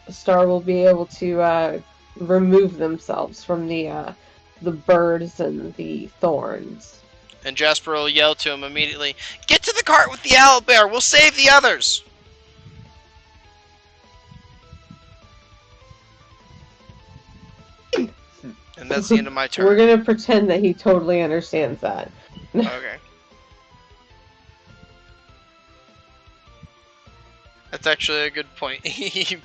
Q: Star will be able to remove themselves from the birds and the thorns.
A: And Jasper will yell to him immediately, "Get to the cart with the owlbear! We'll save the others!" And that's the end of my turn.
Q: We're gonna pretend that he totally understands that.
A: Okay. That's actually a good point. He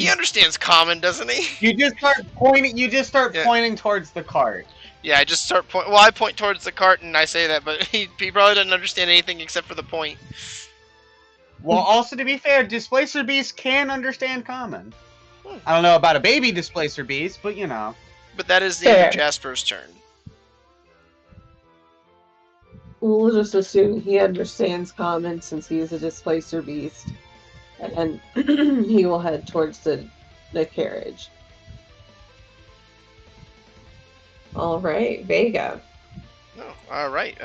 A: understands common, doesn't he?
S: You just start pointing. You just start pointing towards the cart.
A: Yeah, I just start point. Well, I point towards the cart and I say that, but he probably doesn't understand anything except for the point.
S: Well, also to be fair, Displacer Beast can understand common. I don't know about a baby Displacer Beast, but you know.
A: But that is the end of Jasper's turn.
Q: We'll just assume he understands common since he is a displacer beast, and he will head towards the carriage. All right, Vega.
A: Oh, all right.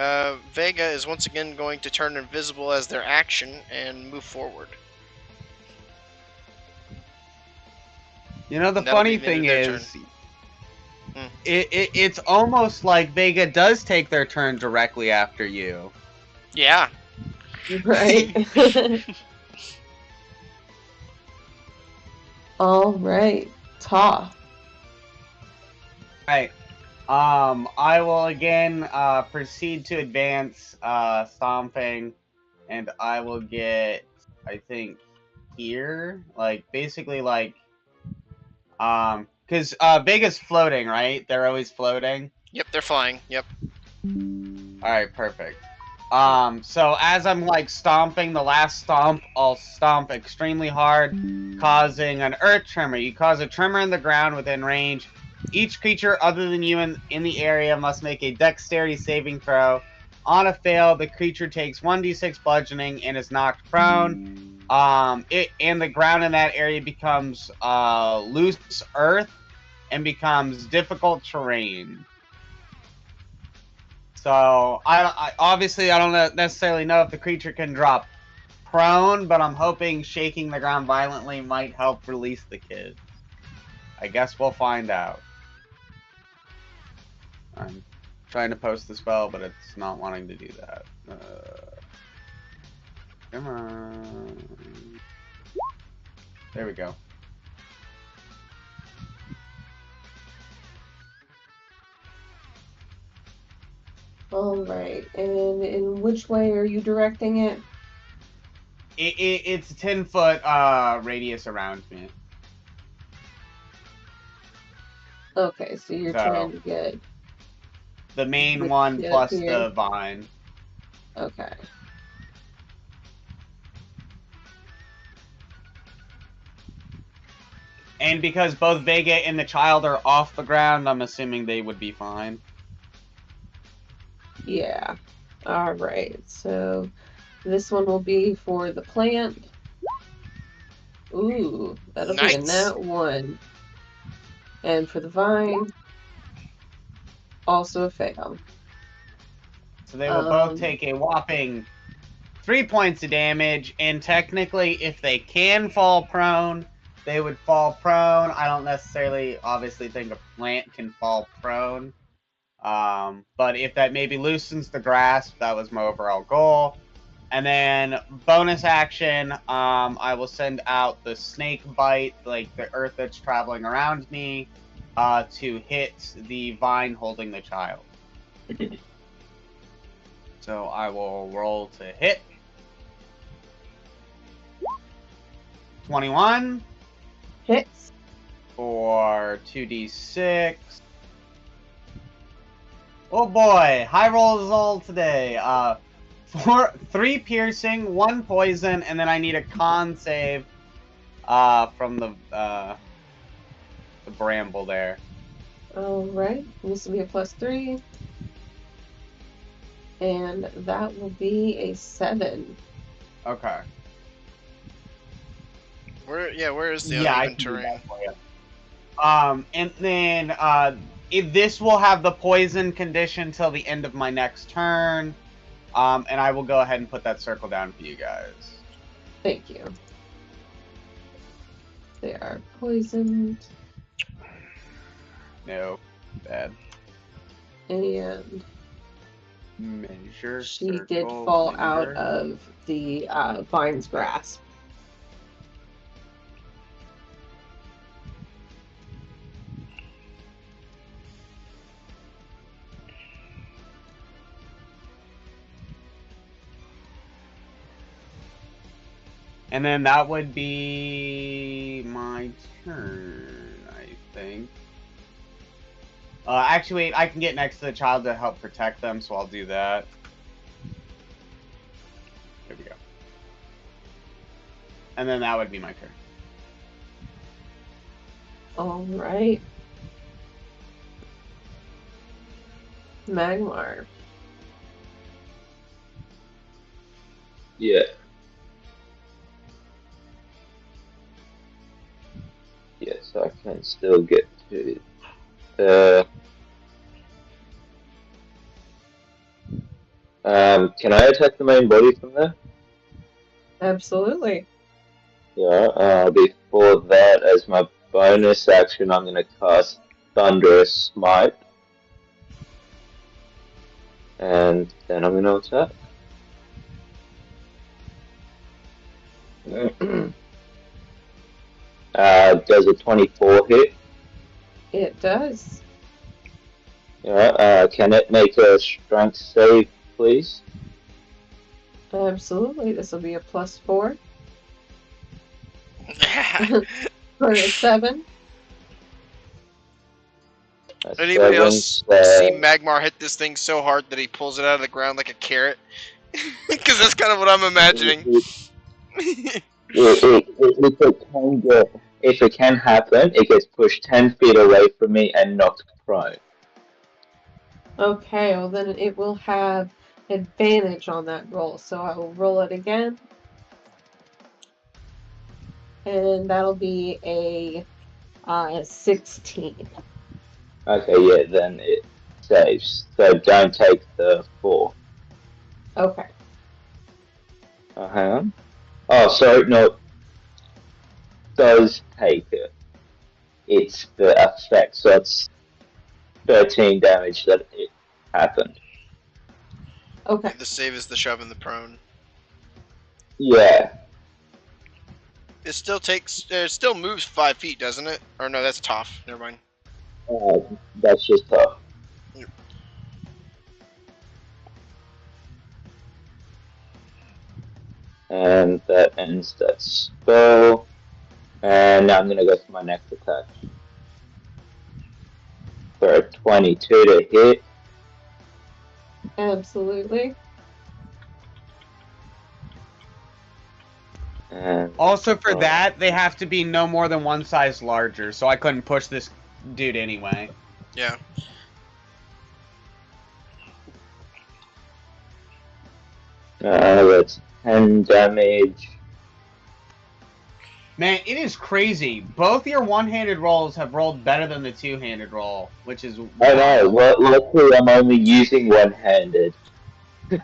A: Vega is once again going to turn invisible as their action and move forward.
S: You know, the funny thing is, it's almost like Vega does take their turn directly after you.
A: Yeah.
Q: Right. All right, Ta.
S: Right. I will again proceed to advance, stomping, and I will get, I think, here, like basically like, because Vega's floating, right? They're always floating.
A: Yep, they're flying. Yep.
S: All right, perfect. So as I'm like stomping the last stomp, I'll stomp extremely hard, causing an earth tremor. You cause a tremor in the ground within range. Each creature other than you in the area must make a dexterity saving throw. On a fail, the creature takes 1d6 bludgeoning and is knocked prone. And the ground in that area becomes loose earth and becomes difficult terrain. So I obviously don't necessarily know if the creature can drop prone, but I'm hoping shaking the ground violently might help release the kid. I guess we'll find out. I'm trying to post the spell, but it's not wanting to do that. Come on. There we go.
Q: All right, and in which way are you directing it?
S: It's a 10-foot radius around me.
Q: Okay, so you're trying to get
S: the main one plus
Q: here.
S: the vine.
Q: Okay.
S: And because both Vega and the child are off the ground, I'm assuming they would be fine.
Q: Yeah. All right. So this one will be for the plant. Ooh, that'll be a nat 1. And for the vine, also a fail.
S: So they will both take a whopping 3 points of damage. And technically, if they can fall prone, they would fall prone. I don't necessarily, obviously, think a plant can fall prone. But if that maybe loosens the grasp, that was my overall goal. And then bonus action, I will send out the snake bite, like the earth that's traveling around me, to hit the vine holding the child. So I will roll to hit. 21.
Q: Hits.
S: For 2d6. Oh boy, high rolls all today. 3 piercing, 1 poison, and then I need a con save from the bramble there.
Q: Alright, this will be a +3. And that will be a 7.
S: Okay.
A: Where is the uneven terrain?
S: And then this will have the poison condition till the end of my next turn. And I will go ahead and put that circle down for you guys.
Q: Thank you. They are poisoned.
S: No. Bad.
Q: And
S: Measure,
Q: she did
S: circle,
Q: fall
S: finger.
Q: out of the vine's grasp.
S: And then that would be my turn, I think. Actually, wait, I can get next to the child to help protect them, so I'll do that. There we go. And then that would be my turn.
Q: All right. Magmar.
U: Yeah. Yes, I can still get to can I attack the main body from there?
Q: Absolutely.
U: Yeah, before that, as my bonus action, I'm going to cast Thunderous Smite. And then I'm going to attack. Does a 24 hit?
Q: It does.
U: Yeah, can it make a strength save, please?
Q: Absolutely. This will be a +4. For a 7.
A: Anybody else see Magmar hit this thing so hard that he pulls it out of the ground like a carrot? Because that's kind of what I'm imagining.
U: If it can happen, it gets pushed 10 feet away from me and knocked prone.
Q: Okay, well then it will have advantage on that roll, so I will roll it again. And that'll be a 16.
U: Okay, yeah, then it saves. So don't take the 4.
Q: Okay.
U: Hang on. Oh, sorry, no. Does take it. It's the effect, so it's 13 damage that it happened.
Q: Okay.
A: The save is the shove and the prone.
U: Yeah.
A: It still takes. It still moves 5 feet, doesn't it? Or no, that's tough. Never mind.
U: That's just tough. And that ends that spell. And now I'm going to go for my next attack. For a 22 to hit.
Q: Absolutely.
U: And
S: Also, for that, they have to be no more than one size larger, so I couldn't push this dude anyway.
A: Yeah.
U: That's 10 damage.
S: Man, it is crazy. Both your one-handed rolls have rolled better than the two-handed roll, which is
U: I know, luckily I'm only using one-handed.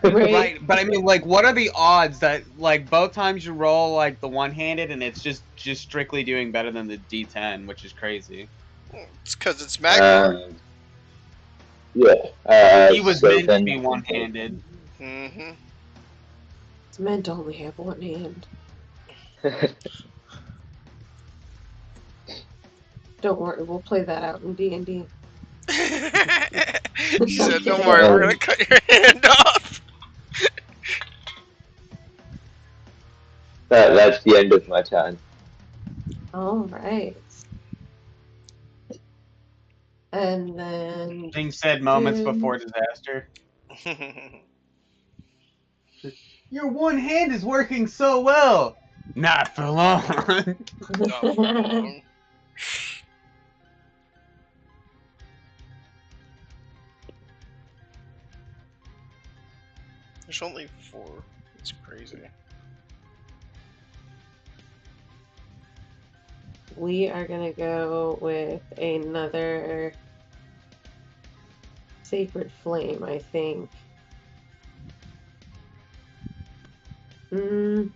S: right, but I mean, like, what are the odds that, like, both times you roll, like, the one-handed and it's just strictly doing better than the D10, which is crazy.
A: It's because it's Magmar.
U: Yeah.
S: He was meant to be one-handed.
A: Mm-hmm.
Q: It's meant to only have one hand. Don't worry, we'll play that out in D&D.
A: He said, "Don't worry, we're gonna cut your hand off."
U: That's the end of my turn.
Q: All right. And then...
S: Things said moments before disaster. Your one hand is working so well. Not for long.
A: Not for long. There's only 4. It's crazy.
Q: We are going to go with another Sacred Flame, I think. No,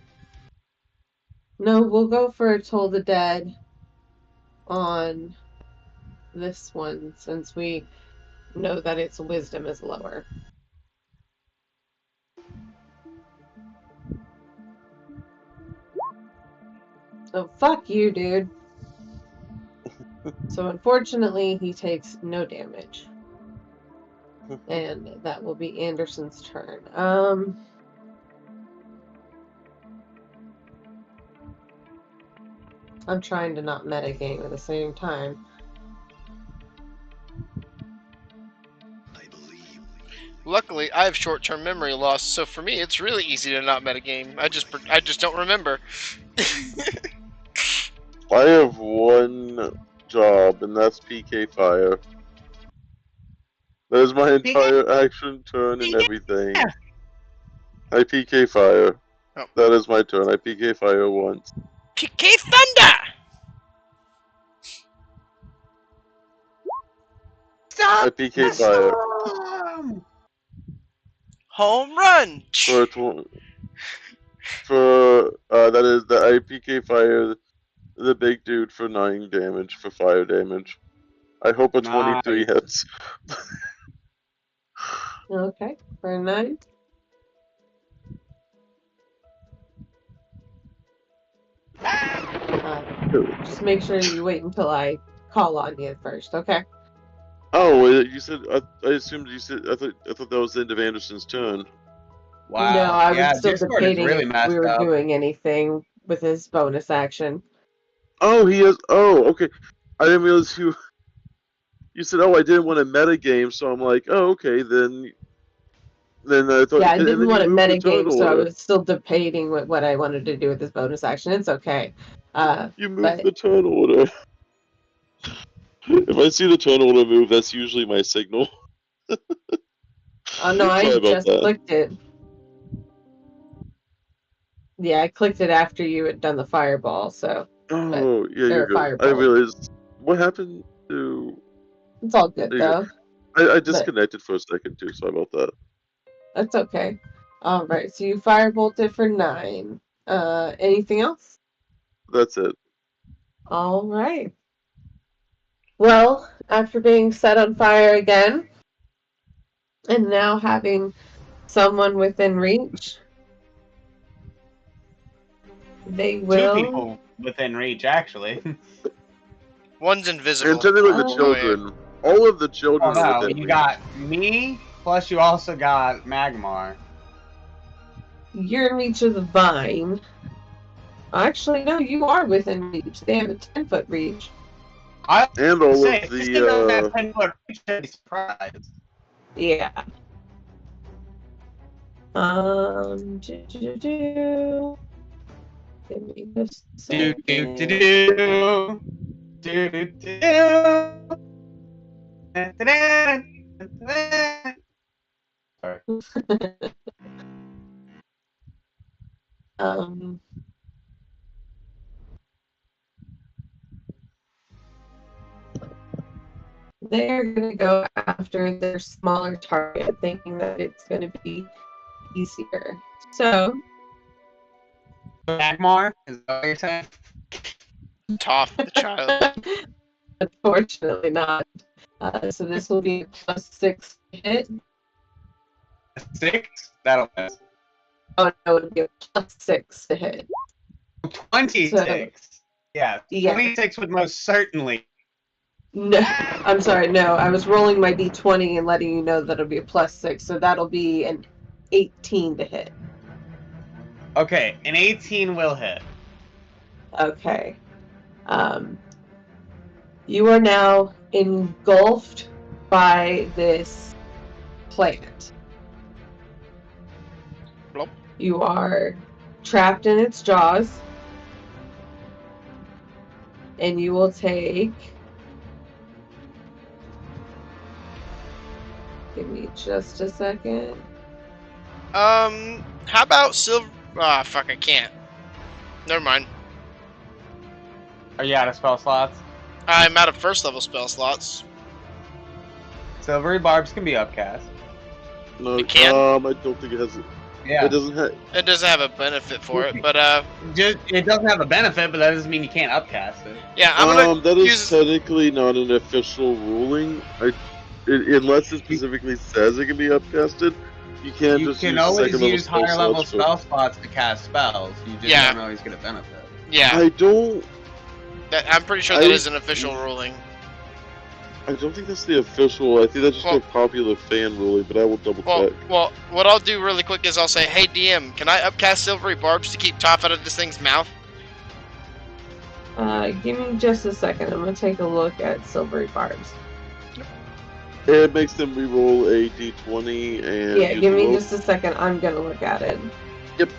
Q: we'll go for Toll the Dead on this one since we know that its wisdom is lower. Oh, fuck you, dude. So unfortunately, he takes no damage. And that will be Anderson's turn. I'm trying to not metagame at the same time.
A: Luckily, I have short-term memory loss, so for me, it's really easy to not metagame. I just don't remember.
R: I have one job, and that's PK Fire. That is my entire action, turn, and everything. I PK Fire.
A: Oh.
R: That is my turn. I PK Fire once.
A: PK Thunder!
R: I PK Fire.
A: Home run!
R: That is the I PK Fire the big dude for 9 damage for fire damage. I hope a 23 hits.
Q: Okay, for 9. Just make sure you wait until I call on you first, okay?
R: Oh, you said. I assumed you said. I thought that was the end of Anderson's turn.
S: Wow.
Q: No, I
S: yeah,
Q: was still
S: Discord is
Q: debating
S: really
Q: if
S: messed
Q: we were
S: up.
Q: doing anything with his bonus action.
R: Oh, he has. Oh, okay. I didn't realize you. You said, "Oh, I didn't want to metagame," so I'm like, "Oh, okay." Then I thought.
Q: Yeah, I
R: and
Q: didn't
R: then
Q: want
R: you
Q: to
R: moved the turn
Q: metagame, so I
R: order.
Q: was still debating what I wanted to do with his bonus action. It's okay.
R: You moved the turn order. If I see the turn order move, that's usually my signal.
Q: Oh no, I
R: Sorry about
Q: just
R: that.
Q: clicked it. Yeah, I clicked it after you had done the fireball, so.
R: Oh, yeah,
Q: or
R: you're good.
Q: fireball.
R: I realized what happened to.
Q: It's all good though.
R: I disconnected for a second too. Sorry about that.
Q: That's okay. Alright, so you firebolted for 9. Anything else?
R: That's it.
Q: Alright. Well, after being set on fire again, and now having someone within reach, they will.
S: 2 people within reach, actually.
A: One's invisible.
R: And technically the children. All of the children
S: Oh,
R: are
S: no,
R: within
S: you
R: reach.
S: got me, plus you also got Magmar.
Q: You're in reach of the vine. Actually, no, you are within reach. They have a 10-foot reach.
R: And all
S: Say,
R: of
S: if this thing doesn't have
R: the.
S: 10-foot reach, I'd be surprised.
Q: Yeah. Give me just a second.
S: Sorry.
Q: They're going to go after their smaller target, thinking that it's going to be easier. So,
S: Magmar? Is that what you're saying?
A: Toph the child.
Q: Unfortunately not. So this will be a +6 hit.
S: 6? That'll miss.
Q: Oh no, it'll be a +6 to hit.
S: 26.
Q: So,
S: yeah, 26 would most certainly.
Q: No, I'm sorry. No, I was rolling my d20 and letting you know that it'll be a +6, so that'll be an 18 to hit.
S: Okay, an 18 will hit.
Q: Okay. You are now engulfed by this plant.
A: Blop.
Q: You are trapped in its jaws. And you will take... Give me just a second.
A: How about silver? Ah, fuck, I can't. Never mind.
S: Are you out of spell slots?
A: I'm out of first level spell slots.
S: Silvery barbs can be upcast.
R: No,
A: It can?
R: I don't think it has.
S: Yeah.
R: It doesn't have.
A: It doesn't have a benefit for it, but
S: it doesn't have a benefit, but that doesn't mean you can't upcast it.
A: yeah, I'm gonna
R: That is
A: use.
R: technically not an official ruling. Unless it specifically says it can be upcasted, you can't
S: You
R: just
S: can
R: use
S: always
R: second level
S: use higher level
R: slots for-
S: spell slots to cast spells. You just
A: Yeah.
S: don't always get a benefit.
A: Yeah,
R: I don't.
A: I'm pretty sure that is an official ruling.
R: I don't think that's the official. I think that's just a popular fan ruling, but I will double check.
A: Well, what I'll do really quick is I'll say, hey DM, can I upcast Silvery Barbs to keep Toph out of this thing's mouth?
Q: Give me just a second. I'm gonna take a look at Silvery Barbs.
R: It makes them reroll a d20 and.
Q: Yeah,
R: use
Q: give me
R: roll.
Q: just a second. I'm gonna look at it.
R: Yep.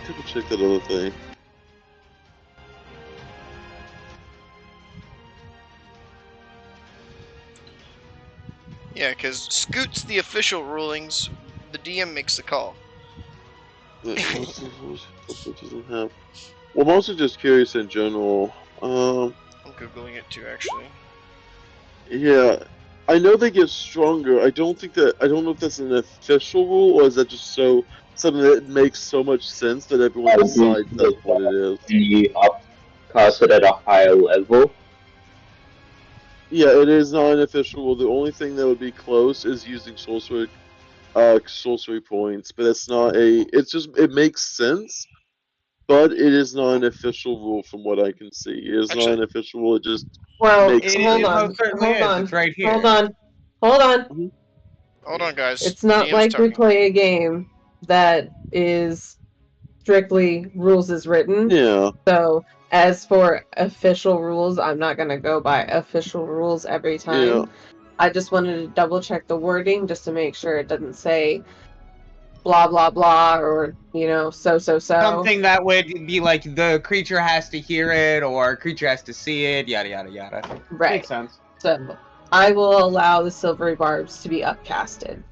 R: Double check that other thing.
A: Yeah, because Scoot's the official rulings, the DM makes the call.
R: It doesn't have. Well, I'm also just curious in general.
A: I'm Googling it too, actually.
R: Yeah, I know they get stronger. I don't know if that's an official rule or is that just something that makes so much sense that everyone decides that's what it is.
U: You upcast it at a higher level.
R: Yeah, it is not an official rule. The only thing that would be close is using sorcery points, but it's not a. It's just it makes sense, but it is not an official rule from what I can see. It is not an official rule. It just makes sense.
Q: Hold on.
S: It's right here.
Q: Hold on. Hold on.
A: Hold on, guys.
Q: It's not
A: DM's
Q: like we
A: talking.
Q: play a game that is strictly rules as written.
R: Yeah.
Q: So as for official rules, I'm not gonna go by official rules every time.
R: Yeah.
Q: I just wanted to double check the wording just to make sure it doesn't say blah blah blah or so.
S: Something that would be like the creature has to hear it or creature has to see it, yada yada yada.
Q: Right.
S: Makes sense.
Q: So I will allow the Silvery Barbs to be upcasted.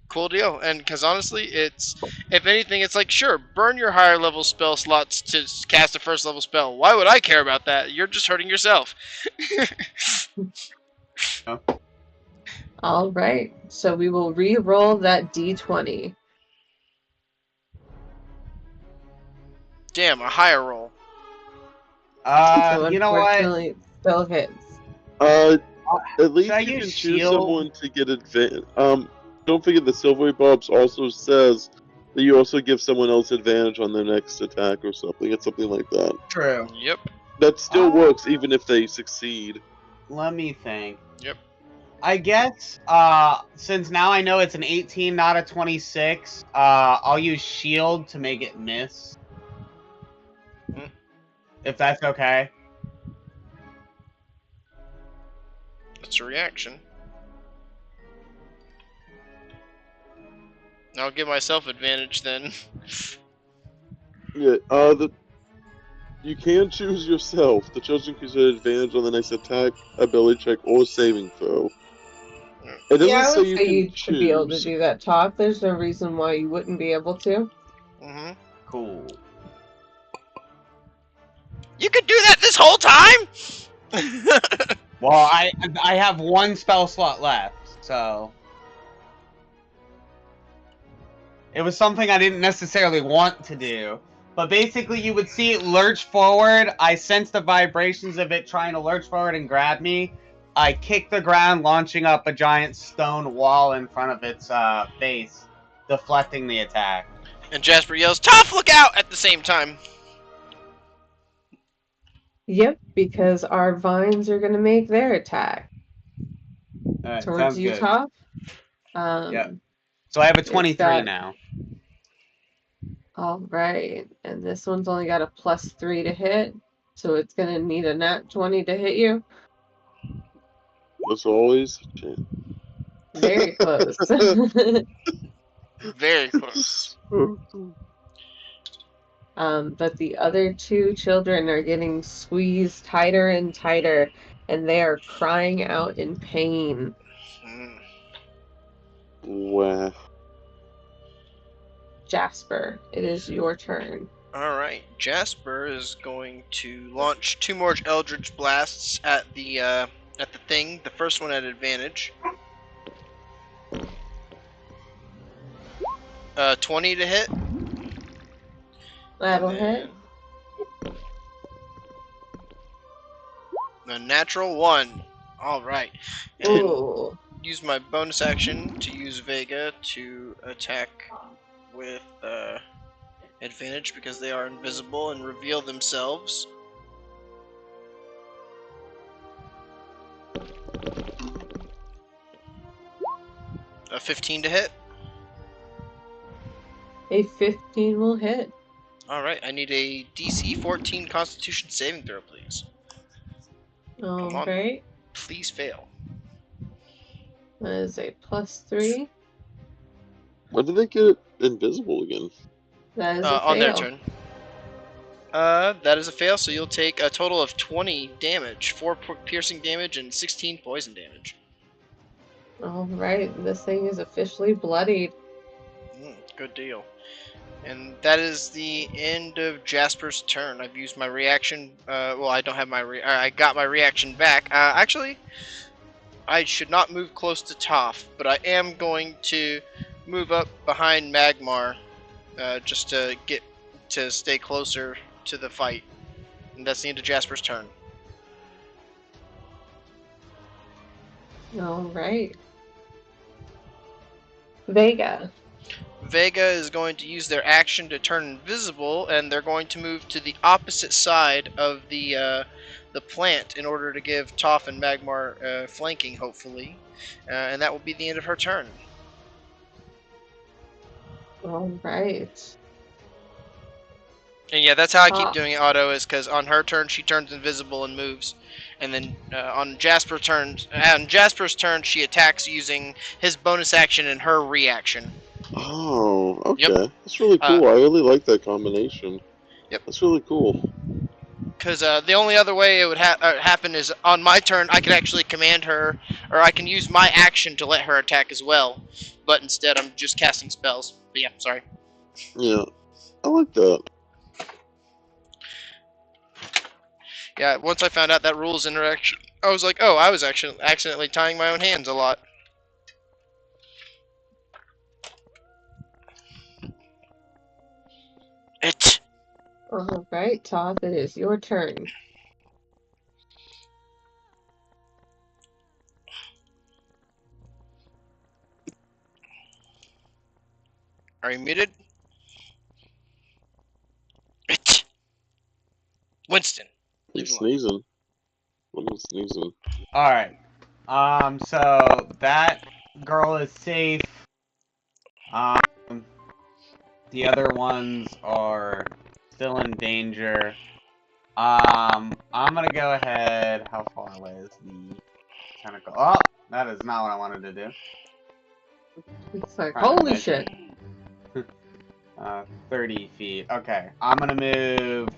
A: Cool deal. And because honestly, it's, if anything, it's like, sure, burn your higher level spell slots to cast a first level spell. Why would I care about that? You're just hurting yourself.
Q: All right. So we will re-roll that d20.
A: Damn, a higher roll.
Q: So
S: You know what?
Q: unfortunately, it still hits.
R: At least
S: I
R: you can
S: use
R: choose
S: shield?
R: someone to get advantage. Don't forget the Silvery Barbs also says that you also give someone else advantage on their next attack or something. It's something like that.
S: True.
A: Yep.
R: That still works even if they succeed.
S: Let me think.
A: Yep.
S: I guess, since now I know it's an 18, not a 26, I'll use shield to make it miss. If that's okay.
A: It's a reaction. I'll give myself advantage then.
R: Yeah, you can choose yourself. The chosen creature has advantage on the next attack, ability check, or saving throw. It doesn't
Q: Yeah, I
R: say
Q: would
R: you
Q: say
R: can
Q: you should be able to
R: choose.
Q: do that, Talk. There's no reason why you wouldn't be able to.
A: Mm-hmm.
S: Cool.
A: You could do that this whole time?
S: Well, I have one spell slot left, so... It was something I didn't necessarily want to do. But basically, you would see it lurch forward. I sense the vibrations of it trying to lurch forward and grab me. I kick the ground, launching up a giant stone wall in front of its face, deflecting the attack.
A: And Jasper yells, "Toph, look out!" at the same time.
Q: Yep, because our vines are going to make their attack
S: Alright,
Q: towards
S: sounds
Q: you,
S: good.
Q: Top.
S: Yep. So I have a 23 now.
Q: All right, and this one's only got a +3 to hit, so it's going to need a nat 20 to hit you.
R: As always.
Q: Very close.
A: Very close.
Q: But the other two children are getting squeezed tighter and tighter, and they are crying out in pain.
R: Wow.
Q: Jasper, it is your turn.
A: Alright, Jasper is going to launch 2 more Eldritch Blasts at the thing. The first one at advantage. 20 to hit.
Q: That'll hit.
A: A natural 1. Alright. And
Q: Ooh.
A: use my bonus action to use Vega to attack with advantage because they are invisible and reveal themselves. A 15 to hit.
Q: A 15 will hit.
A: Alright, I need a DC 14 Constitution saving throw, please. Come on.
Q: Alright.
A: Please fail.
Q: That is a +3.
R: When did they get invisible again?
Q: That is a fail.
A: On their turn. That is a fail, so you'll take a total of 20 damage. 4 piercing damage and 16 poison damage.
Q: Alright, this thing is officially bloodied.
A: Good deal. And that is the end of Jasper's turn. I've used my reaction. Well, I don't have my I got my reaction back. Actually, I should not move close to Toph, but I am going to move up behind Magmar, just to stay closer to the fight. And that's the end of Jasper's turn.
Q: Alright. Vega.
A: Vega is going to use their action to turn invisible, and they're going to move to the opposite side of the plant in order to give Toph and Magmar flanking, hopefully. And that will be the end of her turn.
Q: Alright.
A: And yeah, that's how I keep doing it, Otto, is because on her turn she turns invisible and moves. And then on Jasper's turn she attacks using his bonus action and her reaction.
R: Oh, okay.
A: Yep.
R: That's really cool. I really like that combination.
A: Yep.
R: That's really cool.
A: Because the only other way it would happen is on my turn I could actually command her, or I can use my action to let her attack as well. But instead I'm just casting spells. But yeah, sorry.
R: Yeah, I like that.
A: Yeah, once I found out that rules interaction, I was like, oh, I was actually accidentally tying my own hands a lot.
Q: Alright, Toph, it is your turn.
A: Are you muted? Winston.
R: He's sneezing. Look at him sneezing.
S: Alright. So that girl is safe. The other ones are still in danger. I'm gonna go ahead. How far away is the tentacle? Oh, that is not what I wanted to do.
Q: It's like, holy shit.
S: 30 feet. Okay, I'm gonna move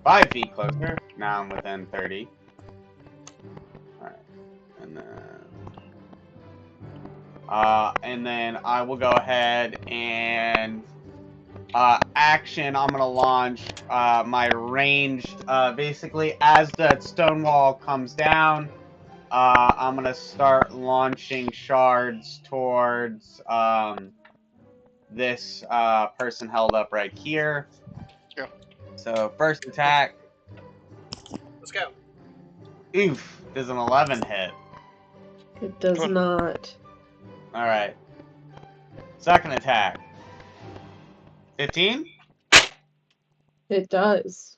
S: 5 feet closer. Now I'm within 30. Alright, and then I will go ahead and action. I'm gonna launch my ranged. Basically, as the stone wall comes down, I'm gonna start launching shards towards this person held up right here.
A: Yeah.
S: So first attack.
A: Let's go.
S: Oof! Does an 11 hit?
Q: It does not.
S: All right. Second attack. 15?
Q: It does.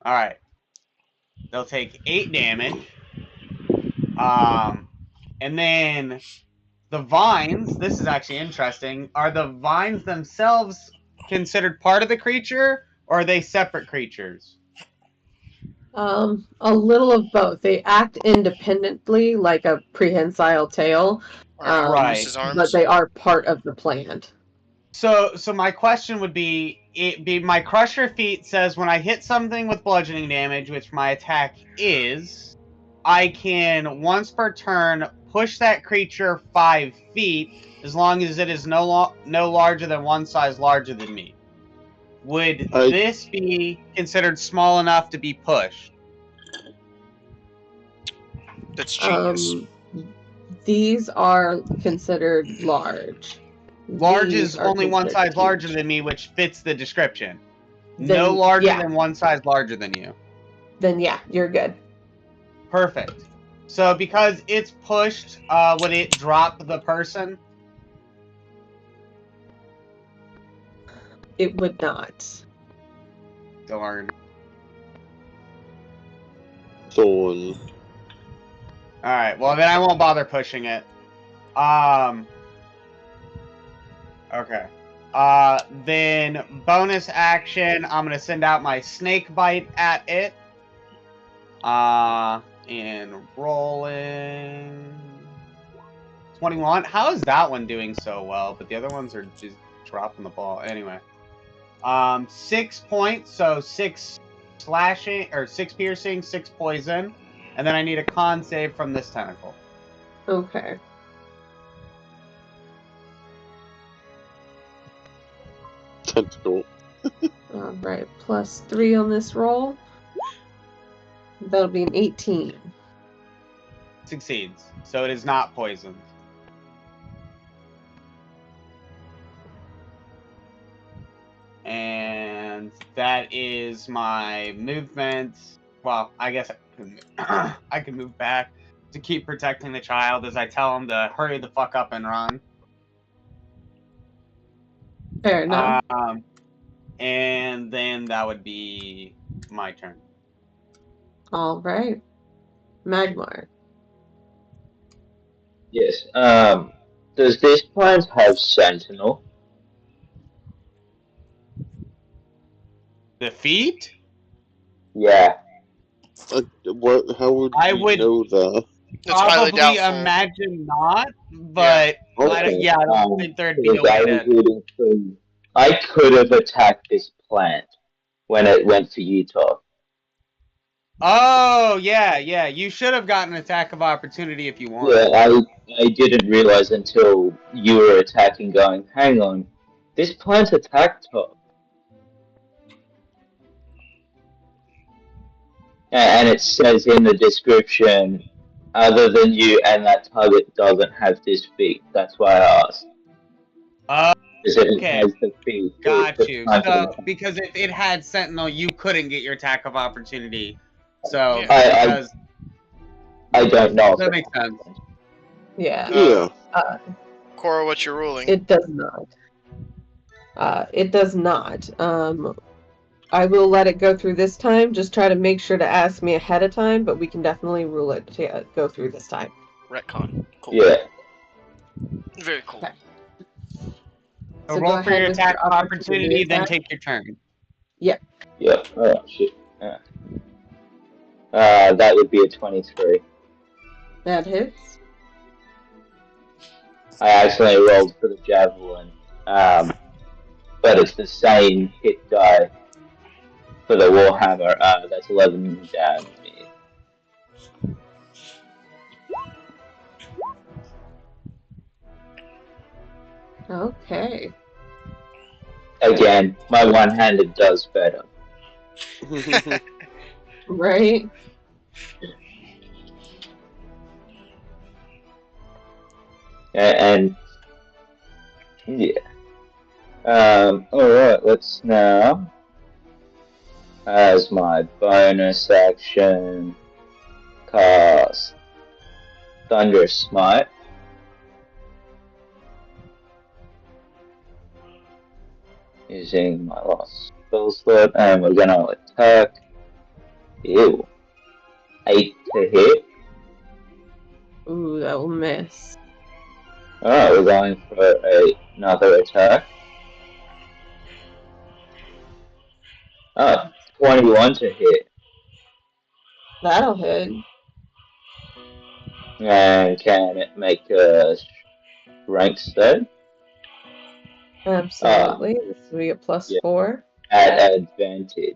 S: All right. They'll take 8 damage. And then the vines, this is actually interesting. Are the vines themselves considered part of the creature, or are they separate creatures?
Q: A little of both. They act independently, like a prehensile tail,
S: Right.
Q: but they are part of the plant.
S: So my question would be, my Crusher feat says when I hit something with bludgeoning damage, which my attack is, I can, once per turn, push that creature 5 feet, as long as it is no larger than one size larger than me. Would this be considered small enough to be pushed?
A: That's genius.
Q: These are considered large.
S: Large
Q: These
S: is
Q: are
S: only one
Q: considered
S: size larger
Q: huge.
S: than me, which fits the description.
Q: Then,
S: No larger
Q: yeah.
S: than one size larger than you.
Q: Then yeah, you're good.
S: Perfect. So because it's pushed, would it drop the person?
Q: It would not.
S: Darn.
R: Thorn.
S: Alright, well then I won't bother pushing it. Okay. Then bonus action, I'm gonna send out my snake bite at it. And rolling 21. How is that one doing so well? But the other ones are just dropping the ball. Anyway. 6 points, so 6 slashing, or 6 piercing, 6 poison. And then I need a con save from this tentacle.
Q: Okay.
R: Tentacle.
Q: Alright, +3 on this roll. That'll be an 18.
S: Succeeds. So it is not poisoned. And that is my movement. Well, I guess I can move back to keep protecting the child as I tell him to hurry the fuck up and run.
Q: Fair enough.
S: And then that would be my turn.
Q: Alright. Magmar.
U: Yes. Does this plant have sentinel?
S: The feet?
U: Yeah.
R: What? How would
S: I
R: you
S: would
R: know that?
S: probably imagine not, but
U: Okay.
S: I don't think there'd be no
U: because I
S: way
U: was
S: to.
U: reading through. I could have attacked this plant when it went to Utah.
S: Oh, yeah. You should have gotten an attack of opportunity if you wanted.
U: Yeah, I didn't realize until you were attacking, going, hang on, this plant attacked top. And it says in the description, other than you and that target doesn't have this feat. That's why I asked. Because if it
S: Okay.
U: has the feat,
S: Got
U: the
S: you.
U: plant
S: So,
U: doesn't-
S: because if it had Sentinel, you couldn't get your attack of opportunity. So,
U: I
S: because
U: don't know.
S: that makes sense.
Q: Yeah.
A: Corra, what's your ruling?
Q: It does not. It does not. I will let it go through this time. Just try to make sure to ask me ahead of time, but we can definitely rule it to go through this time.
A: Retcon. Cool.
U: Yeah.
A: Very cool.
Q: Okay.
S: So
Q: So
S: roll
Q: go
S: for your
Q: ahead with
S: attack
Q: your
S: of
Q: opportunity
S: opportunity, then
Q: attack.
S: take your turn.
Q: Yep.
U: Yep. Oh, shit. Yeah. That would be a 23.
Q: That hits.
U: I accidentally rolled for the javelin. But it's the same hit die for the warhammer. That's 11 damage.
Q: Okay.
U: Again, my one-handed does better.
Q: Right.
U: And yeah. Alright, let's now, as my bonus action, cast Thunderous Smite. Using my last spell slot, and we're gonna attack. Ew. 8 to hit.
Q: Ooh, that will miss.
U: Alright, we're going for another attack. 21 to hit.
Q: That'll hit.
U: And can it make a rank save?
Q: Absolutely. This will be a +4.
U: At advantage.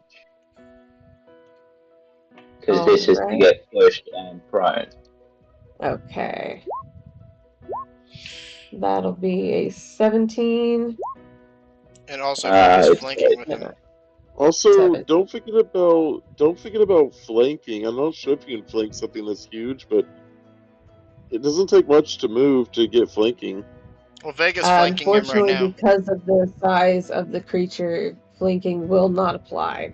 U: Because this is to
Q: Alright.
U: get pushed and prone.
Q: Okay. That'll be a 17.
A: And also if he's flanking with him.
R: Also, don't forget about flanking. I'm not sure if you can flank something that's huge, but it doesn't take much to move to get flanking.
A: Well, Vega's flanking him right
Q: Unfortunately,
A: now.
Q: because of the size of the creature, flanking will not apply.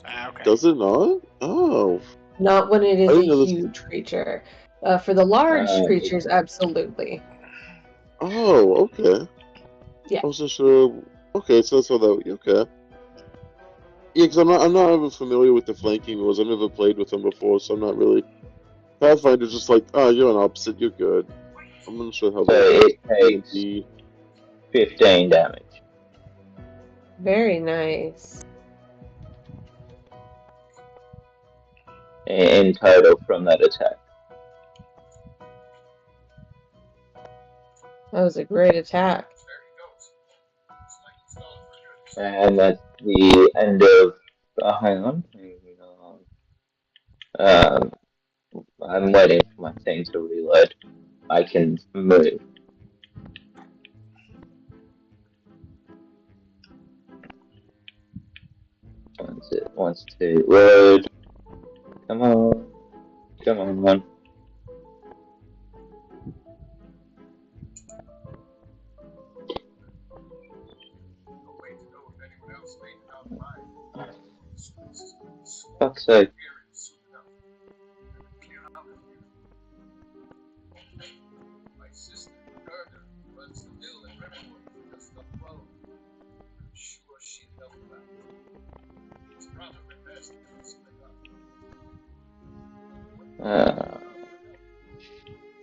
A: Okay.
R: Does it not? Oh.
Q: Not when it is
R: I
Q: a
R: didn't know this.
Q: huge creature. For the large creatures, absolutely.
R: Oh, okay.
Q: Yeah.
R: I wasn't sure. Okay, so that's how that. Okay. Yeah, because I'm not even familiar with the flanking rules. I've never played with them before, so I'm not really. Pathfinder's just like, oh, you're an opposite, you're good. I'm not sure how
U: So
R: that
U: it takes 15 damage.
Q: Very nice.
U: In total from that attack.
Q: That was a great attack.
U: And that's the end of. Hang on. I'm waiting for my thing to reload. I can move. Once it wants to load. Come on. Come on. Fuck's sake.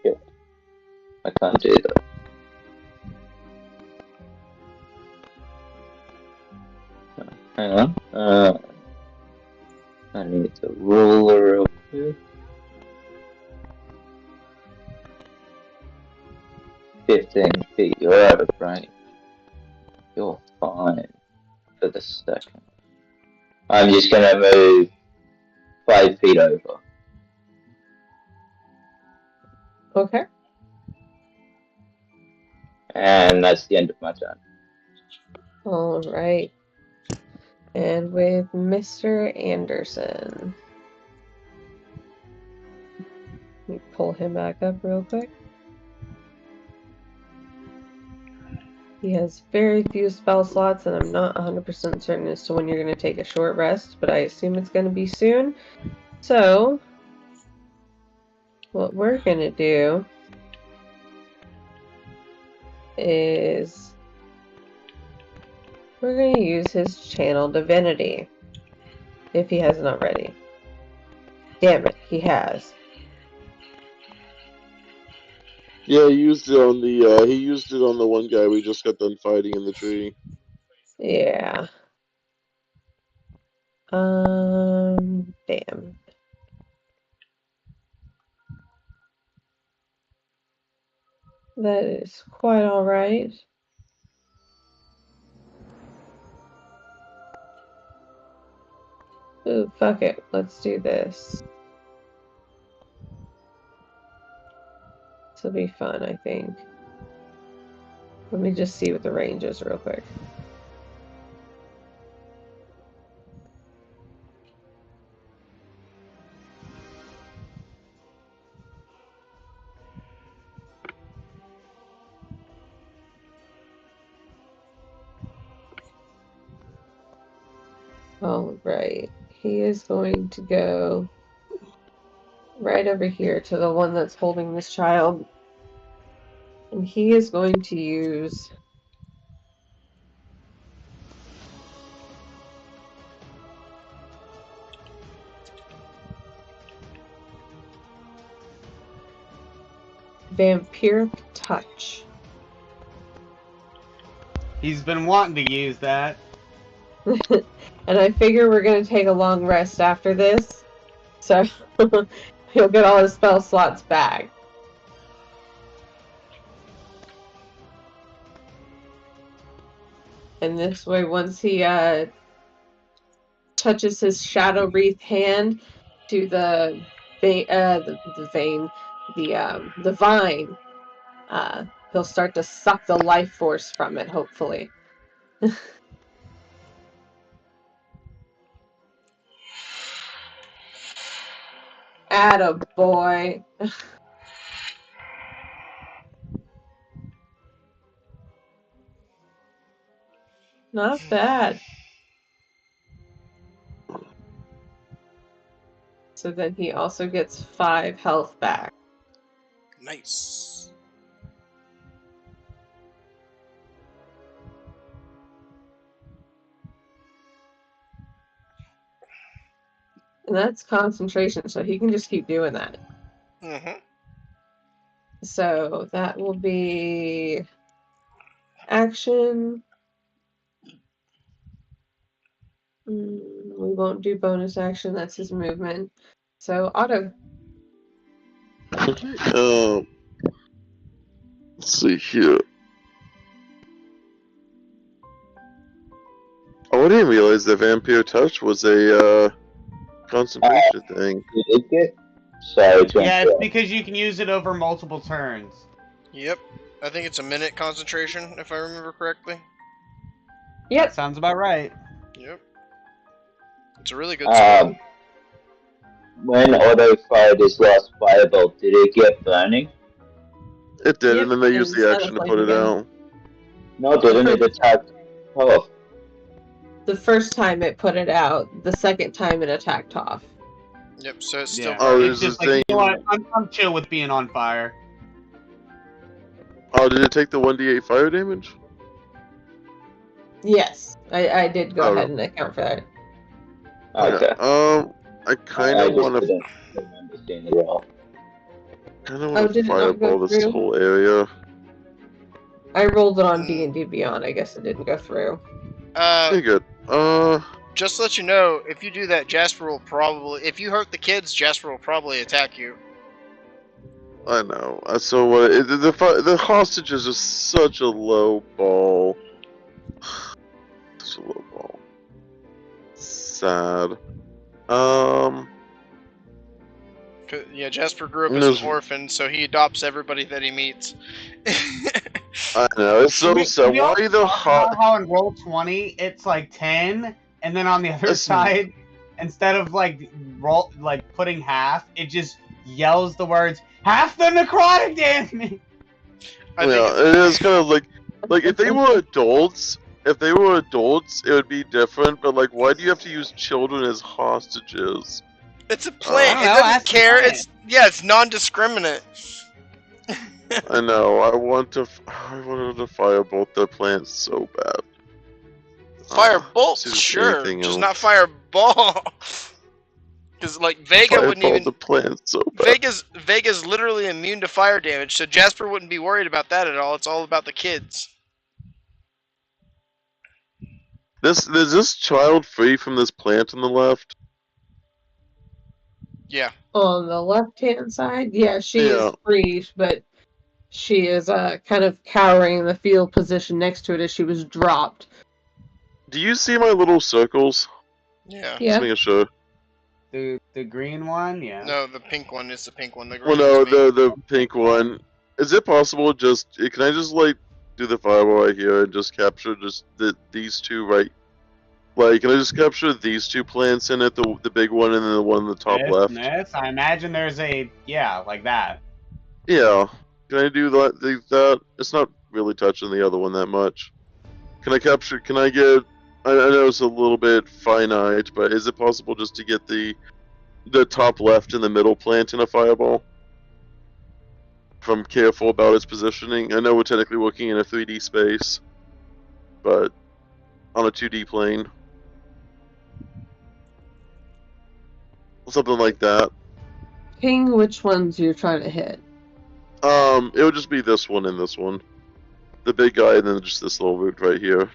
U: Shit. I can't do that. Hang on. I need to ruler real quick. 15 feet. You're out of range. You're fine for the second. I'm just gonna move 5 feet over.
Q: Okay.
U: And that's the end of my turn.
Q: All right. And with Mr. Anderson. Let me pull him back up real quick. He has very few spell slots, and I'm not 100% certain as to when you're going to take a short rest, but I assume it's going to be soon. So, what we're going to do is we're going to use his channel divinity, if he hasn't already. Damn it, he has.
R: Yeah, he used it on the one guy we just got done fighting in the tree.
Q: Yeah. Damn. That is quite alright. Ooh, fuck it. Let's do this. This will be fun, I think. Let me just see what the range is real quick. All right. He is going to go right over here to the one that's holding this child. And he is going to use Vampiric Touch.
S: He's been wanting to use that.
Q: And I figure we're going to take a long rest after this. So he'll get all his spell slots back. And this way, once he touches his shadow wreath hand to the vine, he'll start to suck the life force from it, hopefully. Attaboy. Not bad. So then he also gets 5 health back.
A: Nice.
Q: And that's concentration, so he can just keep doing that.
A: Mm-hmm.
Q: So that will be action. We won't do bonus action, that's his movement. So Otto.
R: Okay, let's see here. Oh, I didn't realize that Vampire Touch was a concentration thing.
U: Sorry to
S: Yeah, it's
U: interrupt.
S: because you can use it over multiple turns.
A: Yep. I think it's a minute concentration, if I remember correctly.
Q: Yep.
S: That sounds about right.
A: Yep. It's a really good spell.
U: When Otto fired his last firebolt, did it get burning?
R: It did,
Q: Yep,
R: and then they used the
Q: set
R: action
Q: of
R: to
Q: flame
R: put it
Q: again.
R: out.
U: No, it didn't. It attacked Toph.
Q: The first time it put it out, the second time it attacked Toph.
A: Yep, so it's still
S: Yeah.
R: Oh,
A: burning.
S: It's just like, you know what? I'm chill with being on fire.
R: Oh, did it take the 1d8 fire damage?
Q: Yes, I did go
R: Oh.
Q: ahead and account for that.
U: Okay.
R: Yeah, I kind of want to.
U: Didn't understand it all.
R: Kind of
Q: Oh,
R: want to
Q: did it not go
R: fireball this
Q: through?
R: whole area.
Q: I rolled it on D&D Beyond. I guess it didn't go through.
R: Pretty good.
A: Just to let you know, if you do that, Jasper will probably... If you hurt the kids, Jasper will probably attack you.
R: I know. So the hostages are such a low ball. Such a low ball. Sad.
A: Yeah, Jasper grew up as an orphan, so he adopts everybody that he meets.
R: I know, it's so sad.
S: We
R: Why
S: also
R: the
S: talked about how in roll 20 it's like 10, and then on the other side, instead of like putting half, it just yells the words half the necrotic damage.
R: Yeah, it is kind of like if they were adults, it would be different. But like, why do you have to use children as hostages?
A: It's a plant. It doesn't care. It's non-discriminate.
R: I know. I wanted to firebolt the plant so bad.
A: Firebolt, sure, just not fireball. Because like Vega wouldn't even.
R: The plant so bad.
A: Vega's literally immune to fire damage, so Jasper wouldn't be worried about that at all. It's all about the kids.
R: Is this child free from this plant on the left?
A: Yeah.
Q: On the left-hand side, yeah, she is free, but she is kind of cowering in the field position next to it as she was dropped.
R: Do you see my little circles?
A: Yeah.
R: Just making sure.
S: The green one, yeah.
A: No, the pink one is the pink one. The
R: Well,
A: green
R: no,
A: one's me.
R: the pink one. Is it possible can I just like do the fireball right here and just capture just these two right? Like, can I just capture these two plants in it, the big one and then the one on the top left?
S: Yes, I imagine there's like that.
R: Yeah. Can I do that? It's not really touching the other one that much. Can I get... I know it's a little bit finite, but is it possible just to get the top left and the middle plant in a fireball? If I'm careful about its positioning. I know we're technically working in a 3D space, but on a 2D plane. Something like that.
Q: Ping which ones you're trying to hit.
R: It would just be this one and this one. The big guy and then just this little root right here.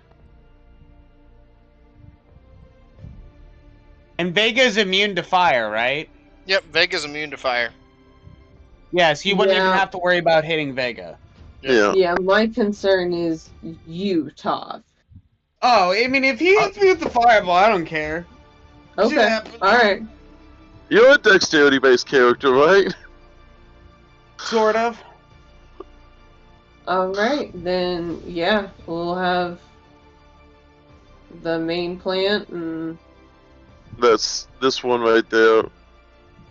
S: And Vega's immune to fire, right?
A: Yep, Vega's immune to fire.
S: Yes, you wouldn't even have to worry about hitting Vega.
R: Yeah.
Q: Yeah, my concern is you, Toph.
S: Oh, I mean, if he hits me with the fireball, I don't care.
Q: Okay, alright.
R: You're a dexterity-based character, right?
S: Sort of.
Q: Alright, then, yeah, we'll have the main plant and...
R: That's this one right there.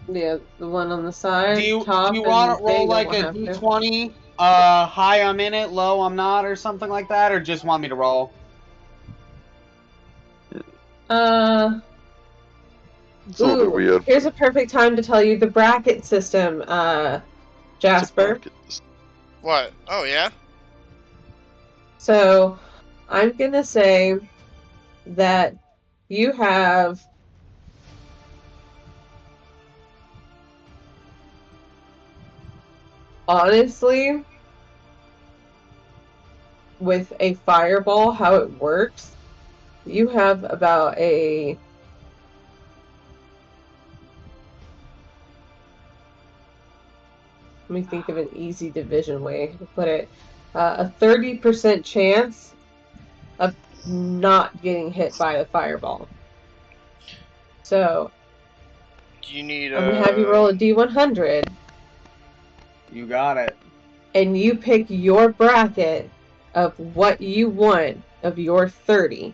Q: Yeah, the one on the side.
S: Do you
Q: top,
S: want to roll
Q: Vega
S: like
Q: will
S: a
Q: have to.
S: d20? High I'm in it, low I'm not, or something like that, or just want me to roll?
R: It's a little bit weird.
Q: Here's a perfect time to tell you the bracket system, Jasper.
A: What? Oh, yeah?
Q: So, I'm gonna say that you have honestly, with a fireball, how it works, you have about a let me think of an easy division way to put it. A 30% chance of not getting hit by the fireball. So,
A: Do you need
Q: I'm gonna have you roll a D100.
S: You got it.
Q: And you pick your bracket of what you want of your 30.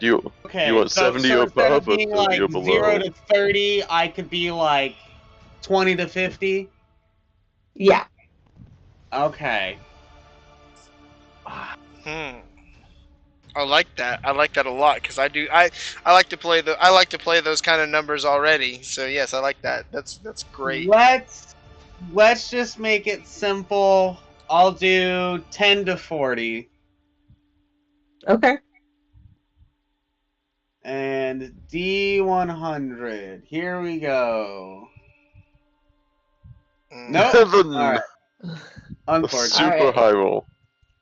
R: You
S: Okay,
R: want
S: so
R: 70 or
S: instead of
R: above or
S: being
R: 30
S: like
R: or below?
S: 0 to 30, I could be like 20 to 50?
Q: Yeah.
S: Okay.
A: I like that. I like that a lot because I like to play those kind of numbers already. So yes, I like that. That's great.
S: Let's just make it simple. I'll do 10 to 40.
Q: Okay.
S: And D100. Here we go. Nope.
R: Heaven.
S: Alright. Unfortunately.
R: Super high roll.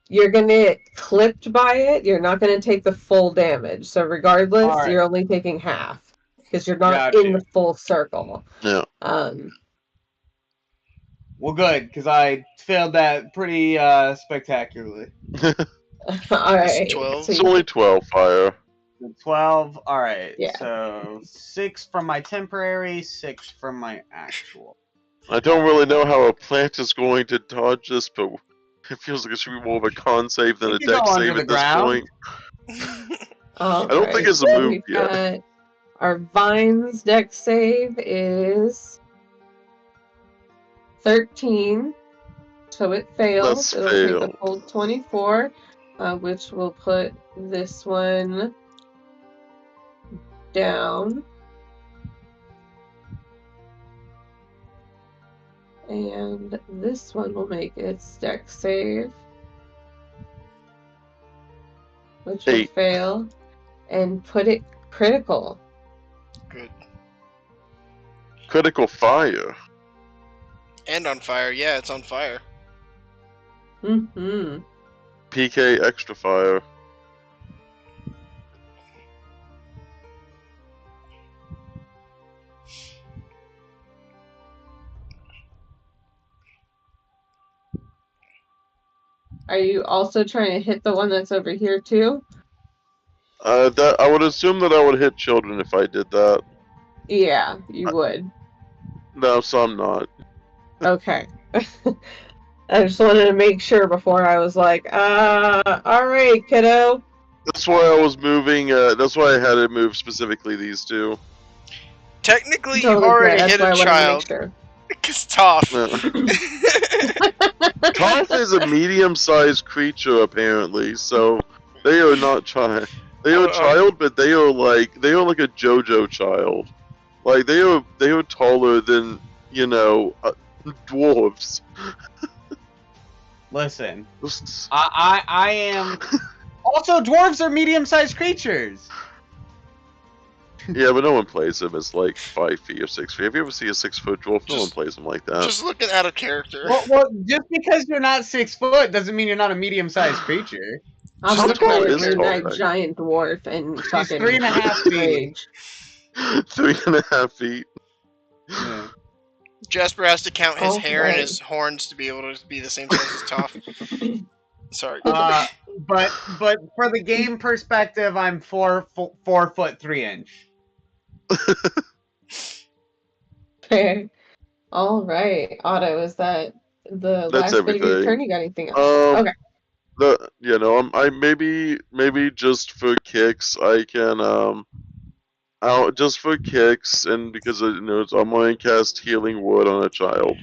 Q: You're gonna get clipped by it. You're not gonna take the full damage. So regardless,
S: Alright.
Q: you're only taking half because you're not
S: Got
Q: in
S: you.
Q: the full circle.
R: Yeah.
S: Well, good, because I failed that pretty spectacularly.
Q: Alright.
R: It's only 12 fire.
S: 12. Alright.
Q: Yeah.
S: So 6 from my temporary, 6 from my actual.
R: I don't really know how a plant is going to dodge this, but it feels like it should be more of a con save than a
S: can go
R: deck
S: under
R: save
S: the
R: at this
S: ground.
R: point. I don't think it's a
Q: so
R: move
Q: we've
R: yet.
Q: got our Vines deck save is 13. So it fails.
R: Let's
Q: It'll take
R: fail.
Q: the full 24, which will put this one down. And this one will make its deck save, which will
R: 8.
Q: fail, and put it critical.
A: Good.
R: Critical fire.
A: And on fire. Yeah, it's on fire.
Q: Mm-hmm.
R: PK extra fire.
Q: Are you also trying to hit the one that's over here too?
R: That I would assume that I would hit children if I did that.
Q: Yeah, you would.
R: No, so I'm not.
Q: Okay. I just wanted to make sure before I was like, alright, kiddo.
R: That's why I was moving, that's why I had it move specifically these two.
A: Technically,
Q: Totally
A: you've already
Q: fair.
A: hit
Q: That's
A: a
Q: why I wanted to make
A: child.
Q: sure.
A: It's tough.
R: Toph is a medium-sized creature apparently, so they are not child. They are a child, but they are like a JoJo child. Like they are taller than dwarves.
S: Listen, I am. Also, dwarves are medium-sized creatures.
R: Yeah, but no one plays them as like 5 feet or 6 feet. Have you ever seen a 6-foot dwarf? No one plays them like that.
A: Just looking out of character.
S: Well, just because you're not 6 foot doesn't mean you're not a medium-sized creature.
Q: I'm
R: How
Q: gonna
R: tall
Q: play
R: is
Q: with
R: Toph?
Q: that giant dwarf and
S: He's
Q: fucking
S: 3.5 feet.
Q: rage.
R: 3.5 feet.
S: Yeah.
A: Jasper has to count his hair and
Q: Alright.
A: his horns to be able to be the same size as Toph. Sorry.
S: But for the game perspective, I'm 4 foot 3 inch.
Q: Fair. Alright. Otto, is that the
R: That's
Q: last bit of your
R: everything.
Q: turn? You got anything else? Okay.
R: I maybe just for kicks I can just for kicks and because I'm going to cast Healing Word on a child.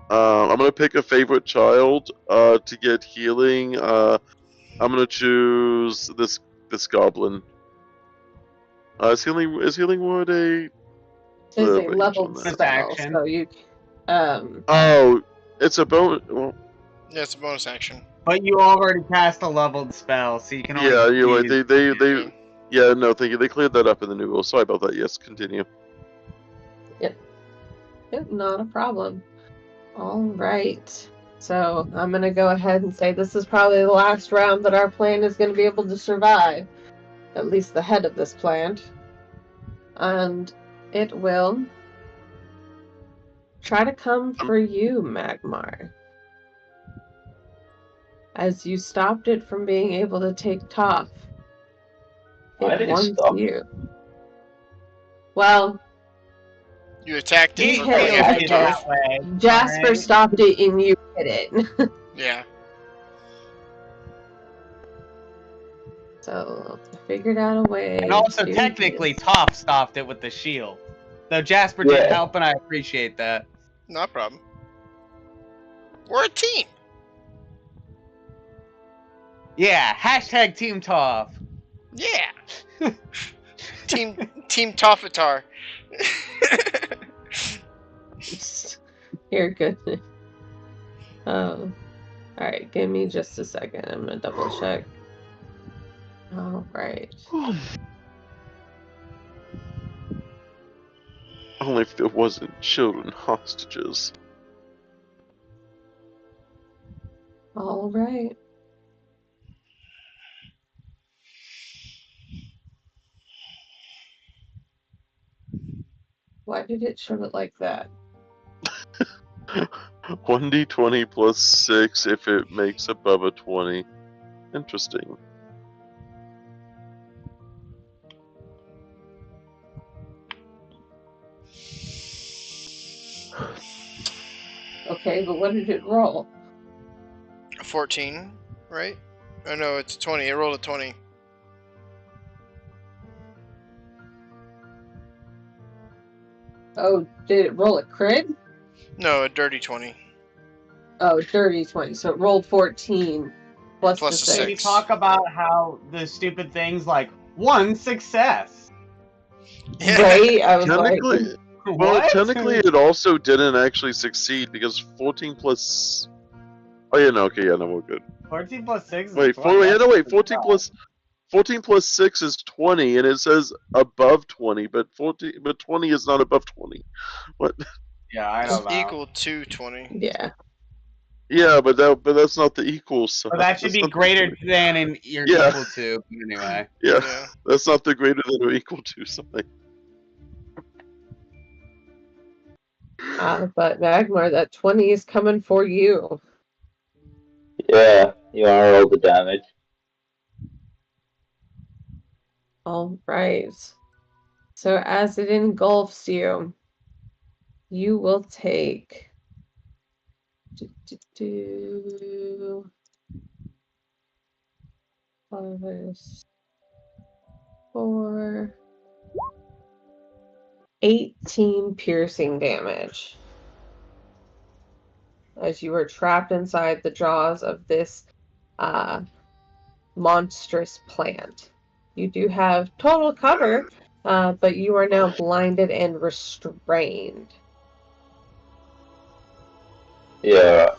R: I'm gonna pick a favorite child to get healing. I'm gonna choose this this goblin. Is healing word a
Q: It is a
R: range
Q: leveled
R: on that?
S: It's
Q: spell,
S: action.
Q: so you
R: Oh, it's a bonus. Well,
A: Yeah, it's a bonus action.
S: But you already cast a leveled spell, so you can only.
R: yeah, you're right.
S: use-
R: They. Yeah, no, thank you. They cleared that up in the new rule. Sorry about that. Yes, continue.
Q: Yep, not a problem. All right. So I'm gonna go ahead and say this is probably the last round that our plan is gonna be able to survive. At least the head of this plant. And it will try to come for you, Magmar. As you stopped it from being able to take Toph,
U: I
Q: it
U: didn't
Q: wants
U: stop.
Q: you. Well,
A: You attacked
Q: you
A: it for
Q: hit
A: going
Q: it
A: after
Q: with
A: Toph.
Q: it. Jasper stopped it and you hit it.
A: Yeah.
Q: So I figured out a way.
S: And also,
Q: to
S: technically,
Q: this.
S: Toph stopped it with the shield. Though Jasper did
U: Yeah.
S: help, and I appreciate that.
A: No problem. We're a team.
S: Yeah, hashtag Team Toph.
A: Yeah. Team Tophatar.
Q: You're good. Alright, give me just a second. I'm gonna double check. Alright.
R: Only if there wasn't children hostages.
Q: Alright. Why did it show it like that?
R: 1d20 plus 6 if it makes above a 20. Interesting.
Q: Okay, but what did it roll?
A: A 14, right? Oh no, it's a 20. It rolled a 20.
Q: Oh, did it roll a crit?
A: No, a dirty 20.
Q: Oh, dirty 20. So it rolled 14 plus
A: Plus
Q: the
A: a
Q: 6.
S: We talk about how the stupid things like one success.
Q: Right? I was
R: Technically,
Q: like,
R: well,
S: What?
R: technically it also didn't actually succeed because 14 plus. Oh yeah, no, okay, yeah, no, we're good.
S: 14 plus 6 is
R: Wait,
S: 20.
R: yeah, no, wait,
S: That's
R: 14 plus 6 is 20, and it says above 20, but 20 is not above 20. What?
S: Yeah, I know
A: It's
S: that.
A: equal to 20.
Q: Yeah.
R: Yeah, but that's not the equal sign.
S: But that should
R: That's
S: be
R: not the
S: greater
R: greater-
S: than and you're
R: Yeah.
S: equal to. Anyway.
R: Yeah,
A: Yeah.
R: that's not the greater than or equal to sign.
Q: But Magmar, that 20 is coming for you.
U: Yeah, you want to roll the damage?
Q: Alright. So as it engulfs you, you will take 18 piercing damage. As you are trapped inside the jaws of this monstrous plant. You do have total cover, but you are now blinded and restrained.
U: Yeah.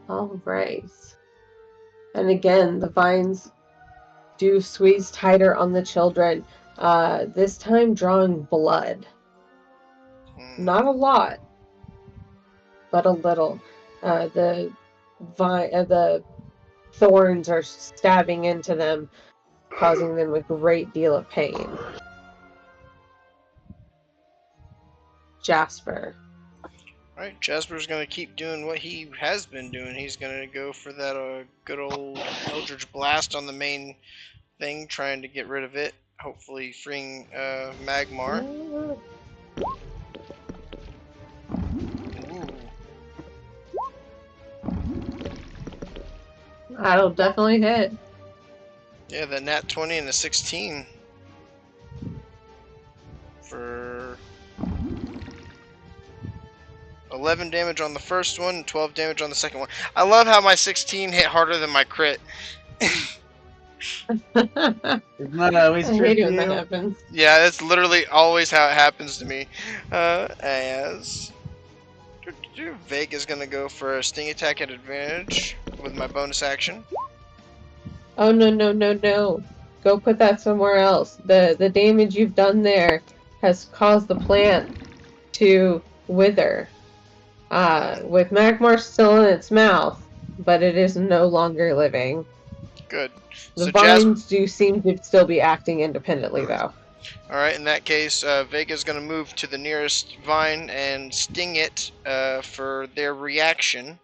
Q: All right. And again, the vines do squeeze tighter on the children, this time drawing blood. Not a lot, but a little. The thorns are stabbing into them, causing them a great deal of pain. Jasper.
A: Alright, Jasper's gonna keep doing what he has been doing. He's gonna go for that good old Eldritch Blast on the main thing, trying to get rid of it. Hopefully freeing Magmar. Ooh.
Q: That'll definitely hit.
A: Yeah, the nat 20 and the 16. For 11 damage on the first one, and 12 damage on the second one. I love how my 16 hit harder than my crit.
S: Isn't that always
Q: I
S: true
Q: hate
S: for
Q: when that
S: you?
Q: happens.
A: Yeah, that's literally always how it happens to me. As Vega's gonna go for a sting attack at advantage with my bonus action.
Q: Oh no no no no! Go put that somewhere else. The damage you've done there has caused the plant to wither. With Magmar still in its mouth, but it is no longer living.
A: Good.
Q: The
A: So
Q: vines do seem to still be acting independently, though.
A: Alright, in that case, Vega's going to move to the nearest vine and sting it for their reaction.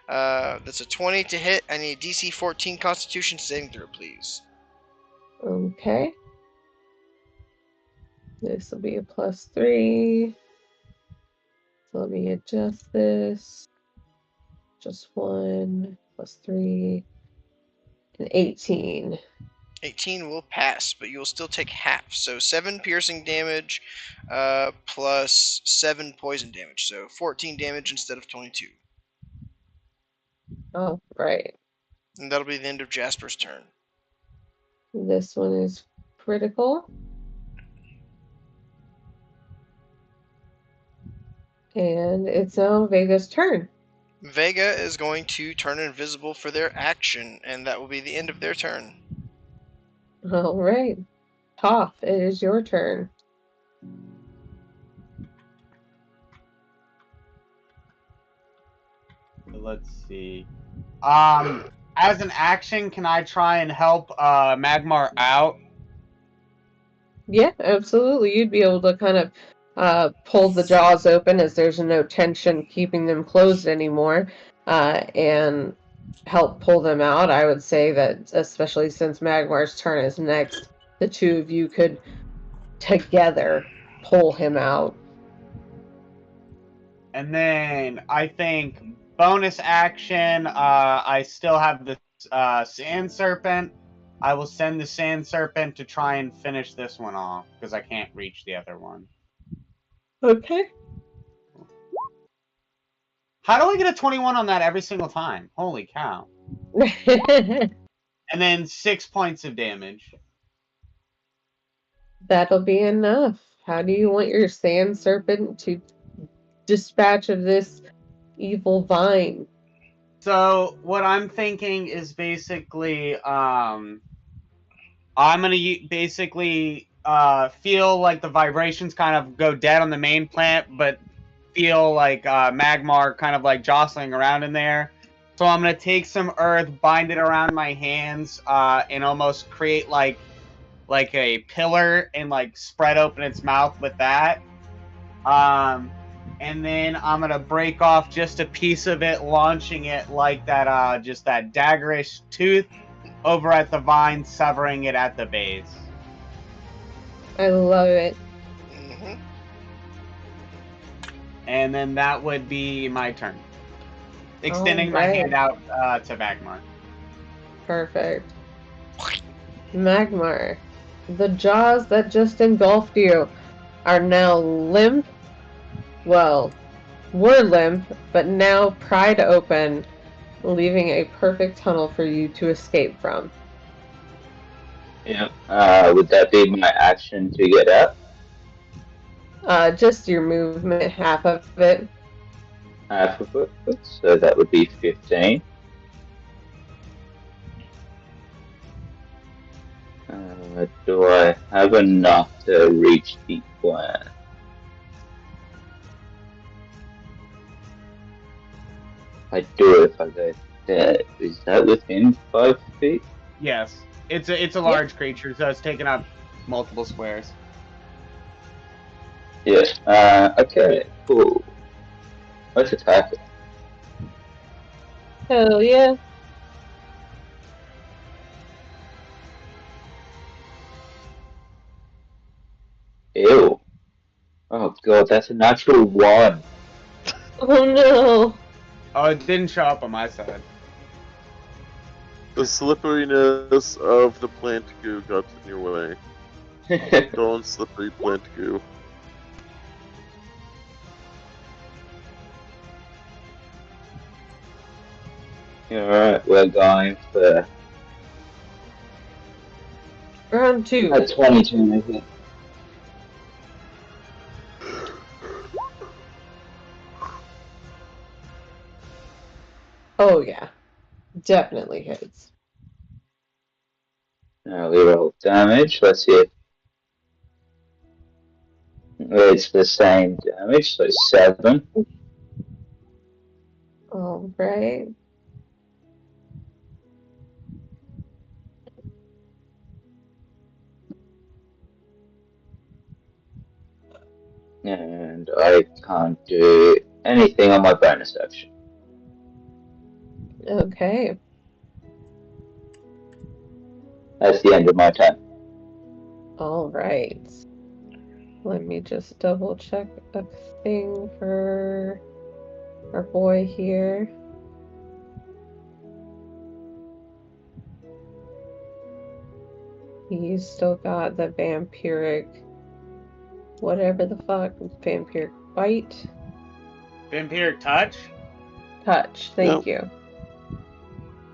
A: That's a 20 to hit. I need a DC 14 Constitution saving throw, please.
Q: Okay. This will be a +3. So let me adjust this. Just 1, +3, and 18.
A: 18 will pass, but you will still take half. So 7 piercing damage plus 7 poison damage. So 14 damage instead of 22.
Q: Oh, right.
A: And that'll be the end of Jasper's turn.
Q: This one is critical. And it's now Vega's turn.
A: Vega is going to turn invisible for their action, and that will be the end of their turn.
Q: All right. Toph, it is your turn.
S: Let's see. As an action, can I try and help Magmar out?
Q: Yeah, absolutely. You'd be able to kind of pull the jaws open as there's no tension keeping them closed anymore, and help pull them out. I would say that, especially since Magmar's turn is next, the two of you could together pull him out.
S: And then I think bonus action, I still have the Sand Serpent. I will send the Sand Serpent to try and finish this one off, because I can't reach the other one.
Q: Okay.
S: How do I get a 21 on that every single time? Holy cow. And then 6 points of damage.
Q: That'll be enough. How do you want your Sand Serpent to dispatch of this evil vine?
S: So what I'm thinking is basically, I'm gonna basically feel like the vibrations kind of go dead on the main plant, but feel like Magmar kind of like jostling around in there. So I'm gonna take some earth, bind it around my hands, and almost create like a pillar and like spread open its mouth with that. And then I'm gonna break off just a piece of it, launching it like that, just that daggerish tooth over at the vine, severing it at the base.
Q: I love it.
S: And then that would be my turn. Extending my hand out to Magmar.
Q: Perfect. Magmar, the jaws that just engulfed you are now limp. Well, were limp, but now pried open, leaving a perfect tunnel for you to escape from.
U: Yeah. Would that be my action to get out?
Q: Just your movement, half of it.
U: Half of it. So that would be 15. Do I have enough to reach the plant? I do if I go there. Is that within 5 feet?
S: Yes. It's a large creature, so it's taking up multiple squares.
U: Yeah. Okay. Cool. Let's attack it.
Q: Hell yeah.
U: Ew. Oh god, that's a natural 1.
Q: Oh no.
S: Oh, it didn't show up on my side.
R: The slipperiness of the plant goo got in your way. Don't slippery plant goo.
U: Alright, we're going for
Q: Round 2.
U: a 22 to hit.
Q: Oh yeah, definitely hits.
U: Now we roll damage. Let's see if it's the same damage, so 7.
Q: All right.
U: And I can't do anything on my bonus action.
Q: Okay.
U: That's the end of my turn.
Q: All right. Let me just double check a thing for our boy here. He's still got the vampiric, whatever the fuck, vampiric bite.
S: Vampiric touch?
Q: Touch, thank you.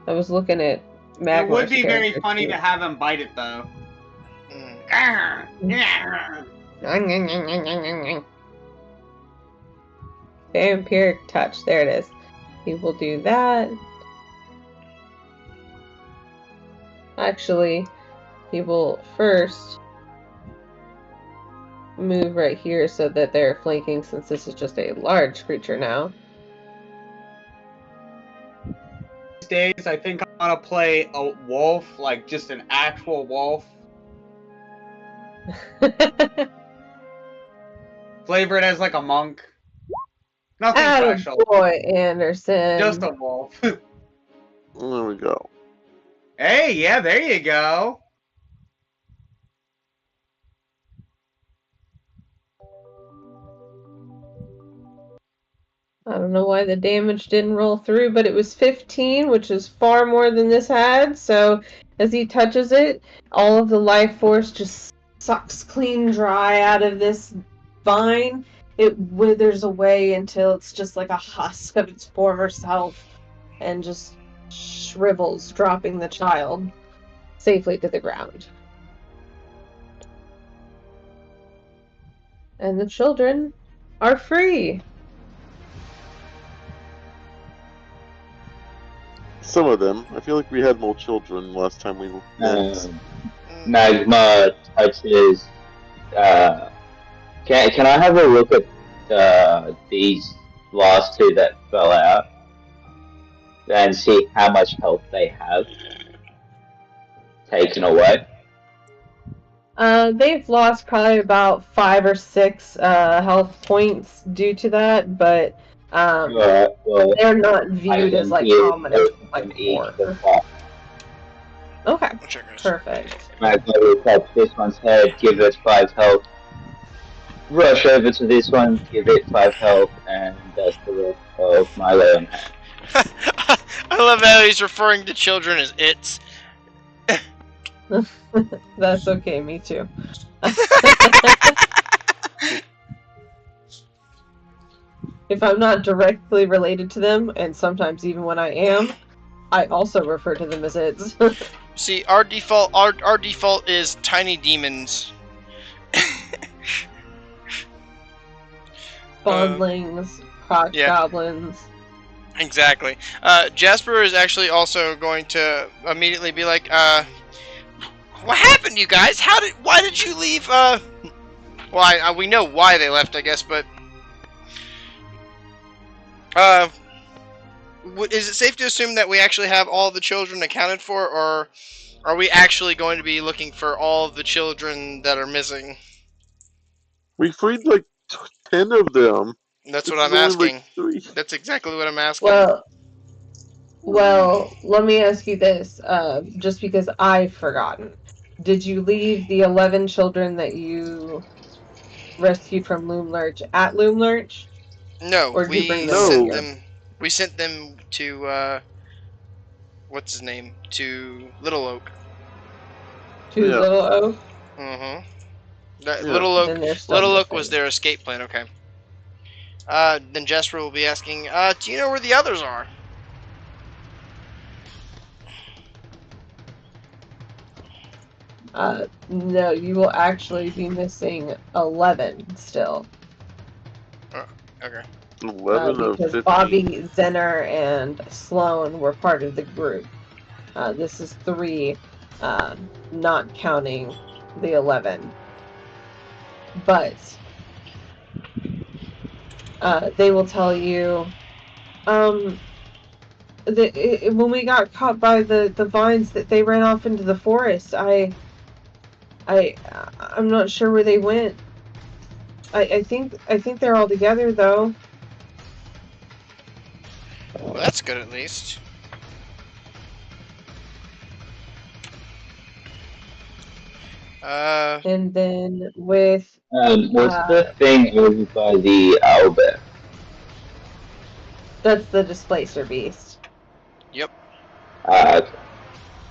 Q: I was looking at
S: It
Q: Magmar's
S: would be very
Q: character,
S: funny
Q: too.
S: to have him bite it though.
Q: Vampiric touch, there it is. He will do that. Actually, he will first move right here so that they're flanking, since this is just a large creature now.
S: These days, I think I want to play a wolf, like just an actual wolf. Flavor it as like a monk. Nothing special.
Q: Boy, Anderson.
S: Just a wolf.
R: There we go.
S: Hey, yeah, there you go.
Q: I don't know why the damage didn't roll through, but it was 15, which is far more than this had. So as he touches it, all of the life force just sucks clean dry out of this vine. It withers away until it's just like a husk of its former self and just shrivels, dropping the child safely to the ground. And the children are free.
R: Some of them. I feel like we had more children last time we met.
U: Magma touches. Can I have a look at these last two that fell out and see how much health they have taken away?
Q: They've lost probably about 5 or 6 health points due to that, but
U: well,
Q: they're not viewed as like ominous like before. Okay, perfect.
U: Magma will touch this one's head, give it 5 health. Rush over to this one, give it 5 health, and that's the rest of my lay on hand.
A: I love how he's referring to children as its.
Q: That's okay, me too. If I'm not directly related to them, and sometimes even when I am, I also refer to them as its.
A: See, our default is tiny demons.
Q: Bondlings, croc goblins.
A: Exactly. Jasper is actually also going to immediately be like, what happened, you guys? Why did you leave, well, we know why they left, I guess, but, is it safe to assume that we actually have all the children accounted for, or are we actually going to be looking for all of the children that are missing?
R: We freed like 10 of them.
A: That's
R: This
A: what I'm
R: is only,
A: asking.
R: like, 3.
A: That's exactly what I'm asking.
Q: Well, let me ask you this, just because I've forgotten. Did you leave the 11 children that you rescued from Loom Lurch at Loom Lurch?
A: No,
Q: Or did you bring them
A: we sent them to, what's his name? To Little Oak.
Q: To Little Oak?
A: Mm-hmm. Little Oak was their escape plan, okay. Then Jasper will be asking, do you know where the others are?
Q: No, you will actually be missing 11 still.
A: Okay.
R: 11 of
Q: Because
R: 15.
Q: Bobby, Zener, and Sloan were part of the group. This is 3, not counting the 11. But they will tell you, when we got caught by the vines, that they ran off into the forest. I'm not sure where they went. I think they're all together though.
A: Well, that's good at least.
Q: And then with
U: What's the thing over by the owlbear?
Q: that's the displacer beast.
A: Yep.
U: Okay.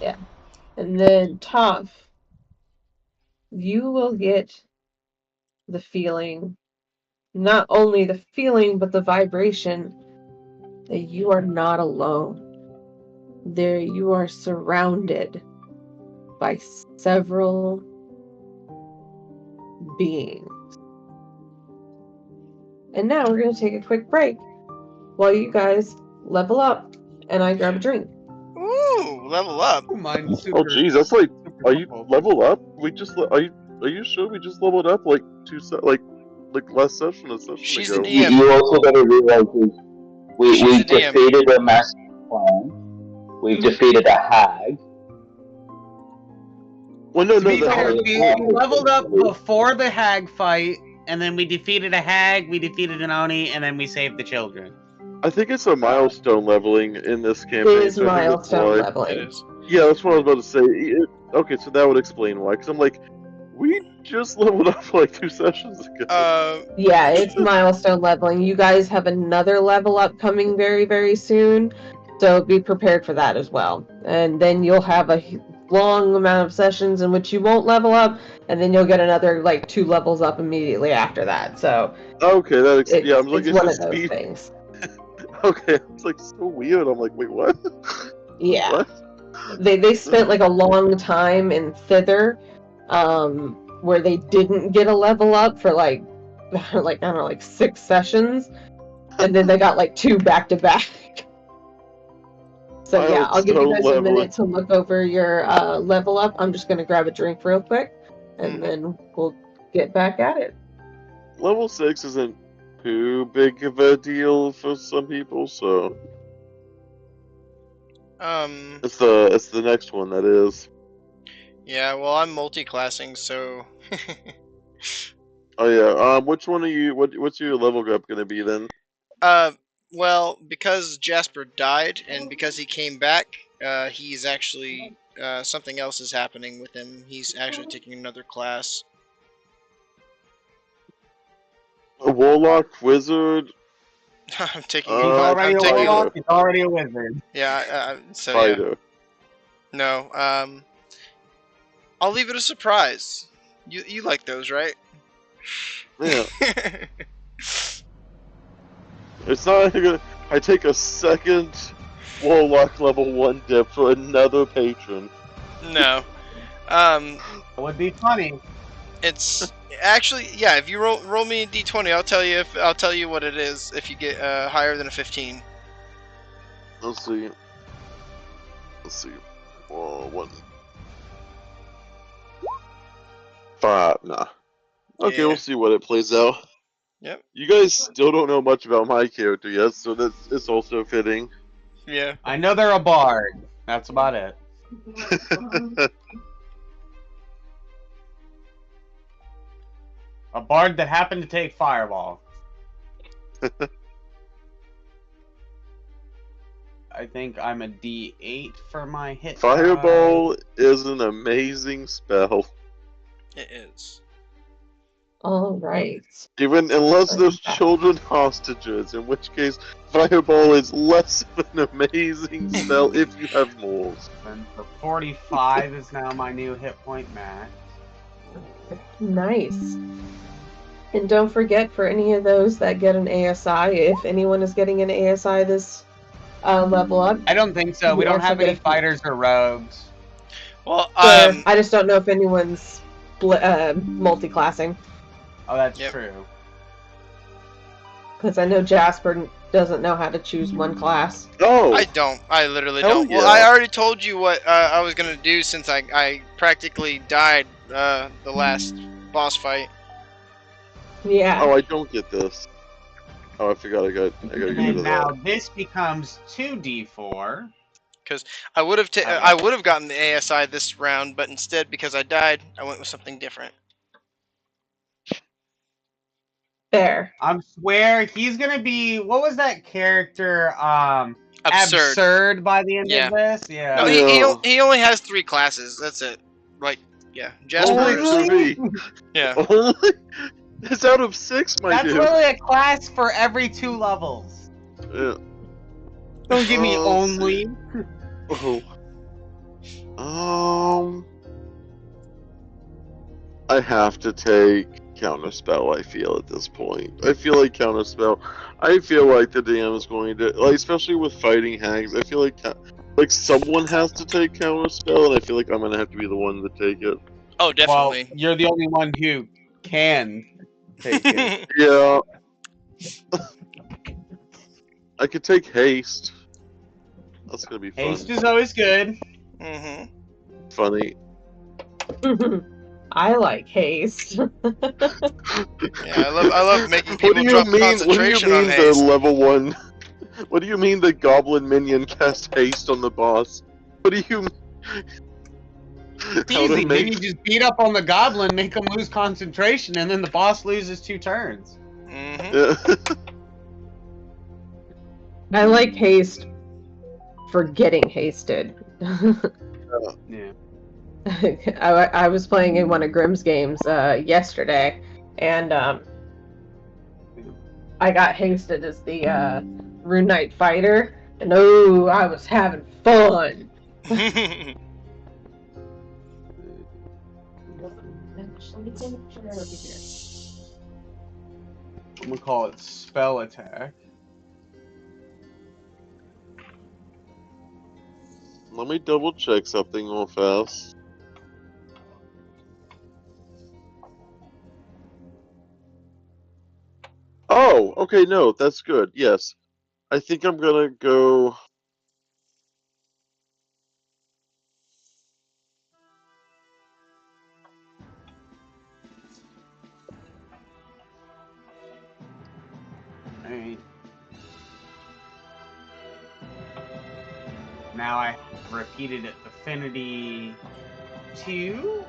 Q: Yeah. And then Toph, you will get the feeling, not only the feeling, but the vibration that you are not alone. There you are surrounded by several beings. And now we're going to take a quick break while you guys level up and I grab a drink.
A: Ooh, level up.
S: Mine's
R: Oh jeez, that's like, are you level up? We just are you sure we just leveled up like last session, a session
A: She's
R: ago?
A: the DM.
U: You also gotta realize we
A: She's the DM.
U: defeated a master clan. We've defeated a hag.
R: Well, no,
S: To be fair, we
U: hag
S: leveled up before the hag fight, and then we defeated a hag, we defeated an Oni, and then we saved the children.
R: I think it's a milestone leveling in this campaign.
Q: It is
R: so I think that's
Q: milestone
R: why.
Q: leveling.
A: It is.
R: Yeah, that's what I was about to say. Okay, so that would explain why. Because I'm like, we just leveled up like 2 sessions ago.
Q: Yeah, it's milestone leveling. You guys have another level up coming very, very soon. So be prepared for that as well. And then you'll have a long amount of sessions in which you won't level up, and then you'll get another like 2 levels up immediately after that. So
R: Okay, yeah, I'm like,
Q: it's
R: is
Q: one
R: this
Q: of those
R: speed?
Q: things.
R: Okay, it's like so weird. I'm like, wait, what?
Q: Yeah.
R: What?
Q: They spent like a long time in Thither, where they didn't get a level up for like I don't know, like 6 sessions, and then they got like 2 back to back. So yeah, I'll give you guys a minute to look over your level up. I'm just gonna grab a drink real quick, and then we'll get back at it.
R: Level 6 isn't too big of a deal for some people, so it's the next one that is.
A: Yeah, well, I'm multi-classing, so.
R: Oh yeah. Which one are you? What's your level up gonna be then?
A: Well, because Jasper died and because he came back, he's actually something else is happening with him. He's actually taking another class.
R: A warlock, wizard.
A: I'm taking.
S: He's already
A: I'm
S: a
A: taking.
S: warlock, he's already a wizard.
A: Yeah. So
R: Fighter.
A: yeah. No. I'll leave it a surprise. You like those, right?
R: Yeah. It's not gonna. I take a second warlock level 1 dip for another patron.
A: No.
S: It would be funny.
A: It's actually, yeah. If you roll me a d20, I'll tell you what it is if you get higher than a 15.
R: Let's see. One. 5. Nah. Okay,
A: Yeah.
R: we'll see what it plays out.
A: Yep.
R: You guys still don't know much about my character yet, so it's also fitting.
A: Yeah.
S: I know they're a bard. That's about it. A bard that happened to take Fireball. I think I'm a D8 for my hit.
R: Fireball is an amazing spell.
A: It is.
Q: All right.
R: Even unless there's children hostages, in which case Fireball is less of an amazing spell if you have moles.
S: And the 45 is now my new hit point max.
Q: Nice. And don't forget, for any of those that get an ASI, if anyone is getting an ASI this level up.
S: I don't think so. We don't have any fighters or rogues.
A: Well,
Q: I just don't know if anyone's multi-classing.
S: Oh, that's
A: Yep.
S: true.
Q: Because I know Jasper doesn't know how to choose one class.
R: Oh!
A: I don't. I literally
R: Hell
A: don't. Well,
R: yeah.
A: I already told you what I was gonna do since I practically died the last boss fight.
Q: Yeah.
R: Oh, I don't get this. Oh, I forgot. I gotta get rid
S: And
R: of
S: now
R: that.
S: this becomes 2d4.
A: Because I would have gotten the ASI this round, but instead, because I died, I went with something different.
Q: There.
S: I swear he's gonna be. What was that character?
A: Absurd.
S: Absurd by the end
A: Yeah.
S: of this. Yeah.
A: No, he only has 3 classes. That's it. Like, yeah, Jasper.
R: Only 3.
A: Yeah.
R: Only. It's out of 6, my
S: That's
R: dude.
S: literally a class for every 2 levels.
R: Yeah.
S: Don't give me
R: Oh,
S: only.
R: Oh. I have to take Counterspell, I feel, at this point. I feel like Counterspell. I feel like the DM is going to, like, especially with fighting hags, I feel like someone has to take Counterspell, and I feel like I'm going to have to be the one to take it.
A: Oh, definitely.
S: Well, you're the only one who can take it.
R: Yeah. I could take Haste. That's going to be fun.
S: Haste is always good.
A: Mm-hmm.
R: Funny.
Q: I like haste.
A: Yeah, I love making people drop concentration
R: What do you mean
A: on
R: the
A: haste.
R: level 1? What do you mean the goblin minion cast haste on the boss? What do you mean?
S: It's easy. Then you just beat up on the goblin, make him lose concentration, and then the boss loses 2 turns.
A: Mm-hmm.
Q: I like haste for getting hasted.
S: Yeah.
Q: I was playing in one of Grimm's games yesterday, and I got hasted as the Rune Knight fighter, and oh, I was having fun.
S: I'm gonna call it spell attack.
R: Let me double check something real fast. Oh, okay, no, that's good. Yes. I think I'm gonna go.
S: Alright. Now I repeated it. Affinity 2?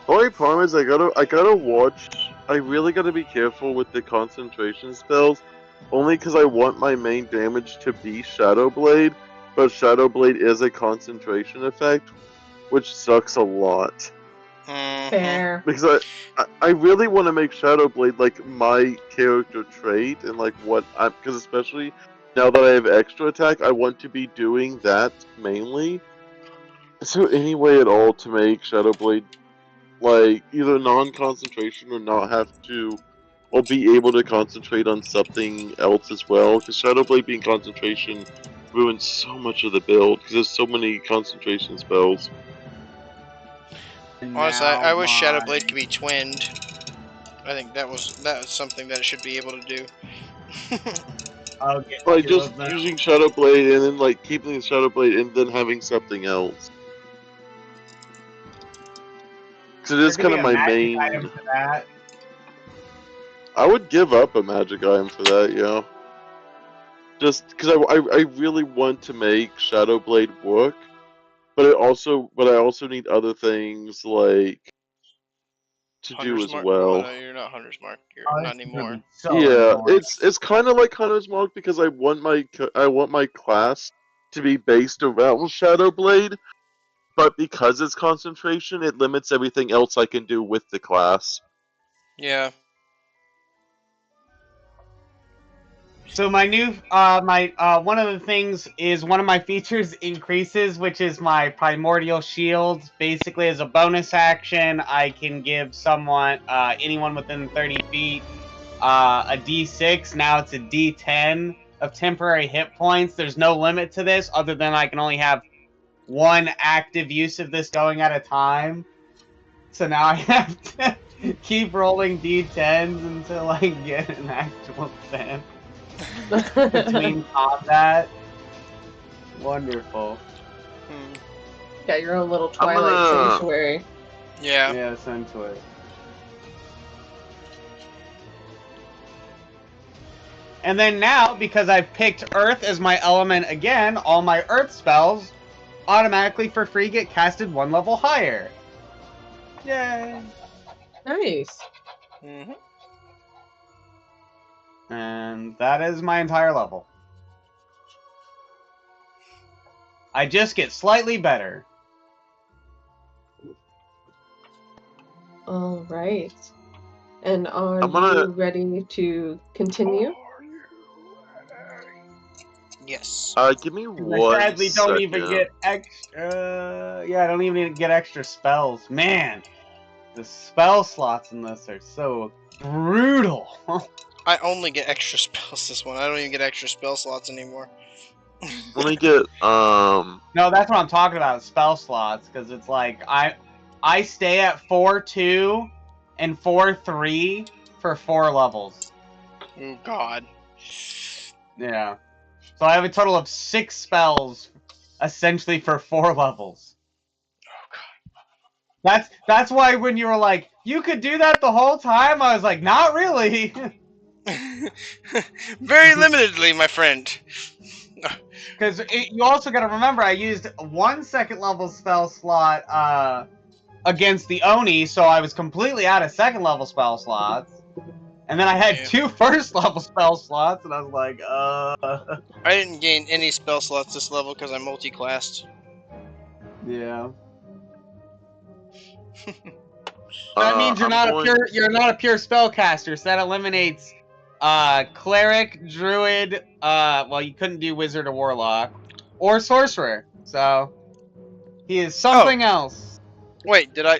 R: Only problem is I gotta watch. I really gotta be careful with the concentration spells, only because I want my main damage to be Shadow Blade, but Shadow Blade is a concentration effect, which sucks a lot.
Q: Fair.
R: Because I really want to make Shadow Blade like my character trait and like what I'm, because especially now that I have extra attack, I want to be doing that mainly. Is there any way at all to make Shadow Blade like either non-concentration or not have to, or be able to concentrate on something else as well? Because Shadow Blade being concentration ruins so much of the build because there's so many concentration spells.
A: Honestly, I wish Shadowblade could be twinned. I think that was something that it should be able to do.
R: Like just using Shadow Blade and then like keeping the Shadow Blade and then having something else. Because it is kind of my main.
S: Item for that.
R: I would give up a magic item for that, yeah. Just because I really want to make Shadow Blade work, but I also need other things like to do as
A: Mark?
R: well.
A: No, you're not Hunter's Mark. You're not anymore.
R: Yeah, it's kind of like Hunter's Mark because I want my class to be based around Shadow Blade, but because it's concentration, it limits everything else I can do with the class.
A: Yeah.
S: So my new, one of the things is one of my features increases, which is my Primordial Shield. Basically, as a bonus action, I can give someone, anyone within 30 feet, a D6. Now it's a D10 of temporary hit points. There's no limit to this, other than I can only have one active use of this going at a time. So now I have to keep rolling d10s until I get an actual 10 between combat. Wonderful.
Q: Got your own little Twilight sanctuary.
A: Yeah.
S: Yeah, essentially. And then now, because I've picked Earth as my element again, all my Earth spells automatically for free get casted one level higher. Yay!
Q: Nice.
S: And that is my entire level. I just get slightly better.
Q: All right. And are you ready to continue?
A: Yes.
R: Give me
S: I
R: one
S: sadly don't even
R: second.
S: get extra. Yeah, I don't even get extra spells. Man, the spell slots in this are so brutal.
A: I only get extra spells this one. I don't even get extra spell slots anymore.
R: Let me get
S: No, that's what I'm talking about, spell slots, because it's like I stay at 4-2 and 4-3 for 4 levels.
A: Oh God.
S: Yeah. So I have a total of 6 spells, essentially for 4 levels. Oh God. That's why when you were like, you could do that the whole time, I was like, not really.
A: Very limitedly, my friend.
S: Because you also got to remember, I used 1 second level spell slot against the Oni, so I was completely out of second level spell slots. And then I had 2 first level spell slots, and I was like,
A: I didn't gain any spell slots this level because I multi-classed.
S: Yeah. That means you're not a pure spellcaster, so that eliminates cleric, druid, well, you couldn't do wizard or warlock, or sorcerer. So he is something else.
A: Wait, do I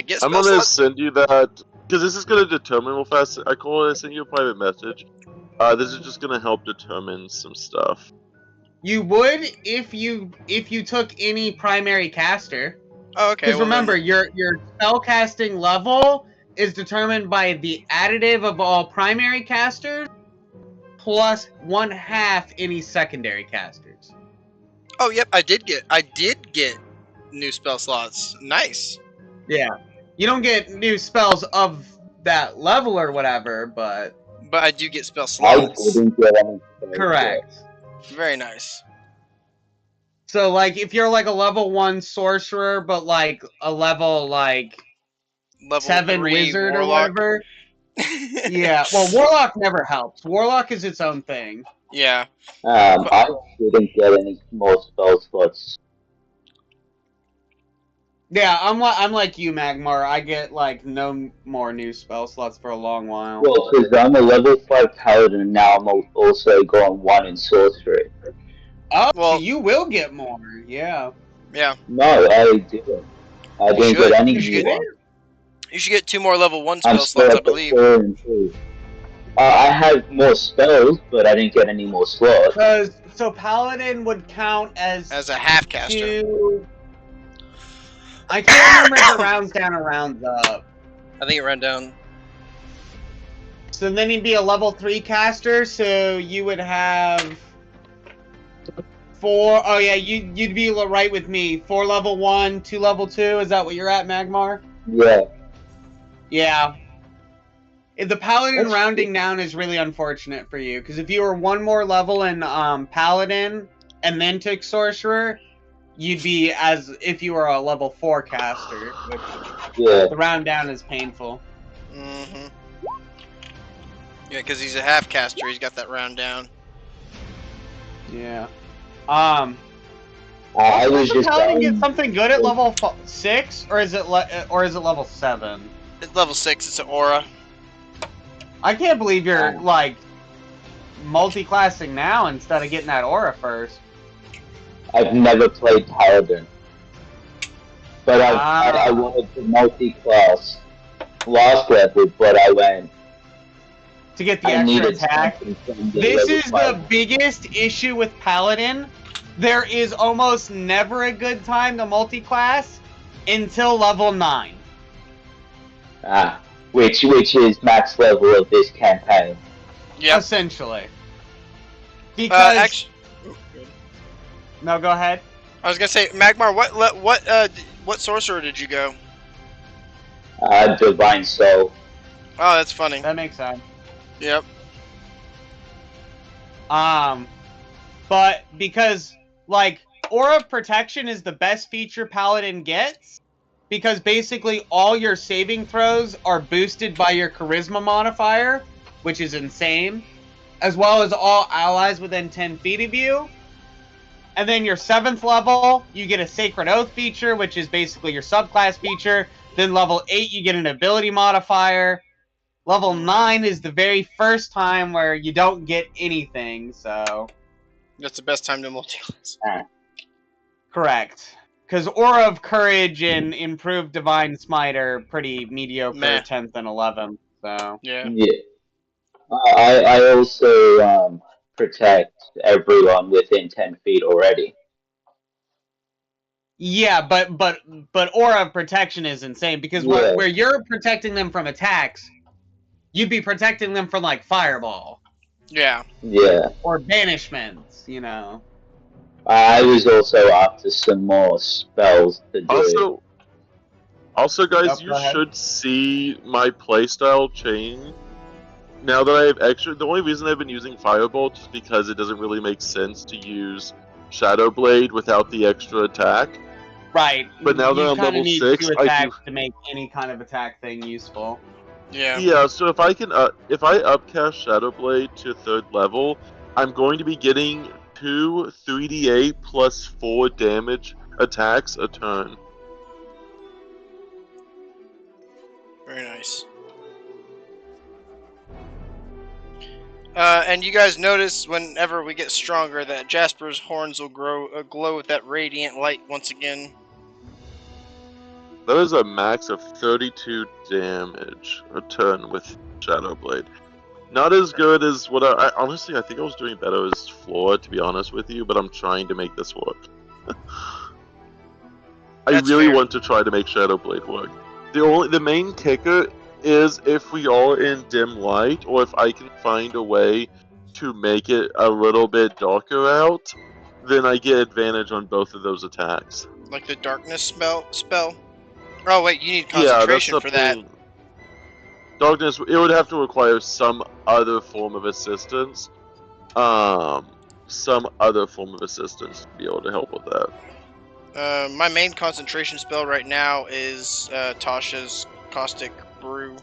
A: get
R: I'm
A: spell
R: gonna
A: slots?
R: send you that because this is gonna determine real fast. I send you a private message. This is just gonna help determine some stuff.
S: You would if you took any primary caster.
A: Oh, okay.
S: Because remember, your spellcasting level is determined by the additive of all primary casters plus 1/2 any secondary casters.
A: Oh, yep. I did get new spell slots. Nice.
S: Yeah. You don't get new spells of that level or whatever, but
A: I do get spell slots.
U: I didn't get any.
S: Correct.
A: Very nice.
S: So, like, if you're like a level 1 sorcerer, but like a level 7 wizard
A: warlock.
S: or whatever. Yeah, well, warlock never helps. Warlock is its own thing.
A: Yeah.
U: I didn't get any more spell slots.
S: Yeah, I'm like you, Magmar. I get like no more new spell slots for a long while.
U: Well, because I'm a level 5 paladin and now I'm also going 1 in sorcery.
S: Oh, well, you will get more. Yeah.
A: Yeah.
U: No, I didn't. I didn't get any new one.
A: You should get 2 more level 1 spell
U: I'm
A: slots,
U: still
A: I
U: at the
A: believe.
U: 4 and 2. I had more spells, but I didn't get any more slots.
S: So Paladin would count as
A: a half caster.
S: I can't remember if it rounds down or rounds up.
A: I think it ran down.
S: So then he'd be a level 3 caster, so you would have 4. Oh yeah, you'd be right with me. 4 level 1, 2 level 2. Is that what you're at, Magmar?
U: Yeah.
S: Yeah. If the Paladin rounding down is really unfortunate for you, because if you were 1 more level in Paladin and then took Sorcerer, you'd be as if you were a level 4 caster, which the round down is painful.
A: Mm-hmm. Yeah, because he's a half caster, he's got that round down.
U: Yeah.
S: I was just Paladin get something good at level 6, or is it level 7?
A: It's level 6. It's an aura.
S: I can't believe you're like multi-classing now instead of getting that aura first.
U: I've never played Paladin, but I wanted to multi-class last level, but I went
S: to get the extra attack. This is the biggest issue with Paladin. there is almost never a good time to multi-class until level 9.
U: Ah, which is max level of this campaign.
A: Yeah.
S: Essentially. Because
A: actually,
S: no, go ahead.
A: I was gonna say, Magmar, what sorcerer did you go?
U: Divine Soul.
A: Oh, that's funny.
S: That makes sense.
A: Yep.
S: But because like Aura of Protection is the best feature Paladin gets, because basically all your saving throws are boosted by your Charisma modifier, which is insane, as well as all allies within 10 feet of you. And then your 7th level, you get a Sacred Oath feature, which is basically your subclass feature. Then level 8, you get an ability modifier. Level 9 is the very first time where you don't get anything, so...
A: That's the best time to multi-class.
S: Correct. Because Aura of Courage and Improved Divine Smite are pretty mediocre 10th and 11th, so...
A: Yeah.
U: I also protect everyone within 10 feet already.
S: Yeah, but Aura of Protection is insane, because where you're protecting them from attacks, you'd be protecting them from, like, Fireball.
A: Yeah.
U: Yeah.
S: Or Banishments, you know.
U: I was also after some more spells to do.
R: Also, guys, you should see my playstyle change. Now that I have extra, the only reason I've been using Firebolt is because it doesn't really make sense to use Shadow Blade without the extra attack.
S: Right.
R: But now that I'm level 6, I do
S: to make any kind of attack thing useful.
A: Yeah.
R: Yeah, so if I can, if I upcast Shadow Blade to 3rd level, I'm going to be getting 2 3d8 plus 4 damage attacks a turn.
A: Very nice. And you guys notice whenever we get stronger that Jasper's horns will glow with that radiant light once again.
R: That is a max of 32 damage a turn with Shadow Blade. Not as good as what I honestly, I think I was doing better as Floor, to be honest with you, but I'm trying to make this work. I really want to try to make Shadow Blade work. The main kicker is if we are in dim light, or if I can find a way to make it a little bit darker out, then I get advantage on both of those attacks.
A: Like the darkness spell? Oh wait, you need concentration for that.
R: Darkness, it would have to require some other form of assistance. Some other form of assistance to be able to help with that.
A: My main concentration spell right now is Tasha's Caustic Brew.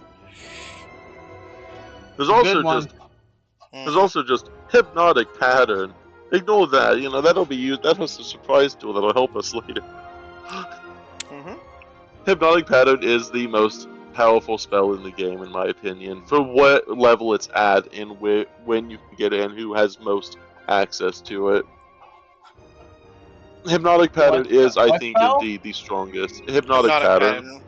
R: There's also just Hypnotic Pattern. Ignore that. You know, that'll be used. That was a surprise tool that'll help us later. Hypnotic Pattern is the most powerful spell in the game, in my opinion, for what level it's at and when you can get it and who has most access to it. Hypnotic Pattern is, I think, indeed the strongest. Hypnotic Pattern.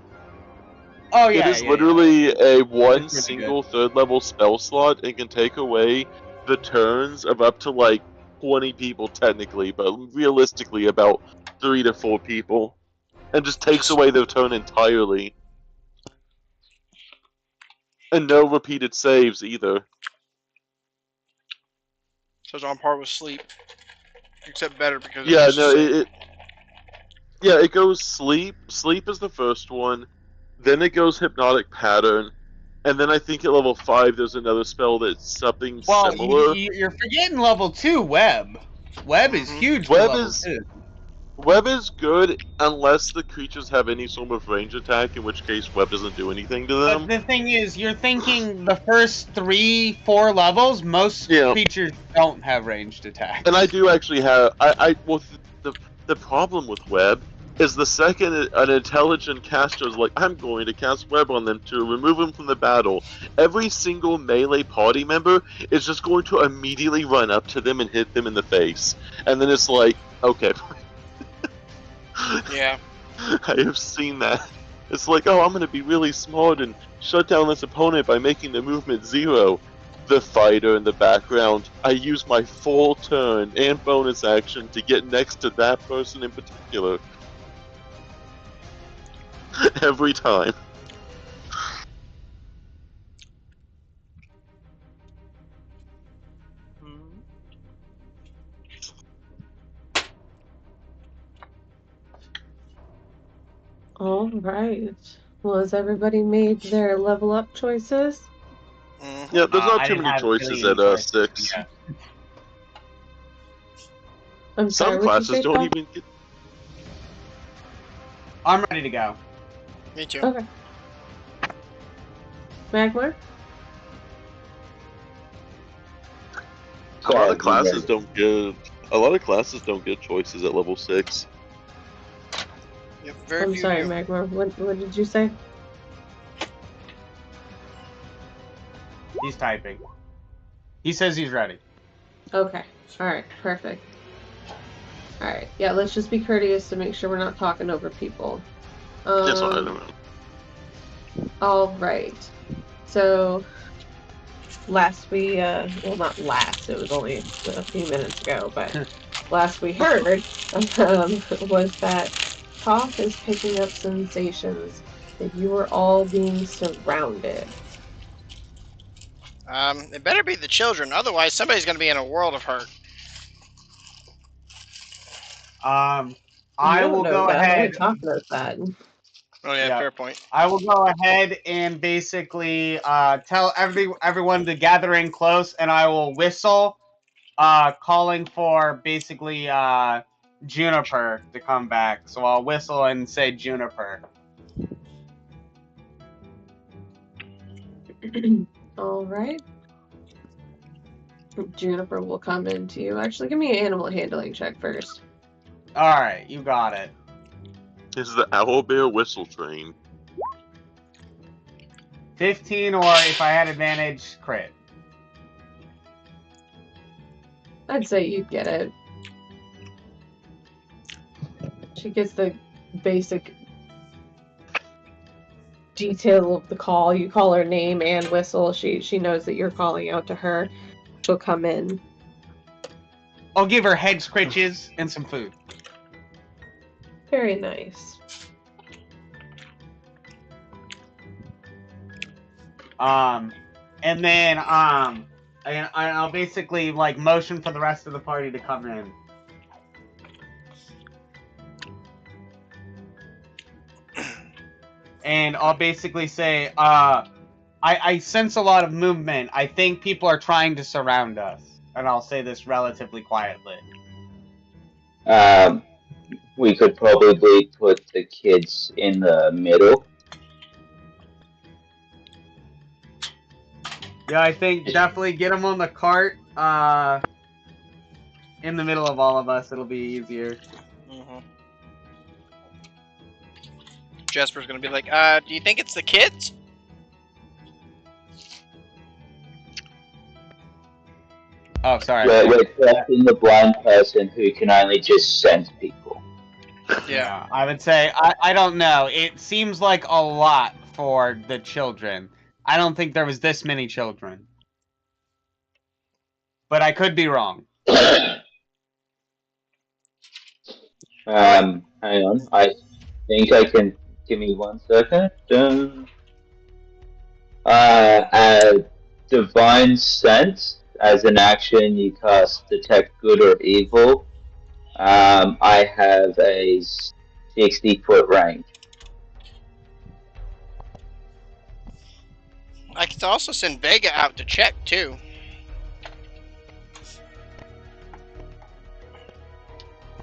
S: Oh yeah,
R: it is literally a one single 3rd level spell slot and can take away the turns of up to like 20 people technically, but realistically about 3 to 4 people, and just takes away their turn entirely. And no repeated saves either.
A: So it's on par with sleep, except better because
R: it goes sleep. Sleep is the first one. Then it goes Hypnotic Pattern, and then I think at level 5 there's another spell that's something similar.
S: You're forgetting level 2 Web. Web is huge. For level 2.
R: Web is good unless the creatures have any sort of range attack, in which case Web doesn't do anything to them.
S: But the thing is, you're thinking the first 3-4 levels, most creatures don't have ranged attack.
R: And I do actually have. The problem with Web is the second an intelligent caster is like, I'm going to cast Web on them to remove them from the battle, every single melee party member is just going to immediately run up to them and hit them in the face. And then it's like, okay.
A: Yeah.
R: I have seen that. It's like, oh, I'm going to be really smart and shut down this opponent by making the movement 0. the fighter in the background, I use my full turn and bonus action to get next to that person in particular. Every time.
Q: All right. Well, has everybody made their level up choices?
R: Yeah, there's not
S: I
R: too
S: didn't
R: many
S: have
R: choices
S: really
R: at
S: any choices
R: 6.
S: yet.
Q: I'm sorry,
R: Some
Q: what'd you
R: classes
Q: say,
R: don't
Q: Paul?
R: even get.
S: I'm ready to go.
A: Me too.
Q: Okay. Magmar?
R: A lot of classes don't get. A lot of classes don't get choices at level 6.
A: Yep, very
Q: I'm
A: few
Q: sorry,
A: do.
Q: Magmar. What did you say?
S: He's typing. He says he's ready.
Q: Okay. All right. Perfect. All right. Yeah, let's just be courteous to make sure we're not talking over people.
R: That's what I don't know.
Q: All right. So last we well, not last, it was only a few minutes ago, but last we heard was that Toph is picking up sensations that you were all being surrounded.
A: It better be the children, otherwise somebody's going to be in a world of hurt.
S: I
Q: don't
S: will
Q: know
S: go
Q: that.
S: ahead.
Q: Only Toph knows that.
A: Oh yeah,
S: Yeah.
A: fair point.
S: I will go ahead and basically tell everyone to gather in close, and I will whistle, calling for basically Juniper to come back. So I'll whistle and say Juniper.
Q: All right. Juniper will come into you. Actually, give me an animal handling check first.
S: All right, you got it.
R: This is the owlbear whistle train.
S: 15, or if I had advantage, crit.
Q: I'd say you'd get it. She gets the basic detail of the call. You call her name and whistle. She knows that you're calling out to her. She'll come in.
S: I'll give her head scritches and some food.
Q: Very nice.
S: And then I'll basically like motion for the rest of the party to come in. And I'll basically say, I sense a lot of movement. I think people are trying to surround us. And I'll say this relatively quietly.
U: We could probably put the kids in the middle.
S: Yeah, I think definitely get them on the cart. In the middle of all of us, it'll be easier.
A: Jasper's going to be like, do you think it's the kids?
S: Oh, sorry.
U: We're trusting the blind person who can only just sense people.
S: Yeah, I would say, I don't know. It seems like a lot for the children. I don't think there was this many children. But I could be wrong.
U: Hang on. I think I can. Give me 1 second. Divine Sense. As an action, you cast Detect Good or Evil. I have a 60-foot range.
A: I could also send Vega out to check, too.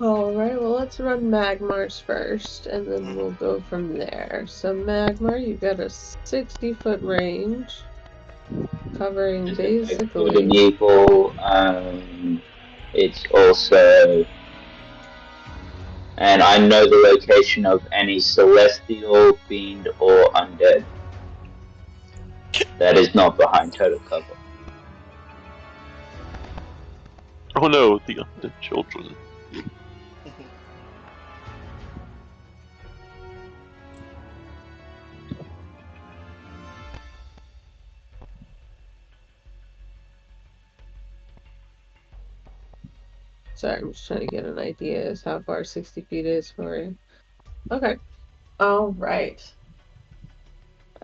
Q: Alright, well let's run Magmar's first, and then we'll go from there. So Magmar, you've got a 60-foot range, covering
U: Good and
Q: basically...
U: Evil. It's also... And I know the location of any celestial, fiend, or undead. That is not behind total cover.
R: Oh no, the undead children.
Q: Sorry, I'm just trying to get an idea as how far 60 feet is for you. Okay. All right.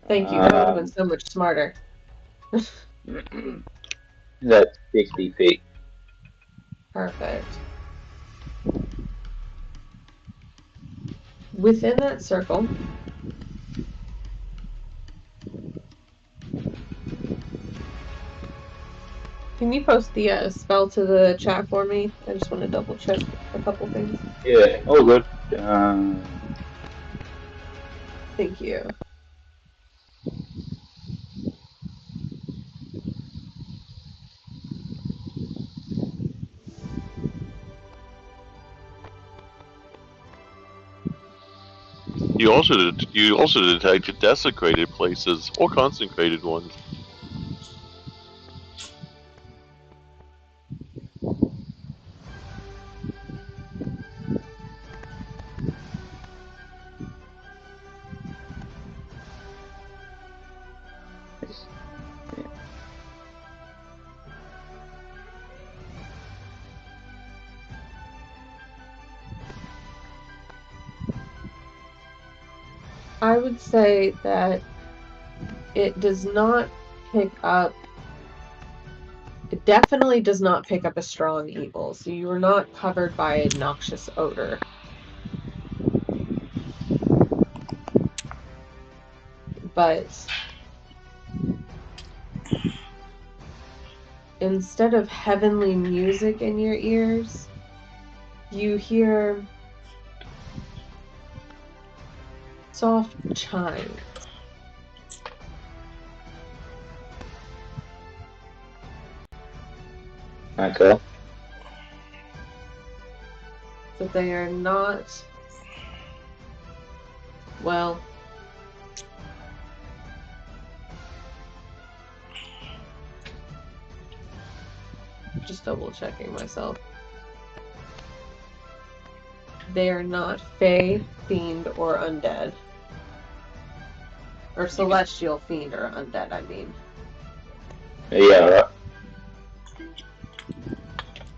Q: Thank you. That would have been so much smarter.
U: That's 60 feet.
Q: Perfect. Within that circle, can you post the spell to the chat for me? I just want to double check a couple things.
U: Yeah, all good.
Q: Thank you.
R: You also detected desecrated places or consecrated ones.
Q: I would say that it does not pick up. It definitely does not pick up a strong evil, so you are not covered by a noxious odor. But instead of heavenly music in your ears, you hear soft chimes.
U: Okay.
Q: But they are not, well, just double checking myself. They are not fae, fiend, or undead. Or celestial fiend or undead, I mean.
U: Yeah,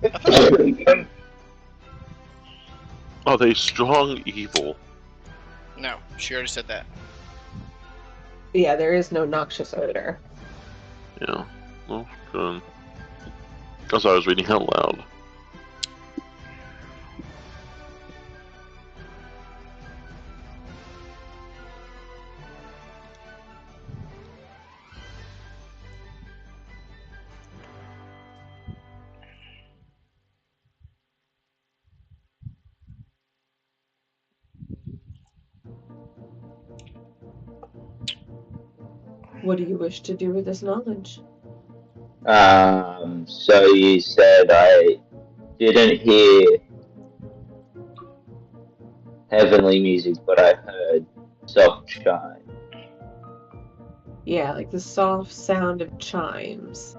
U: right.
R: Are they strong evil?
A: No, she already said that.
Q: Yeah, there is no noxious odor.
R: Yeah. Well, good. As I was reading out loud.
Q: What do you wish to do with this knowledge?
U: So you said I didn't hear heavenly music, but I heard soft chime.
Q: Yeah, like the soft sound of chimes.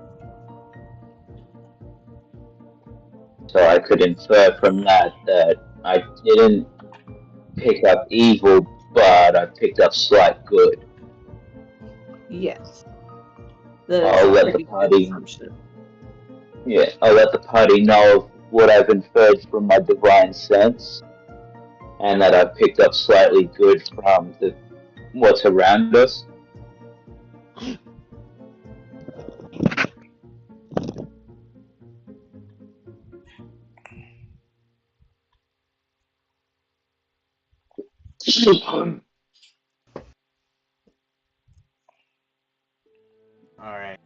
U: So I could infer from that I didn't pick up evil, but I picked up slight good.
Q: Yes. That is
U: I'll
Q: a
U: let the
Q: pretty good
U: party.
Q: assumption.
U: Yeah, I'll let the party know of what I've inferred from my divine sense, and that I picked up slightly good from what's around us.
S: Alright.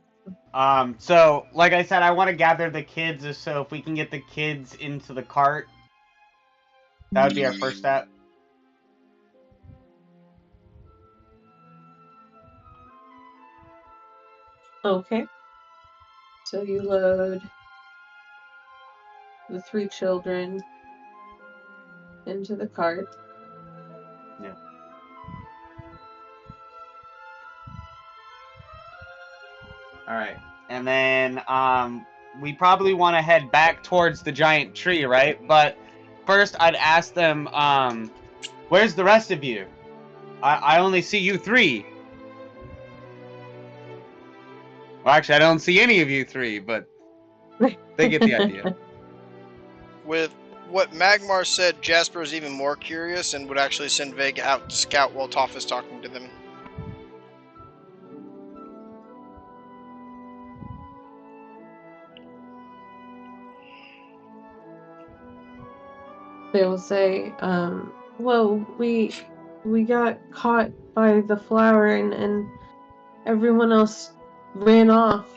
S: So, like I said, I want to gather the kids, so if we can get the kids into the cart, that would be our first step.
Q: Okay. So you load the 3 children into the cart.
S: Yeah. Alright. And then, we probably want to head back towards the giant tree, right? But first, I'd ask them, where's the rest of you? I only see you 3. Well, actually, I don't see any of you 3, but they get the idea.
A: with what Magmar said, Jasper is even more curious and would actually send Vega out to scout while Toph is talking to them.
Q: They will say, well, we got caught by the flower and everyone else ran off.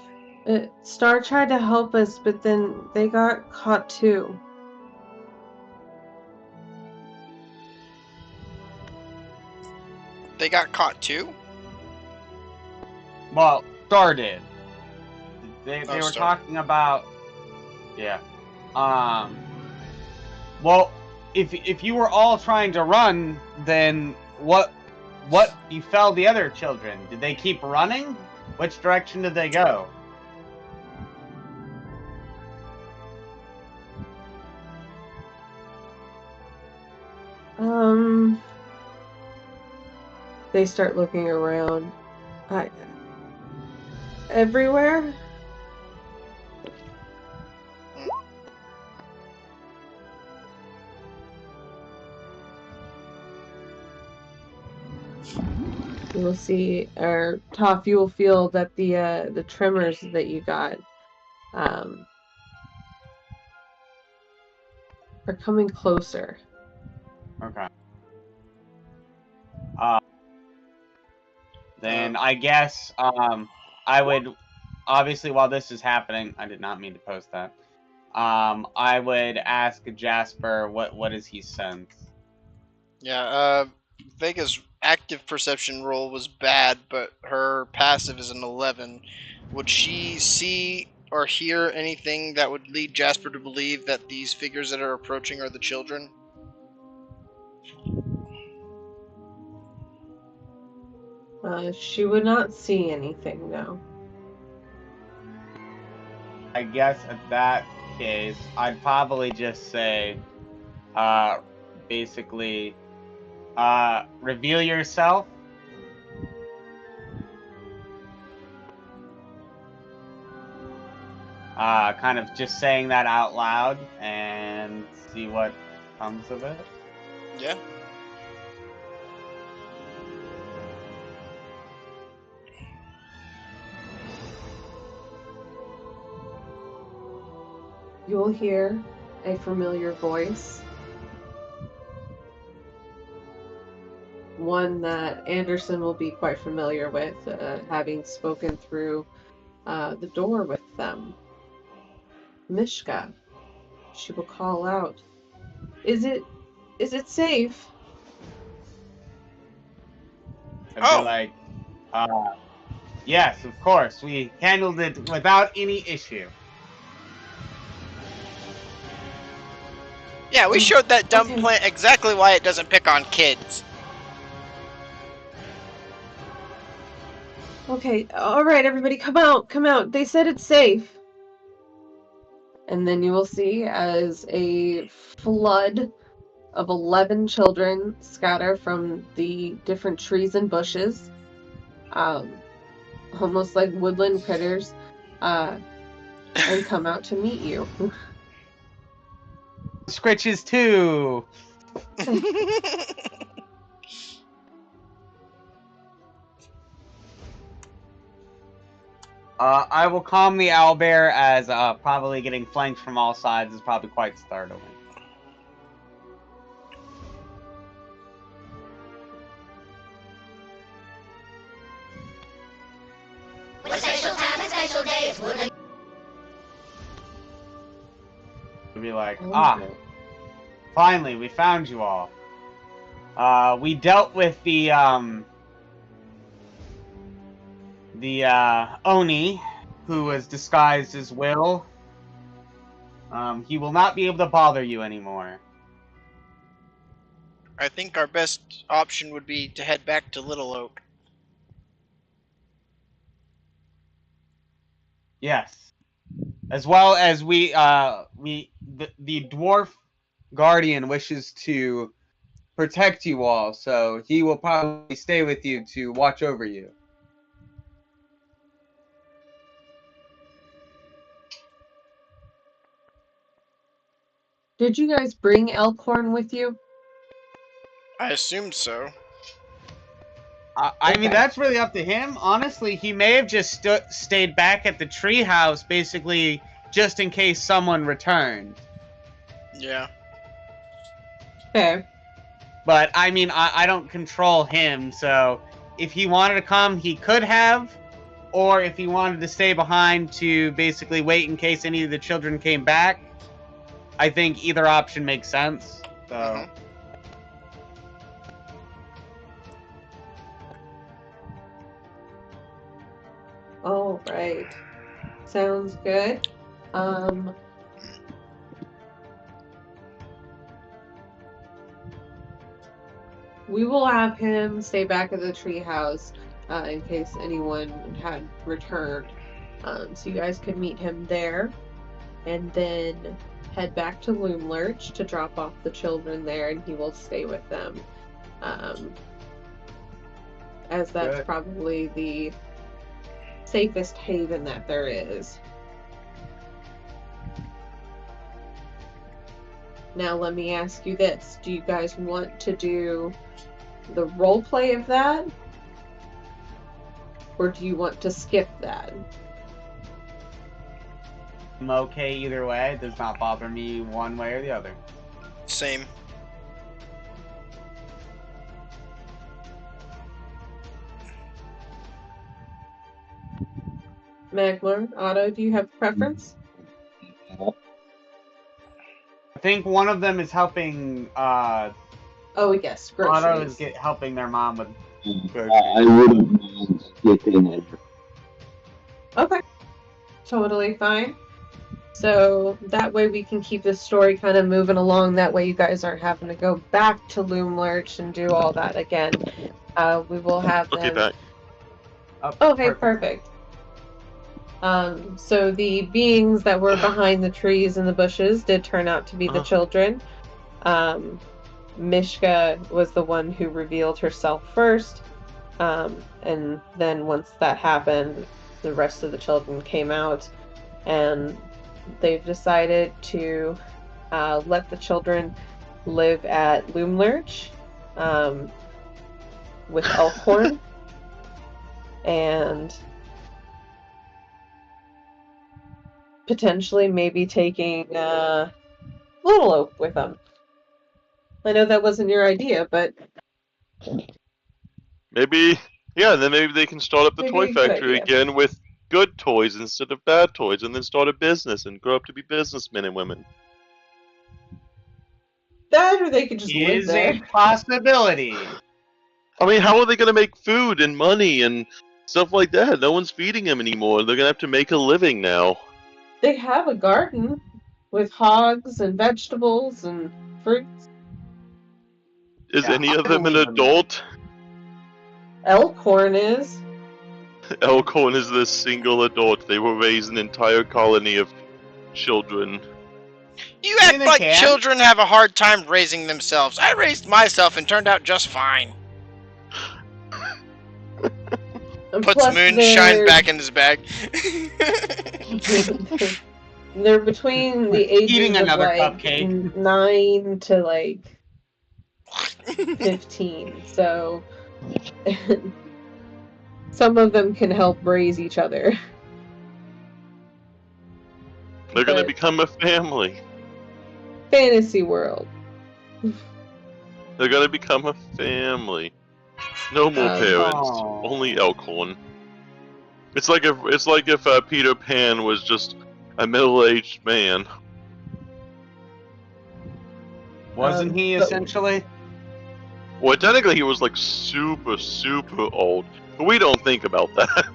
Q: Star tried to help us, but then they got caught too.
A: They got caught too?
S: Well, Star did. They were
A: Star.
S: talking about... Yeah. Well, if you were all trying to run, then what befell the other children? Did they keep running? Which direction did they go?
Q: They start looking around. Everywhere? You will see, or Toph, you will feel that the tremors that you got are coming closer.
S: Okay. Then I guess I would, obviously while this is happening, I did not mean to post that. I would ask Jasper what does he sense?
A: Yeah, Vega's active perception roll was bad, but her passive is an 11. Would she see or hear anything that would lead Jasper to believe that these figures that are approaching are the children?
Q: She would not see anything, no.
S: I guess at that case, I'd probably just say, basically, reveal yourself. Kind of just saying that out loud and see what comes of it.
A: Yeah.
Q: You'll hear a familiar voice. One that Anderson will be quite familiar with, having spoken through the door with them. Mishka. She will call out, Is it safe?
S: I'd be like, yes, of course. We handled it without any issue.
A: Yeah, we showed that dumb plant exactly why it doesn't pick on kids.
Q: Okay, alright, everybody, come out, come out. They said it's safe. And then you will see as a flood of 11 children scatter from the different trees and bushes, almost like woodland critters, and come out to meet you.
S: Scritches too. I will calm the owlbear as probably getting flanked from all sides is probably quite startling.
B: Special time and special days.
S: To be like, finally, we found you all. We dealt with the Oni, who was disguised as Will. He will not be able to bother you anymore.
A: I think our best option would be to head back to Little Oak.
S: Yes. As well as the dwarf guardian wishes to protect you all, so he will probably stay with you to watch over you.
Q: Did you guys bring Elkhorn with you?
A: I assumed so.
S: I mean, that's really up to him. Honestly, he may have just stayed back at the treehouse, basically, just in case someone returned.
A: Yeah.
Q: Okay.
S: But, I mean, I don't control him, so if he wanted to come, he could have. Or if he wanted to stay behind to basically wait in case any of the children came back, I think either option makes sense. So...
Q: All right. Sounds good. We will have him stay back at the treehouse in case anyone had returned. So you guys could meet him there, and then head back to Loomlurch to drop off the children there, and he will stay with them. As that's
S: Good.
Q: probably the safest haven that there is. Now let me ask you this. Do you guys want to do the role play of that? Or do you want to skip that?
S: I'm okay either way. It does not bother me one way or the other.
A: Same.
Q: Magmar, Otto, do you have a preference?
S: I think one of them is helping.
Q: Oh yes,
S: Otto
Q: groceries.
S: is helping their mom with groceries.
U: I wouldn't mind skipping it.
Q: Okay. Totally fine. So that way we can keep this story kind of moving along. That way you guys aren't having to go back to Loomlurch and do all that again. We will have them...
R: Okay, back.
Q: Okay, perfect. So the beings that were behind the trees and the bushes did turn out to be the children. Mishka was the one who revealed herself first. And then once that happened, the rest of the children came out, and they've decided to let the children live at Loomlurch with Elkhorn and potentially maybe taking Little Oak with them. I know that wasn't your idea, but
R: Maybe, yeah, and then maybe they can start up the
Q: Maybe
R: toy
Q: a good
R: factory
Q: idea.
R: again with good toys instead of bad toys, and then start a business and grow up to be businessmen and women.
Q: that or they could just live
S: Is
Q: there.
S: a possibility.
R: I mean, how are they going to make food and money and stuff like that? No one's feeding them anymore. They're going to have to make a living now.
Q: They have a garden with hogs and vegetables and fruits.
R: Is
S: Yeah,
R: any of
S: I
R: them an
S: believe in that.
R: adult?
Q: Elkhorn is.
R: Elkhorn is the single adult. They will raise an entire colony of children.
A: You act
S: they
A: like
S: can.
A: children have a hard time raising themselves. I raised myself and turned out just fine.
Q: And
A: Puts
Q: plus
A: moonshine
Q: they're-
A: back in his bag.
Q: They're between the ages
S: Eating
Q: of
S: another
Q: like
S: cupcake.
Q: 9 to like 15. So some of them can help raise each other.
R: They're going to
Q: But-
R: become a family.
Q: Fantasy world.
R: They're going to become a family. No more parents.
S: Oh.
R: Only Elkhorn. It's like if Peter Pan was just a middle-aged man.
S: Wasn't he
Q: but-
S: essentially?
R: Well, technically he was like super, super old. But we don't think about that.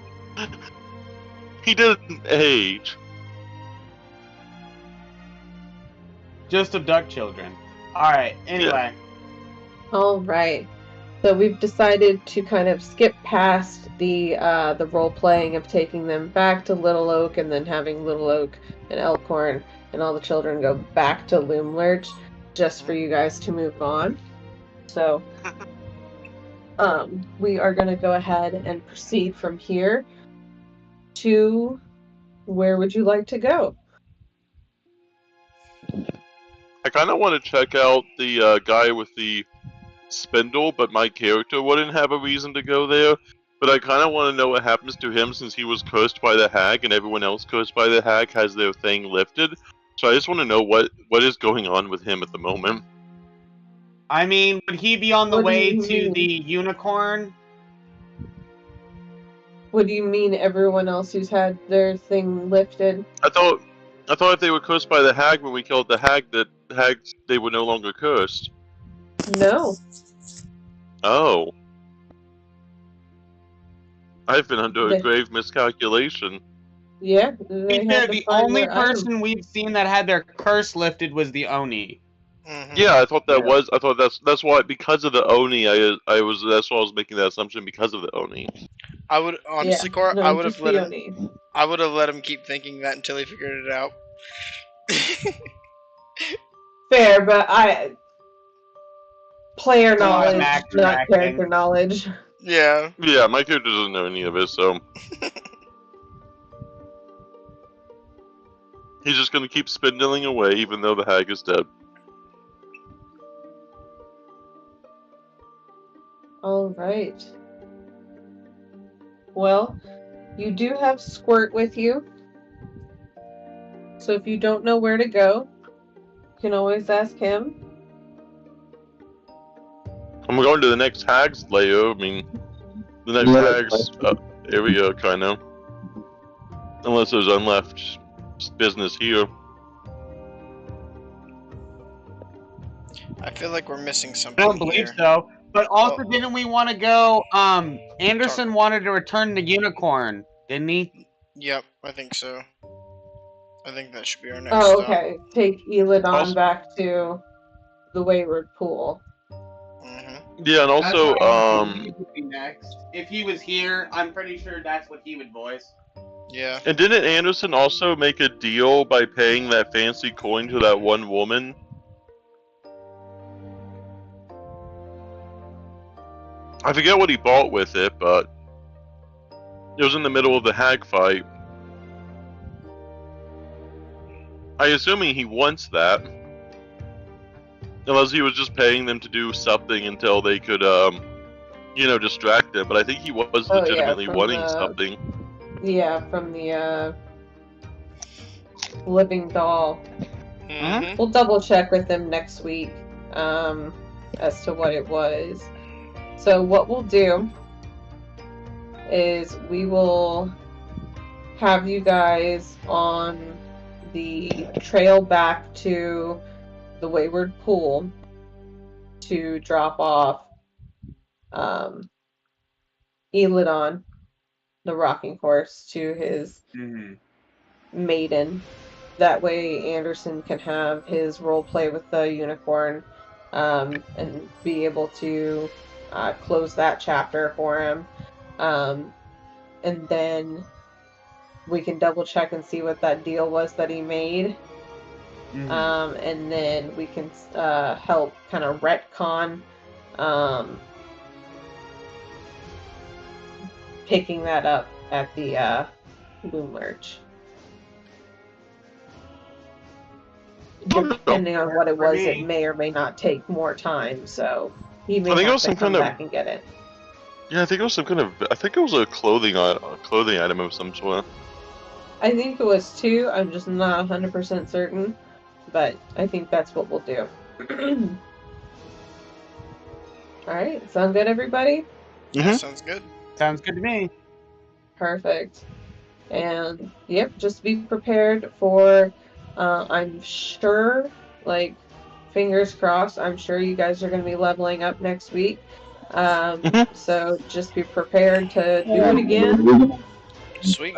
R: He didn't age.
S: Just abduct children. Alright, anyway.
Q: All right. So we've decided to kind of skip past the role playing of taking them back to Little Oak and then having Little Oak and Elkhorn and all the children go back to Loomlurch just for you guys to move on. So we are going to go ahead and proceed from here to where would you like to go?
R: I kind of want to check out the guy with the spindle, but my character wouldn't have a reason to go there. But I kind of want to know what happens to him since he was cursed by the hag, and everyone else cursed by the hag has their thing lifted. So I just want to know what is going on with him at the moment.
S: I mean, would he be on the
Q: What do
S: way
Q: you
S: to
Q: mean?
S: the unicorn?
Q: What do you mean everyone else who's had their thing lifted?
R: I thought if they were cursed by the hag when we killed the hag, that hags they were no longer cursed.
Q: No.
R: Oh. I've been under a grave miscalculation.
Q: Yeah, they had to
S: The
Q: find
S: only
Q: their item.
S: person we've seen that had their curse lifted was the Oni.
R: Yeah, I thought that was. I thought that's why, because of the Oni. I was. That's why I was making that assumption, because of the Oni.
A: I would honestly, Corra,
Q: no,
A: I would
Q: just
A: have let
Q: the
A: him.
Q: Oni.
A: I would have let him keep thinking that until he figured it out.
Q: Fair, but player
S: Come on,
Q: knowledge,
S: Mac, you're
Q: not
S: acting.
Q: character knowledge.
A: Yeah.
R: Yeah, my character doesn't know any of it, so he's just gonna keep spindling away, even though the hag is dead.
Q: All right. Well, you do have Squirt with you. So if you don't know where to go, you can always ask him.
R: I'm going to the next hag's lair. I mean, the next hag's area, kind of. Unless there's unleft business here.
A: I feel like we're missing
S: I
A: something.
S: don't believe
A: here.
S: so. But also, didn't we want to go? Anderson wanted to return the unicorn, didn't he?
A: Yep, I think so. I think that should be our next
Q: Oh,
A: stop.
Q: okay. Take Eladon
R: Also-
Q: back to the Wayward Pool.
R: Yeah, and also,
S: He would be next. If he was here, I'm pretty sure that's what he would voice.
A: Yeah.
R: and didn't Anderson also make a deal by paying that fancy coin to that one woman? I forget what he bought with it, but it was in the middle of the hag fight. I assuming he wants that. Unless he was just paying them to do something until they could, distract him. But I think he was
Q: Oh, yeah,
R: legitimately
Q: from
R: wanting
Q: the-
R: something.
Q: Yeah, from the living doll.
A: Mm-hmm.
Q: We'll double check with him next week as to what it was. So what we'll do is we will have you guys on the trail back to the Wayward Pool to drop off Eladon, the rocking horse, to his maiden. That way Anderson can have his role play with the unicorn and be able to close that chapter for him. And then we can double check and see what that deal was that he made. And then we can help kind of retcon picking that up at the Loom Lurch. Depending on what it was, it may or may not take more time, so he may
R: I think it
Q: have
R: was
Q: to
R: some
Q: come
R: kind of-
Q: back and get it.
R: Yeah, I think it was some kind of. I think it was a clothing item of some sort.
Q: I think it was 2, I'm just not 100% certain, but I think that's what we'll do. Alright, sound good, everybody?
A: Yeah, sounds good.
S: Sounds good to me.
Q: Perfect. And, yep, just be prepared for, I'm sure, like, fingers crossed, I'm sure you guys are going to be leveling up next week. So just be prepared to do it again.
A: Sweet.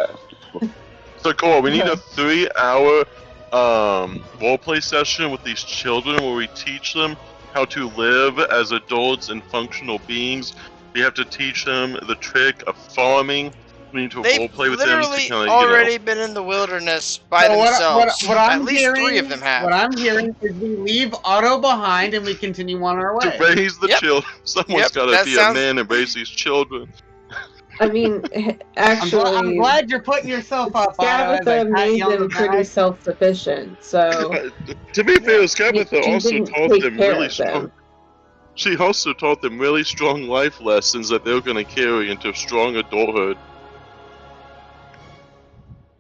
R: So cool. We need a 3-hour roleplay session with these children where we teach them how to live as adults and functional beings. We have to teach them the trick of farming. We need to
A: They've
R: roleplay with them to
A: literally
R: kind of,
A: already been in the wilderness by
S: So
A: themselves.
S: what I'm
A: At least
S: hearing,
A: 3 of them have.
S: What I'm hearing is we leave Otto behind and we continue on our way.
R: to raise the children. Someone's
A: Yep,
R: got to
A: that
R: be
A: sounds-
R: a man and raise these children.
Q: I mean,
S: I'm
Q: actually,
S: glad you're putting yourself up, Otto, as I
Q: Tabitha
S: pat
Q: made
S: you on the
Q: them pretty
S: back.
Q: self-sufficient, so
R: To be fair, Tabitha
Q: she
R: also
Q: didn't
R: taught
Q: take
R: them
Q: care
R: really
Q: of
R: strong.
Q: them.
R: She also taught them really strong life lessons that they're going to carry into strong adulthood.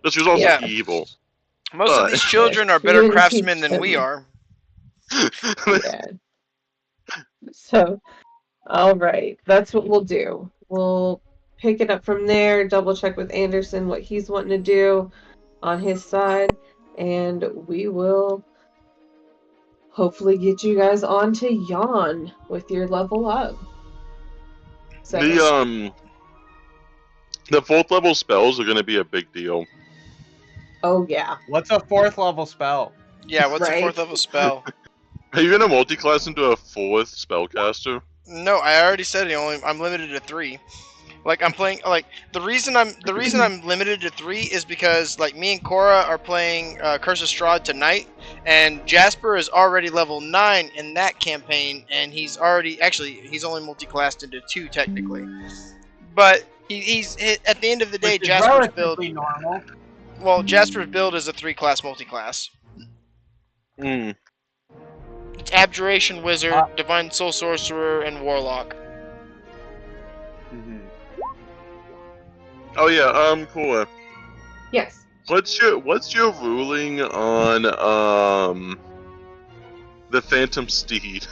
R: But she was also
A: Yeah.
R: evil.
A: Most of these children are
Q: She
A: better
Q: didn't
A: craftsmen
Q: teach
A: than we
Q: them.
A: are.
Q: Yeah. So, all right, that's what we'll do. We'll pick it up from there, double check with Anderson what he's wanting to do on his side, and we will hopefully get you guys on to Yawn with your level up. So,
R: The 4th level spells are going to be a big deal.
Q: oh yeah.
S: What's a 4th level spell?
A: Yeah, what's
Q: Right?
A: a 4th level spell?
R: Are you going to multi-class into a 4th spellcaster?
A: No, I already said I'm limited to 3. Like I'm playing like the reason I'm limited to 3 is because like me and Corra are playing Curse of Strahd tonight, and Jasper is already level 9 in that campaign, and he's only multi-classed into 2 technically. But he's at the end of the day,
S: Which is
A: Jasper's build.
S: relatively normal.
A: Well, Jasper's build is a 3-class multi-class. It's Abjuration Wizard, Divine Soul Sorcerer, and Warlock.
R: Oh yeah, cool.
Q: Yes.
R: What's your ruling on the Phantom Steed?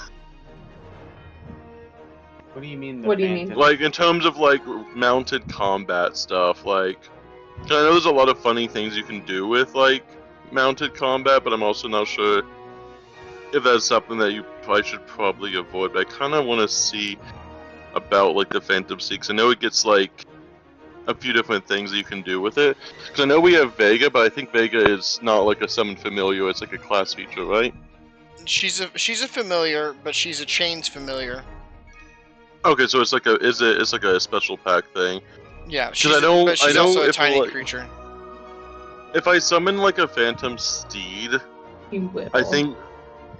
S: What do you mean?
Q: What do you mean?
R: Like in terms of like mounted combat stuff, like 'cause I know there's a lot of funny things you can do with like mounted combat, but I'm also not sure if that's something that you should probably avoid. But I kind of want to see about like the Phantom Steed, 'cause I know it gets like a few different things that you can do with it. Because I know we have Vega, but I think Vega is not like a summon familiar, it's like a class feature, right?
A: She's a familiar, but she's a chains familiar.
R: Okay, so it's like a special pack thing.
A: Yeah,
R: but she's
A: also a tiny creature.
R: If I summon like a Phantom Steed,
Q: you will.
R: I think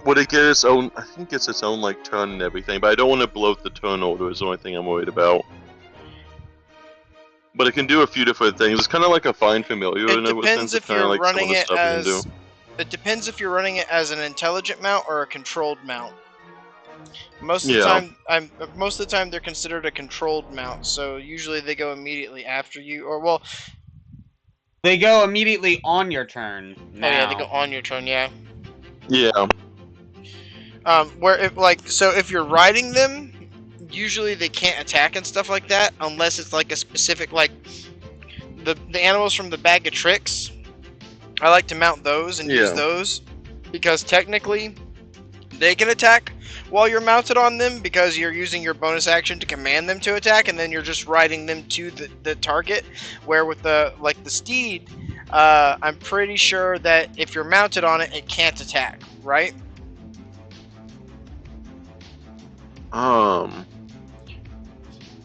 R: would it get its own? I think it gets its own like turn and everything, but I don't want to bloat the turn order. Is the only thing I'm worried about. But it can do a few different things. It's kind of like a fine familiar.
A: It depends if you're running it as.
R: It
A: depends if you're running it as an intelligent mount or a controlled mount. Most of the time, they're considered a controlled mount. So usually they go immediately after you, or well.
S: They go immediately on your turn. Now.
A: Oh yeah, they go on your turn. Yeah.
R: Yeah.
A: If you're riding them. Usually they can't attack and stuff like that unless it's like a specific like the animals from the Bag of Tricks. I like to mount those and use those because technically they can attack while you're mounted on them because you're using your bonus action to command them to attack, and then you're just riding them to the target. Where with the steed, I'm pretty sure that if you're mounted on it, it can't attack, right?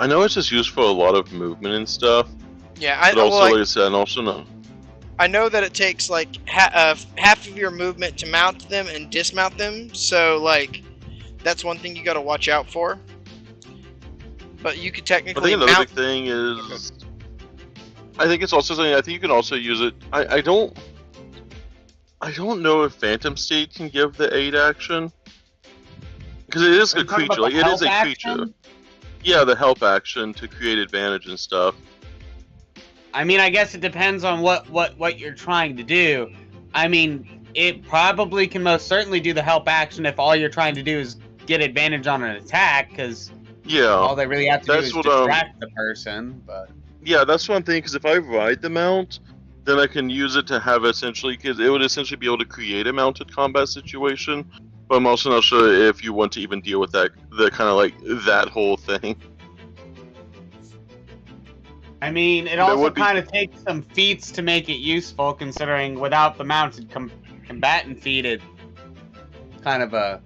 R: I know it's just used for a lot of movement and stuff.
A: Yeah,
R: but also, like I said, also no.
A: I know that it takes like half of your movement to mount them and dismount them, so like that's one thing you got to watch out for. But you could technically.
R: I think another big thing is. I think it's also something. I think you can also use it. I don't know if Phantom Steed can give the aid action because it is a creature. Like it is a creature. Yeah, the help action to create advantage and stuff.
S: I mean, I guess it depends on what you're trying to do. I mean, it probably can most certainly do the help action if all you're trying to do is get advantage on an attack, because all they really have to do is distract the person. But
R: yeah, that's what I'm thinking. Because if I ride the mount, then I can use it to have essentially, because it would essentially be able to create a mounted combat situation. But I'm also not sure if you want to even deal with that, the kind of like that whole thing.
S: I mean, it also kind of takes some feats to make it useful, considering without the mounted combatant feat, it's kind of a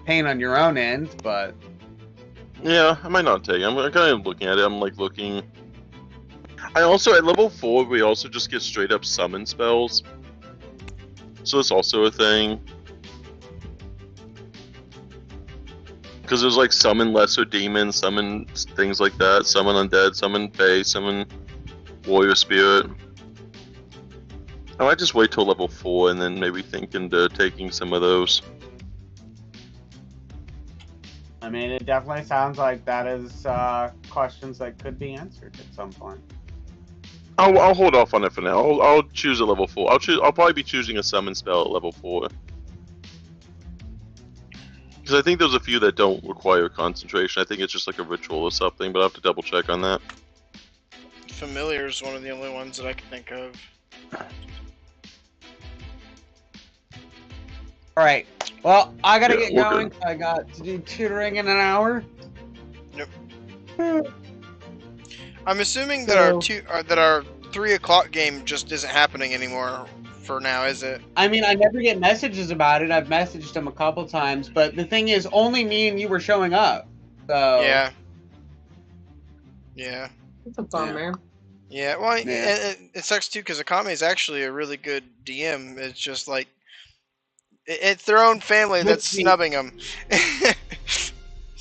S: pain on your own end, but...
R: Yeah, I might not take it. I'm kind of looking at it. I'm like looking... I also, at level 4, we also just get straight up summon spells. So it's also a thing. Because there's like summon lesser demons, summon things like that, summon undead, summon fae, summon warrior spirit. I might just wait till level 4 and then maybe think into taking some of those.
S: I mean, it definitely sounds like that is questions that could be answered at some point.
R: I'll hold off on it for now. I'll choose a level 4. I'll probably be choosing a summon spell at level 4. Because I think there's a few that don't require concentration. I think it's just like a ritual or something, but I'll have to double check on that.
A: Familiar is one of the only ones that I can think of.
S: Alright, well, I gotta get
R: we're
S: going. I got to do tutoring in an hour.
A: Yep. I'm assuming that our 3 o'clock game just isn't happening anymore for now, is it?
S: I mean, I never get messages about it. I've messaged them a couple times, but the thing is, only me and you were showing up. So
A: Yeah. Yeah.
Q: It's a bummer.
A: Yeah, well, it sucks too because Akame is actually a really good DM. It's just like it's their own family that's snubbing them.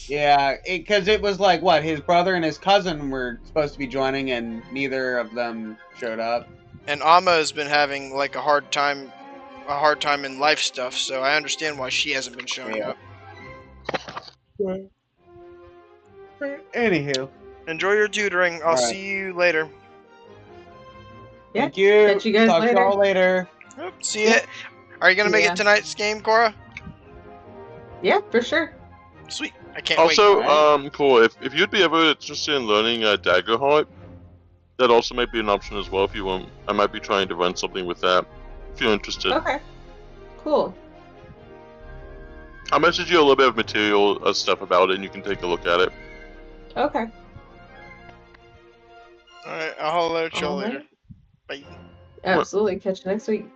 S: Yeah, because it was like, what, his brother and his cousin were supposed to be joining, and neither of them showed up.
A: And Amma has been having like a hard time in life stuff, so I understand why she hasn't been showing up.
S: Anywho.
A: Enjoy your tutoring. I'll see you later.
Q: Yeah,
S: thank you.
Q: Catch you guys
S: Talk
Q: later.
S: to y'all later.
A: Yep, see ya. Are you gonna make it tonight's game, Corra?
Q: Yeah, for sure.
A: Sweet. I can't
R: Also,
A: wait.
R: cool. If you'd be ever interested in learning Daggerheart, that also might be an option as well. If you want, I might be trying to run something with that. If you're interested.
Q: Okay. Cool.
R: I'll message you a little bit of material stuff about it, and you can take a look at it.
Q: Okay.
A: Alright, I'll holler at y'all later. Bye.
Q: Absolutely. Catch you next week.